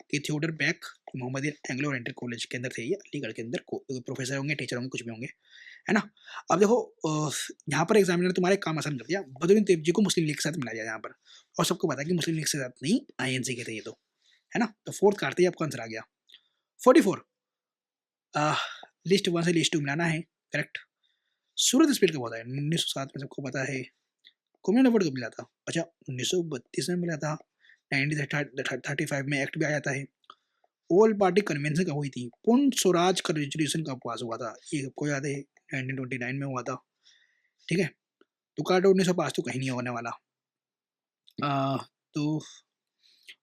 कि Theodore Beck Mohammad Anglo Oriental college के अंदर थे, ये अलीगढ़ के अंदर प्रोफेसर होंगे, टीचर होंगे, कुछ भी होंगे, है ना। अब देखो यहाँ पर एग्जामिनर ने तुम्हारे काम आसान कर दिया, बदरुद्दीन तैयब जी को मुस्लिम लीग के साथ मिला दिया यहाँ पर, और सबको पता है कि मुस्लिम लीग के साथ नहीं, आईएनसी के थे ये तो, है ना। तो फोर्थ काटते ही आपका आंसर आ गया। 44, लिस्ट 1 से लिस्ट 2 मिलाना है, करेक्ट। सूरत स्पीड कब होता है? 1907 में, सबको पता है। कॉमन अवार्ड कब मिला था? अच्छा, 1932 में मिला था। 1935 में एक्ट भी आ जाता है। ऑल पार्टी कन्वेंशन कब हुई थी? पूर्ण स्वराज का रेजोल्यूशन कब पास हुआ था? ये सबको याद है, 1929 में हुआ था, ठीक है। तो काटो 1905 तो कहीं नहीं होने वाला। तो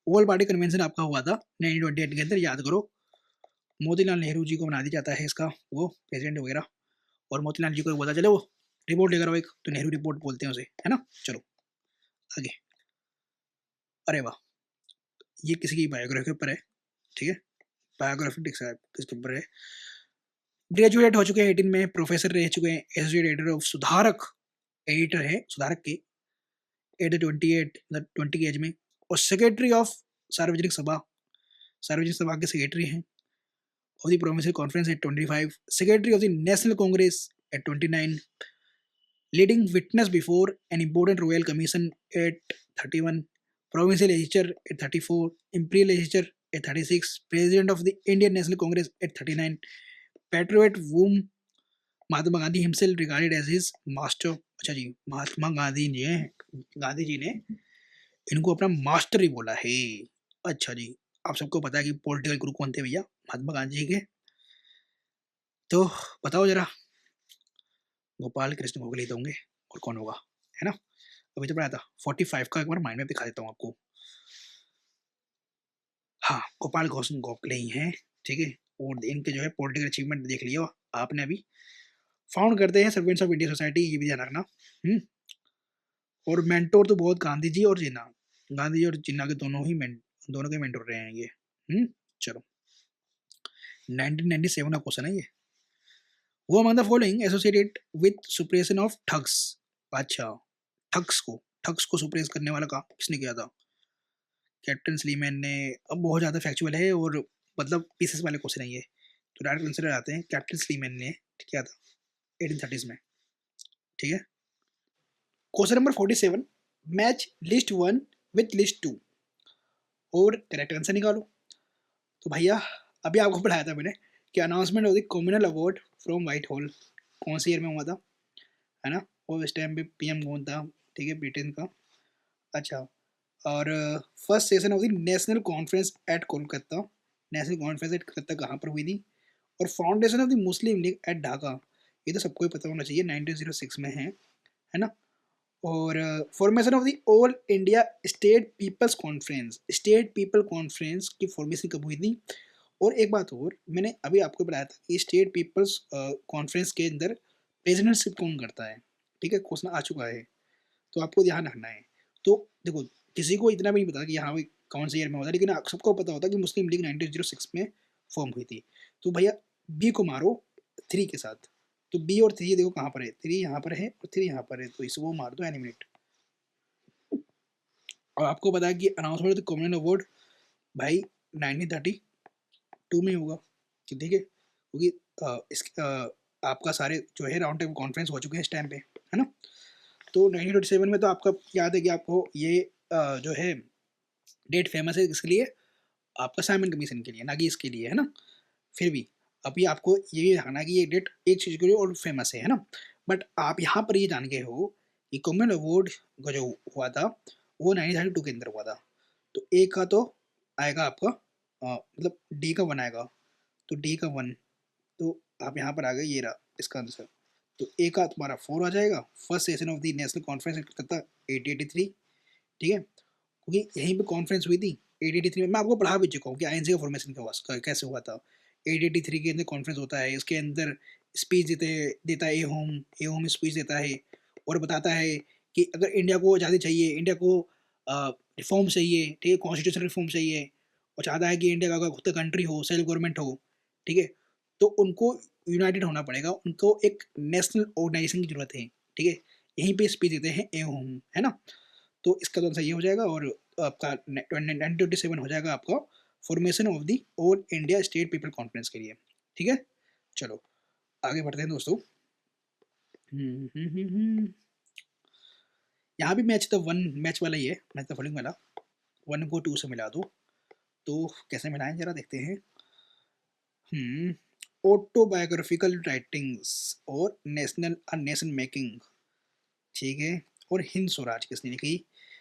ऑल पार्टी कन्वेंशन आपका हुआ था 1928 के अंदर, याद करो। मोतीलाल नेहरू जी को बना दिया जाता है इसका वो प्रेसिडेंट वगैरह, और मोतीलाल जी को बोला चलो वो रिपोर्ट लेकर आओ एक, तो नेहरू रिपोर्ट बोलते हैं उसे, है ना। चलो आगे, अरे वाह, ये किसी की बायोग्राफी के ऊपर है, ठीक है। बायोग्राफी किसके ऊपर है? ग्रेजुएट हो चुके हैं 18 में, प्रोफेसर रह चुके हैं, एसोसिएट एडिटर ऑफ सुधारक, एडिटर है सुधारक के एट द 28 20 की एज में, और सेक्रेटरी ऑफ सार्वजनिक सभा, सार्वजनिक सभा के सेक्रेटरी हैं। Of the provincial conference at 25, secretary of the national congress at 29, leading witness before an important royal commission at 31, provincial legislature at 34, imperial legislature at 36, president of the Indian National Congress at 39, patriot whom Mahatma Gandhi himself regarded as his master। अच्छा जी, महात्मा गांधी जी ने इनको अपना master ही बोला है। अच्छा जी, आप सबको पता है कि पॉलिटिकल गुरु कौन थे भैया? महात्मा गांधी जी के। तो बताओ जरा, गोपाल कृष्ण गोखले तो होंगे, और कौन होगा, है ना। अभी तो पढ़ा था। 45 का एक बार माइंड में दिखा देता हूँ आपको। हाँ, गोपाल कृष्ण गोखले ही हैं, ठीक है। और इनके जो है पॉलिटिकल अचीवमेंट देख लिया आपने अभी। फाउंड करते हैं सर्वेंट्स ऑफ इंडिया सोसाइटी, ये भी ध्यान रखना। और मेंटोर तो बहुत गांधी जी और जिन्ना, गांधी जी और जिन्ना के दोनों के मेंटोर रहे हैं ये। चलो 1997 का क्वेश्चन है ये। Who among the following associated with suppression of thugs. अच्छा, ठग्स को सुप्रेस करने वाला काम किसने किया था? कैप्टन स्लीमैन ने। अब बहुत ज़्यादा फैक्चुअल है और मतलब पीसेस वाले क्वेश्चन है ये, तो डायरेक्ट आंसर आते हैं। कैप्टन स्लीमैन ने किया था 1830s में। ठीक है, question number 47, match list 1 with list 2 और करेक्ट आंसर निकालो। तो भैया अभी आपको पढ़ाया था मैंने कि announcement of the communal award from white hall कौन से ईयर में हुआ था, है ना? और इस टाइम पे पीएम कौन था? ठीक है, ब्रिटेन का। अच्छा, और first session of the national conference at Kolkata, national conference at Kolkata कहाँ पर हुई थी? और foundation of the Muslim league at Dhaka, ये तो सबको ही पता होना चाहिए, 1906 में है ना? और formation of the all India state people conference की फॉर्मेशन कब हुई थी? और एक बात और, मैंने अभी आपको बताया था कि स्टेट पीपल्स कॉन्फ्रेंस के अंदर प्रेसिडेंटशिप कौन करता है। ठीक है, क्वेश्चन आ चुका है, तो आपको ध्यान रखना है। तो देखो, किसी को इतना भी नहीं पता कि यहाँ पे कौन से ईयर में होता है, लेकिन सबको पता होता है कि मुस्लिम लीग 1906 में फॉर्म हुई थी। तो भैया बी को मारो 3 के साथ, तो बी और 3 देखो कहाँ पर है, 3 यहाँ पर है और 3 यहाँ पर है, तो इसको मार दो एनिमेट। और आपको पता है कि announcement of the common award भाई 1932 में होगा, ठीक है, क्योंकि आपका सारे जो है राउंड टेबल कॉन्फ्रेंस हो चुके हैं इस टाइम पे, है ना? तो 1927 में तो आपका याद है कि आपको ये जो है डेट फेमस है किसके लिए? आपका साइमन कमीशन के लिए, ना कि इसके लिए, है ना? फिर भी अभी आपको ये भी रखना कि ये डेट एक चीज़ के लिए और फेमस है ना? बट आप यहाँ पर ये जान गए हो कि कॉमन अवार्ड का जो हुआ था वो 1932 के अंदर हुआ था। तो ए का तो आएगा आपका मतलब डी का 1 आएगा, तो डी का 1, तो आप यहाँ पर आ गए, ये रहा इसका आंसर। तो ए का तुम्हारा 4 आ जाएगा। First session of the national conference Calcutta 1883, ठीक है, क्योंकि यहीं पे कॉन्फ्रेंस हुई थी 1883 में। मैं आपको पढ़ा भी चुका हूँ कि आईएनसी का फॉर्मेशन कैसे हुआ था। 1883 के अंदर कॉन्फ्रेंस होता है, इसके अंदर स्पीच देता है ए होम स्पीच देता है और बताता है कि अगर इंडिया को आज़ादी चाहिए, इंडिया को रिफॉर्म चाहिए, ठीक है, कॉन्स्टिट्यूशन रिफॉर्म चाहिए, और चाहता है कि इंडिया का अगर खुद का कंट्री हो, सेल्फ गवर्नमेंट हो, ठीक है, तो उनको यूनाइटेड होना पड़ेगा, उनको एक नेशनल ऑर्गेनाइजेशन की जरूरत है, ठीक है। यहीं पे स्पीच देते हैं ए होम, है ना? तो इसका आंसर ये हो जाएगा और आपका 1927 हो जाएगा आपका formation of the all India state people conference के लिए। ठीक है, चलो आगे बढ़ते हैं दोस्तों। यहाँ भी मैच तो 1 मैच वाला ही है, मैच द फॉलोइंग वाला, 1 को 2 से मिला दो, तो कैसे मिलाएं जरा देखते हैं। ऑटोबायोग्राफिकल राइटिंग्स और नेशन मेकिंग, ठीक है, और हिंद स्वराज किसने लिखी?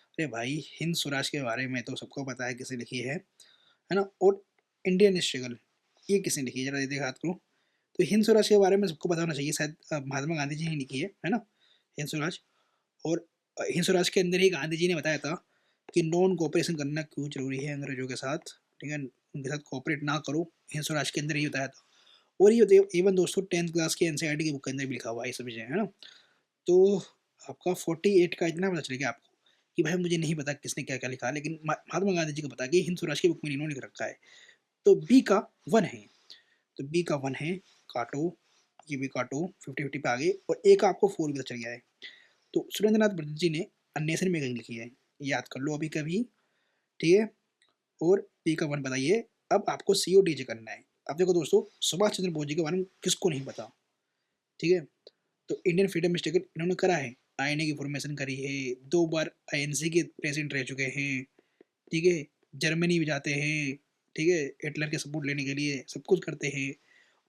अरे भाई हिंद स्वराज के बारे में तो सबको पता है किसने लिखी है ना? और इंडियन स्ट्रगल ये किसने लिखी है, जरा ये देखा करो। तो हिंद स्वराज के बारे में सबको पता होना चाहिए, शायद महात्मा गांधी जी ने लिखी है ना, हिंद स्वराज। और हिंद स्वराज के अंदर ही गांधी जी ने बताया था कि नॉन कोऑपरेशन करना क्यों जरूरी है अंग्रेजों के साथ, ठीक है, उनके साथ कोऑपरेट ना करो, हिंद स्वराज के अंदर ही बताया था। और ये इवन दोस्तों 10th क्लास के एनसीईआरटी की बुक के अंदर भी लिखा हुआ है ये सब विषय, है ना? तो आपका 48 का इतना पता चल गया आपको कि भाई मुझे नहीं पता किसने क्या क्या लिखा, लेकिन महात्मा गांधी जी को पता कि हिंद स्वराज की बुक में इन्होंने लिख रखा है। तो बी का 1 है, तो बी का 1 है, काटो, ये भी काटो, 50-50 पे आ गए, और ए का आपको 4 भी पता चल गया है। तो सुरेंद्रनाथ ब्रदर जी ने नेशन मेकिंग लिखी है, याद कर लो अभी कभी, ठीक है। और पी का 1 बताइए। अब आपको सी और डी जे करना है। अब देखो दोस्तों, सुभाष चंद्र बोस जी के बारे में किसको नहीं पता, ठीक है। तो इंडियन फ्रीडम स्ट्रगल इन्होंने करा है, आईएनए की फॉर्मेशन करी है, 2 बार आईएनसी के प्रेसिडेंट रह चुके हैं, ठीक है, जर्मनी भी जाते हैं, ठीक है, हिटलर के सपोर्ट लेने के लिए सब कुछ करते हैं।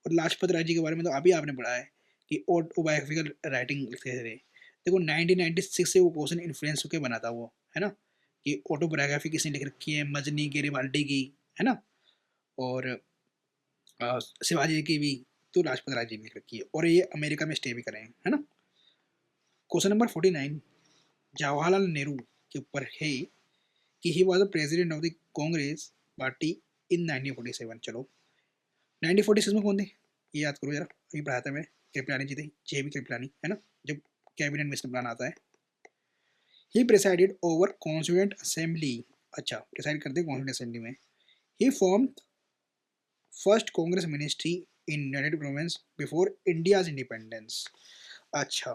और लाजपत राय जी के बारे में तो अभी आपने पढ़ा है कि ऑटोबायोग्राफिकल राइटिंग लिखते थे। देखो 1996 से वो क्वेश्चन इन्फ्लुएंस होकर बना था वो, है ना, कि ऑटोबायोग्राफी किसने लिख रखी है, मजनी गेरिबाल्डी की, है ना, और शिवाजी की भी तो लाजपत राय जी ने लिख रखी है, और ये अमेरिका में स्टे भी करें, है ना। क्वेश्चन नंबर 49 जवाहरलाल नेहरू के ऊपर है कि he was the president of the Congress party इन 1947। चलो 1946 में कौन थे ये याद करो जरा, अभी पढ़ाया था मैं। कृपलानी जी थे, JB कृपलानी, है ना, जब कैबिनेट मिनिस्टर बनाना आता है। He presided over constituent assembly, अच्छा प्रेसाइड करते कॉन्स्टिट्यूएंट असेंबली में। He form first Congress ministry in united province before India's independence, अच्छा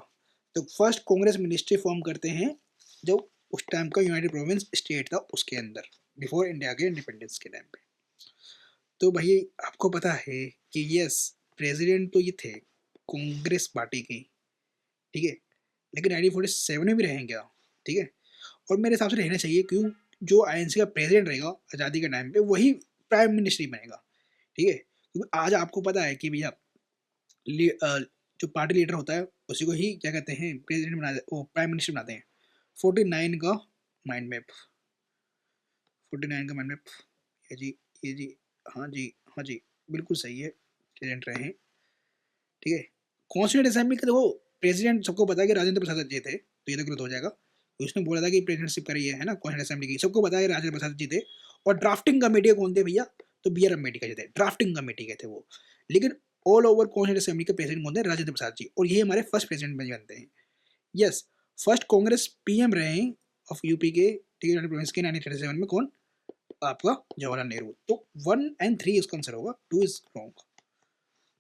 तो फर्स्ट कांग्रेस मिनिस्ट्री फॉर्म करते हैं जो उस टाइम का यूनाइटेड प्रोविंस स्टेट था उसके अंदर, बिफोर इंडिया के इंडिपेंडेंस के टाइम पे। तो भाई आपको पता है कि यस प्रेसिडेंट तो ये थे कांग्रेस पार्टी के, ठीक है, लेकिन 1947 में भी रहेंगे क्या, ठीक है, और मेरे हिसाब से रहना चाहिए, क्यों, जो INC का प्रेसिडेंट रहेगा आज़ादी के टाइम पे वही प्राइम मिनिस्टर बनेगा, ठीक है, क्योंकि आज आपको पता है कि भैया जो पार्टी लीडर होता है उसी को ही क्या कहते हैं प्रेसिडेंट बना, वो प्राइम मिनिस्टर बनाते हैं। 49 का माइंड मैप, 49 का माइंड मैप, ये जी, हाँ जी, हाँ जी, बिल्कुल सही है, प्रेसिडेंट रहे हैं, ठीक है। कॉन्स्टिट्यूंट असेंबली का देखो प्रेसिडेंट सबको पता है कि राजेंद्र प्रसाद जी थे, तो ये तो गलत हो जाएगा, तो उसने बोला था कि प्रेसिडेंटशिप करी है ना कॉन्स्टिट्यूंट असेंबली की, सबको पता है राजेंद्र प्रसाद जी थे। और ड्राफ्टिंग कमेटी कौन थे भैया, तो BR अम्बेडकर जी थे, ड्राफ्टिंग कमेटी के थे वो। लेकिन ऑल ओवर कॉन्स्टिट्यूंट असेंबली के प्रेसिडेंट कौन थे, राजेंद्र प्रसाद जी, और ये हमारे फर्स्ट प्रेसिडेंट बनते हैं। यस, फर्स्ट कांग्रेस PM रहे हैं ऑफ यूपी के, ठीक है, प्रोविंस के 1937 में कौन, आपका जवाहरलाल नेहरू। तो 1 और 3 इसका आंसर होगा, 2 इज रॉन्ग,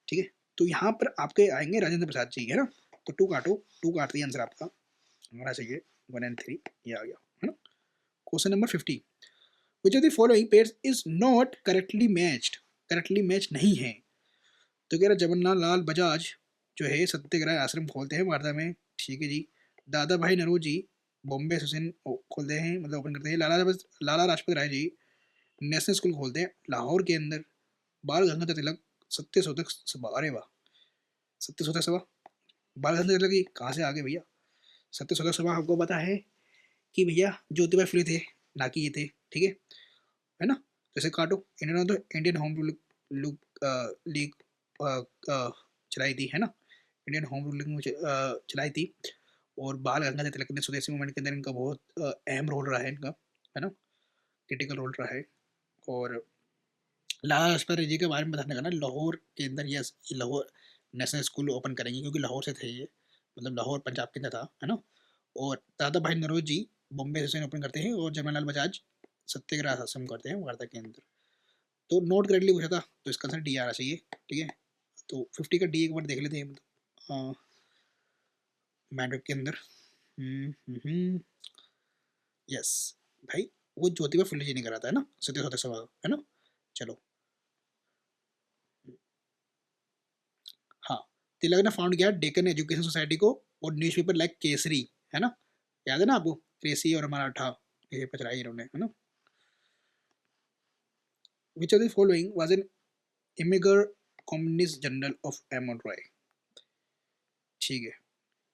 ठीक है। तो यहाँ पर आपके आएंगे राजेंद्र प्रसाद जी, है ना, तो 2 काटो, 2 काट दिया आंसर आपका होना चाहिए, 1 और 3 ये आ गया, है ना। Question number 50, which of the following pairs is not correctly matched, correctly match नहीं है। तो कह रहा जवाहरलाल लाल बजाज जो है सत्याग्रह आश्रम खोलते हैं वार्धा में, ठीक है जी। दादा भाई नौरोजी बॉम्बे एसोसिएशन खोलते हैं, मतलब ओपन करते हैं। लाला लाजपत राय जी नेशनल स्कूल खोलते हैं लाहौर के अंदर। बाल गंगाधर तिलक सत्य शोधक सभा, अरे वाह, सत्य शोधक सभा, बाल गंगाधर तिलक की कहाँ से आ गए भैया। सत्य शोधक सभा आपको पता है कि भैया ज्योतिबा फुले थे, ना कि ये थे, ठीक है ना। जैसे काटो, इंडियन होम रूल लीग चलाई थी, है ना, इंडियन होम रूल लीग चलाई थी। और बाल गंगाधर तिलक ने स्वदेशी मूवमेंट के अंदर इनका बहुत अहम रोल रहा है इनका, है ना, क्रिटिकल रोल रहा है। और लाला लाजपत राय जी के बारे में बताने का ना, लाहौर के अंदर yes Lahore national school open करेंगे क्योंकि लाहौर से थे ये, मतलब लाहौर पंजाब के अंदर था, है ना। और दादा भाई नौरोजी बॉम्बे से ओपन करते हैं, और जवाहरलाल बजाज सत्याग्रह आश्रम करते हैं वार्धा के अंदर। तो नोट करेक्टली पूछा था, तो इसका आंसर डी आना चाहिए, ठीक है। तो 50 का डी एक बार देख लेते हैं, मतलब मैंड के अंदर। यस भाई, वो ज्योतिबा फुले जी ने करा था, है ना, सत्य शोधक सभा, है ना। चलो, हाँ, तिलक ने फाउंड किया डेक्कन एजुकेशन सोसाइटी को, और न्यूज़पेपर लाइक केसरी, है ना, याद है ना आपको, केसरी और मराठा ये पचराई इन्होंने, है ना। Which of the following was an emigre communist journal of M N Roy, ठीक है,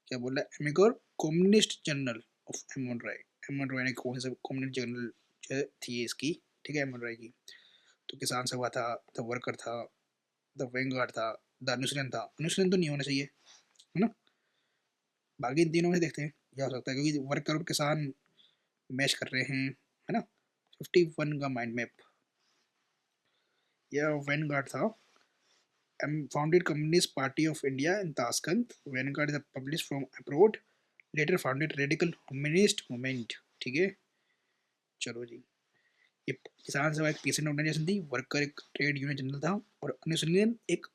क्या बोल रहा है, इमिगर communist journal of M N Roy. एमन रॉय ने कौन सा कम्युनिस्ट जनरल थी इसकी, ठीक है, एमन रॉय की। तो किसान सभा था, द वर्कर था, द वेंगार्ड था, द अनुशीलन था। अनुशीलन तो नहीं होना चाहिए, है ना, बाकी इन तीनों में देखते हैं क्या हो सकता है, क्योंकि वर्कर और किसान मैच कर रहे हैं, है ना। 51 का माइंड मैप, यह वेनगार्ड था। Founded Communist Party of India in Tashkent. Vanguard is published from abroad. Later founded Radical Humanist Movement. ठीक है, चलो जी। ये किसान सभा एक पीसेंट ऑर्गेनाइजेशन थी, वर्कर एक ट्रेड यूनियन जनरल था, और अनुशीलन एक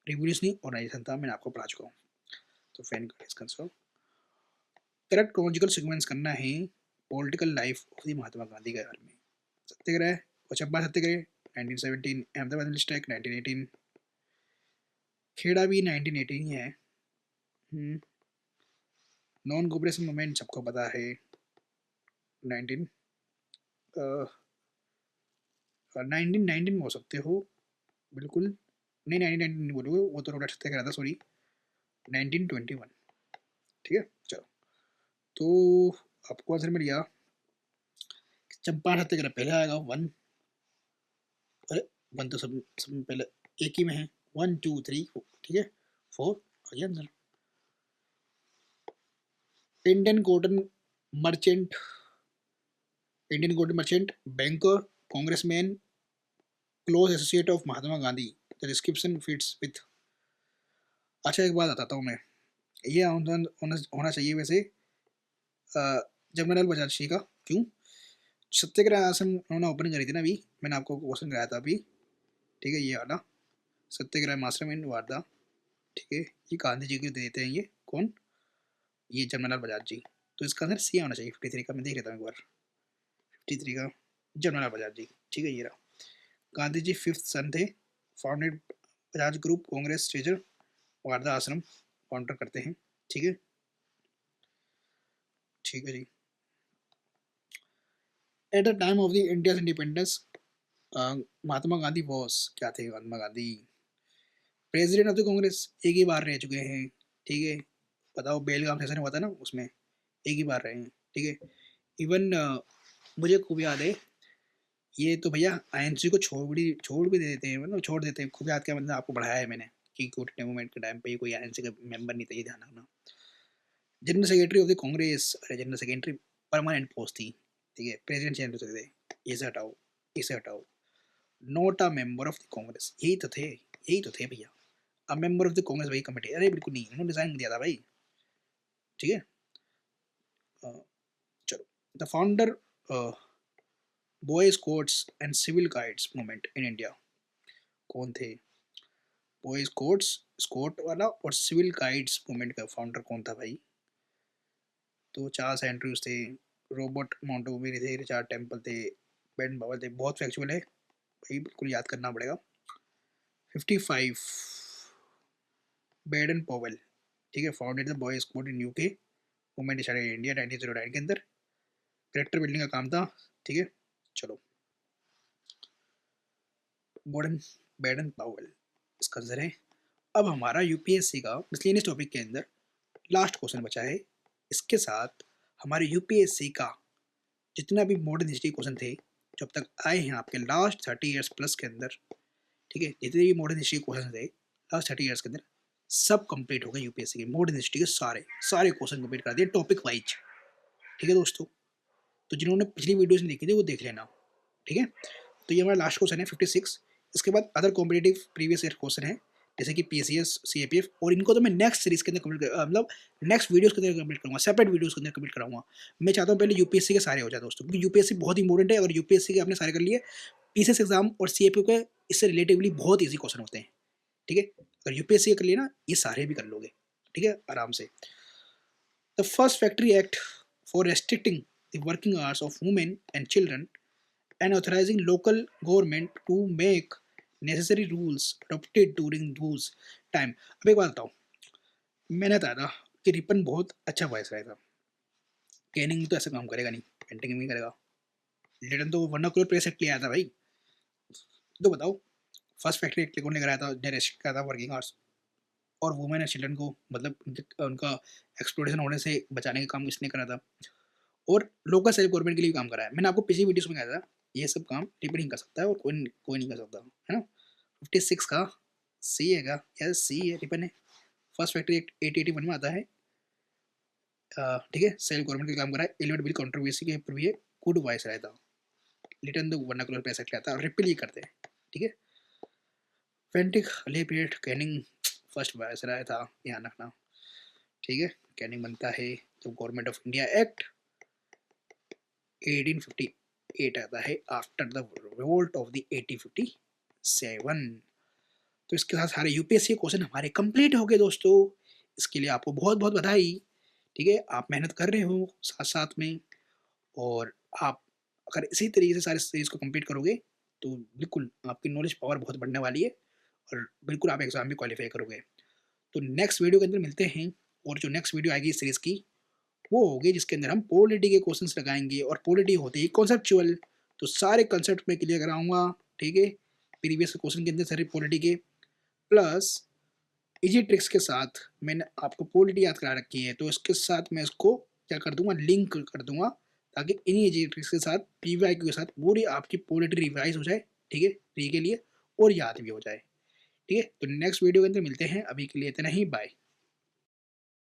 रिवोल्यूशनरी ऑर्गेनाइजेशन था, मैंने आपको पढ़ा चुका हूँ। तो वैनगार्ड इसका आंसर। करेक्ट क्रोनोलॉजिकल सीक्वेंस करना है political life of the Mahatma Gandhi के बारे में। सत्याग्रह और चंपा सत्याग्रह 1917, अहमदाबाद मिल स्ट्राइक 1918, खेड़ा भी 1918 ही है। नॉन कोऑपरेशन मूवमेंट सबको पता है 19 1919 में हो सकते हो, बिल्कुल नहीं, 1919 नहीं बोलोगे, वो तो रोड सत्याग्रह था, सॉरी 1921, ठीक है। चलो, तो आपको आंसर मिल गया, चंपारण सत्याग्रह पहले आएगा 1, अरे 1 तो सब में पहले एक ही में है, 1 2 3 4, ठीक है, 4 आ गया answer. Indian cotton merchant, Indian cotton merchant, banker, congressman, close associate of Mahatma Gandhi, the description fits with, अच्छा एक बात बताता हूँ मैं, ये होना चाहिए वैसे जमनालाल बजाज जी का। क्यों? सत्याग्रह आश्रम उन्होंने ओपन करी थी ना अभी, मैंने आपको क्वेश्चन कराया था अभी, ठीक है, ये वाला सत्याग्रह आश्रम इन वार्धा, ठीक है, ये गांधी जी के देते हैं, ये कौन, ये जमनालाल बजाज जी। तो इसका आंसर सी होना चाहिए 53 का, मैं देख लेता हूँ एक बार, 53 का जमनालाल बजाज जी, ठीक है, ये रहा। गांधी जी फिफ्थ सन थे, founded Bajaj group Congress treasurer Wardha ashram counter करते हैं, ठीक है, ठीक है जी। At the time of the India independence Mahatma Gandhi was, क्या थे Mahatma Gandhi, president of the Congress, एक ही बार रह चुके हैं, ठीक है, बताओ बेलगाम सेशन हुआ था ना, उसमें एक ही बार रहे हैं, ठीक है। इवन मुझे खूब याद है, ये तो भैया आईएनसी को छोड़ भी देते हैं, मतलब छोड़ देते हैं, खूब याद क्या, मतलब आपको बढ़ाया है मैंने कि क्विट मूवमेंट के टाइम पे कोई आईएनसी का मेंबर नहीं था, ये ध्यान रखना। General secretary of the Congress, अरे जनरल सेक्रेटरी परमानेंट पोस्ट थी, ठीक है, प्रेसिडेंट चेंज हो सकते, इसे हटाओ, इसे हटाओ, not a member of the Congress, यही तो थे भैया, अ मेंबर ऑफ द कांग्रेस वही कमेटी, अरे बिल्कुल नहीं, उन्होंने रिजाइन दिया था भाई, ठीक है। चलो, the founder boys scouts and civil guides movement in India, कौन थे? बॉयज कोड्स, स्कोट वाला, और सिविल गाइड्स मूवमेंट का फाउंडर कौन था भाई? तो चार्ल्स एंड्रयूज थे, रॉबर्ट मॉन्टगोमरी थे, रिचर्ड टेम्पल थे, बेन पावल थे, बहुत फैक्चुअल है भाई, बिल्कुल याद करना पड़ेगा। 55 बेडन पॉवेल, ठीक है, founded the boys code in UK, movement started in India 1909 के अंदर, करेक्टर बिल्डिंग का काम था, ठीक है। चलो, बॉर्डन बेडन पावेल इसका आंसर है। अब हमारा यूपीएससी का मिसलेनियस टॉपिक के अंदर लास्ट क्वेश्चन बचा है, इसके साथ हमारे यूपीएससी का जितना भी मॉडर्न हिस्ट्री क्वेश्चन थे जो अब तक आए हैं आपके लास्ट 30 ईयर्स प्लस के अंदर, ठीक है, जितने भी मॉडर्न हिस्ट्री क्वेश्चन थे लास्ट 30 ईयर्स के अंदर, सब कंप्लीट हो गए यूपीएससी के मॉडर्न हिस्ट्री के सारे सारे क्वेश्चन कंप्लीट कर दिए टॉपिक वाइज, ठीक है दोस्तों। तो जिन्होंने पिछली वीडियोस नहीं देखी थी वो देख लेना, ठीक है। तो ये हमारा लास्ट क्वेश्चन है 56। इसके बाद other competitive previous year question है जैसे कि पीसीएस, सीएपीएफ, और इनको तो मैं नेक्स्ट सीरीज के अंदर कंप्लीट मतलब नेक्स्ट वीडियोस के अंदर कंप्लीट करूंगा, सेपरेट वीडियोस के अंदर कंप्लीट कराऊंगा। मैं चाहता हूँ पहले यूपीएससी के सारे हो जाए दोस्तों, क्योंकि यूपीएससी बहुत इंपॉर्टेंट है, अगर यूपीएससी के आपने सारे कर लिए, पीसीएस एग्जाम और सीएपीएफ के इससे रिलेटिवली बहुत ईजी क्वेश्चन होते हैं, ठीक है। अगर यूपीएससी कर लिए ना, ये सारे भी कर लोगे, ठीक है, आराम से। The first factory act for restricting the working hours of women and children and authorizing local government to make necessary rules adopted during those time। अब एक बात बताओ, मैंने बताया था कि रिपन बहुत अच्छा वॉइस रहेगा, कैनिंग तो ऐसा काम करेगा नहीं, पेंटिंग नहीं करेगा, लिटन तो वर्नाकुलर प्रेस एक्ट लिया था भाई। तो बताओ फर्स्ट फैक्ट्री एक्ट कौन ने कराया था, रेस्ट्रिक्ट करा था वर्किंग आवर्स और वुमेन एंड चिल्ड्रन को, मतलब उनका एक्सप्लोटेशन होने से बचाने का काम इसने करा था, और लोकल सेल्फ गवर्नमेंट के लिए काम करा है। मैंने आपको पिछली वीडियोस में कहा था ये सब काम रिपन ही कर सकता है और कोई नहीं कर सकता, है ना। 56 का सी है क्या? यस सी है, रिपन है। फर्स्ट फैक्ट्री एक्ट 1881 में आता है, ठीक है, सेल्फ गवर्नमेंट का काम करा है, एलिमेंट बिल कंट्रोवर्सी के ऊपर भी ये गुड वॉइस रहता है, Lytton the vernacular press act आता है और रिपील ही करते हैं, ठीक है। फेंटिक लेपीरियड कैनिंग फर्स्ट वॉइस रहा था, ध्यान रखना, ठीक है। कैनिंग बनता है तो गवर्नमेंट ऑफ इंडिया एक्ट 1858 आता है after the revolt of the 1857। तो इसके साथ सारे यूपीएससी क्वेश्चन हमारे कंप्लीट हो गए दोस्तों, इसके लिए आपको बहुत बहुत बधाई, ठीक है। आप मेहनत कर रहे हो साथ साथ में, और आप अगर इसी तरीके से सारे सीरीज को कंप्लीट करोगे तो बिल्कुल आपकी नॉलेज पावर बहुत बढ़ने वाली है और बिल्कुल आप एग्जाम भी क्वालिफाई करोगे। तो नेक्स्ट वीडियो के अंदर मिलते हैं, और जो नेक्स्ट वीडियो आएगी इस सीरीज की वो होगी जिसके अंदर हम पॉलिटी के क्वेश्चंस लगाएंगे, और पॉलिटी होती है कॉन्सेप्चुअल, तो सारे कंसेप्ट में क्लियर कराऊंगा, ठीक है। प्रीवियस क्वेश्चन के अंदर सारे पॉलिटी के प्लस इजी ट्रिक्स के साथ मैंने आपको पॉलिटी याद करा रखी है, तो इसके साथ मैं इसको क्या कर दूंगा, लिंक कर दूंगा, ताकि इन्हीं इजी ट्रिक्स के साथ पीवाईक्यू के साथ पूरी आपकी पॉलिटी रिवाइज हो जाए, ठीक है, फ्री के लिए, और याद भी हो जाए, ठीक है। तो नेक्स्ट वीडियो के अंदर मिलते हैं, अभी के लिए इतना ही, बाय।